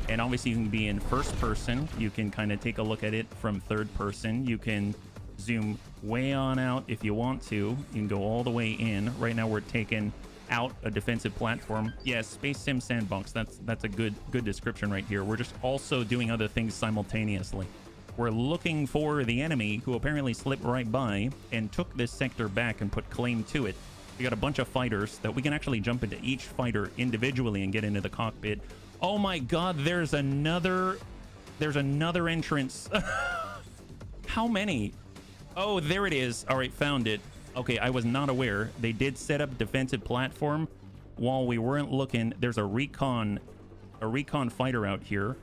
And obviously you can be in first person. You can kind of take a look at it from third person. You can zoom way on out if you want to. You can go all the way in. Right now we're taking out a defensive platform. Yes, Space Sim Sandbox. That's a good description right here. We're just also doing other things simultaneously. We're looking for the enemy, who apparently slipped right by and took this sector back and put claim to it. We got a bunch of fighters that we can actually jump into each fighter individually and get into the cockpit. Oh my god, there's another entrance. How many? Oh, there it is. All right, found it. Okay, I was not aware. They did set up a defensive platform while we weren't looking. There's a recon fighter out here.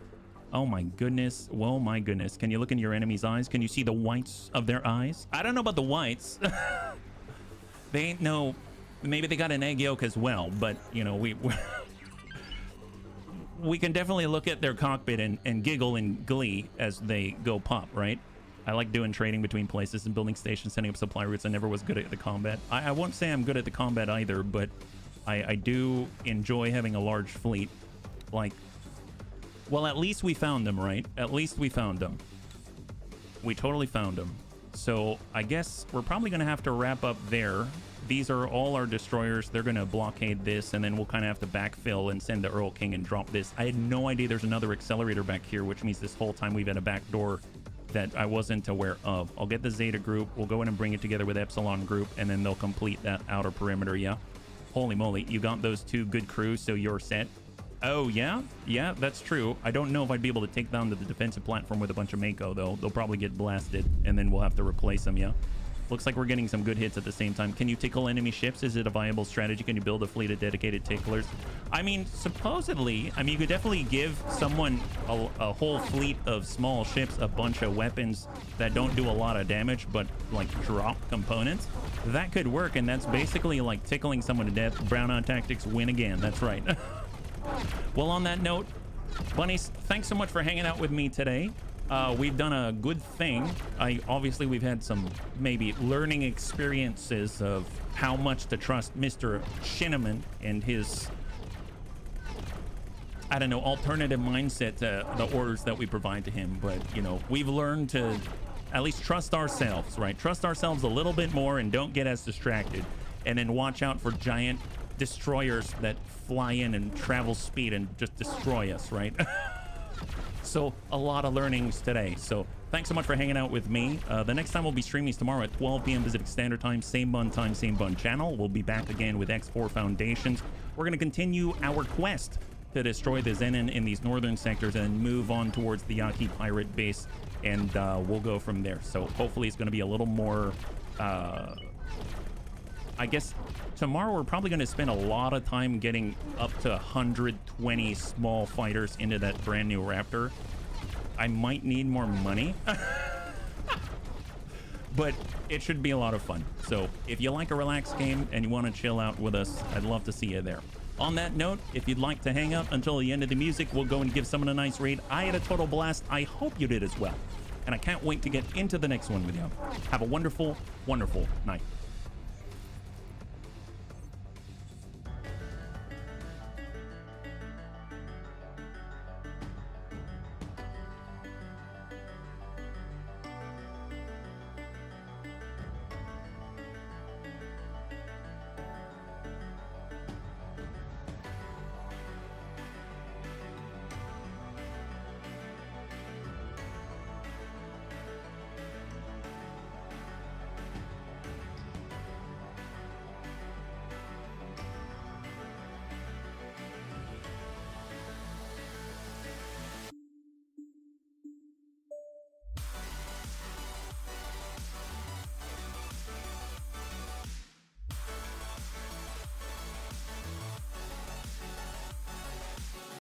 Oh my goodness. Whoa, my goodness. Can you look in your enemy's eyes? Can you see the whites of their eyes? I don't know about the whites. They ain't no... Maybe they got an egg yolk as well, but, you know, we can definitely look at their cockpit and giggle in glee as they go pop, right? I like doing trading between places and building stations, setting up supply routes. I never was good at the combat. I won't say I'm good at the combat either, but I do enjoy having a large fleet. Like... Well, at least we found them, right? At least we found them. We totally found them. So I guess we're probably going to have to wrap up there. These are all our destroyers. They're going to blockade this, and then we'll kind of have to backfill and send the Earl King and drop this. I had no idea there's another accelerator back here, which means this whole time we've had a back door that I wasn't aware of. I'll get the Zeta group. We'll go in and bring it together with Epsilon group, and then they'll complete that outer perimeter, yeah? Holy moly, you got those 2 good crews, so you're set. Oh, yeah? Yeah, that's true. I don't know if I'd be able to take down the defensive platform with a bunch of Mako, though. They'll probably get blasted, and then we'll have to replace them, yeah? Looks like we're getting some good hits at the same time. Can you tickle enemy ships? Is it a viable strategy? Can you build a fleet of dedicated ticklers? I mean, supposedly, I mean, you could definitely give someone a whole fleet of small ships, a bunch of weapons that don't do a lot of damage, but, like, drop components. That could work, and that's basically like tickling someone to death. Brown on tactics, win again. That's right. Well, on that note, bunnies, thanks so much for hanging out with me today. We've done a good thing. Obviously, we've had some maybe learning experiences of how much to trust Mr. Shinneman and his, I don't know, alternative mindset to the orders that we provide to him. But, you know, we've learned to at least trust ourselves, right? Trust ourselves a little bit more and don't get as distracted. And then watch out for giant destroyers that fly in and travel speed and just destroy us, right? So a lot of learnings today. So thanks so much for hanging out with me. The next time we'll be streaming is tomorrow at 12 p.m. Pacific Standard Time, same bun time, same bun channel. We'll be back again with X4 Foundations. We're going to continue our quest to destroy the Xenon in these northern sectors and move on towards the Yaki pirate base, and we'll go from there. So hopefully it's going to be a little more, I guess tomorrow we're probably going to spend a lot of time getting up to 120 small fighters into that brand new Raptor. I might need more money, but it should be a lot of fun. So if you like a relaxed game and you want to chill out with us, I'd love to see you there. On that note, if you'd like to hang out until the end of the music, we'll go and give someone a nice raid. I had a total blast. I hope you did as well. And I can't wait to get into the next one with you. Have a wonderful, wonderful night.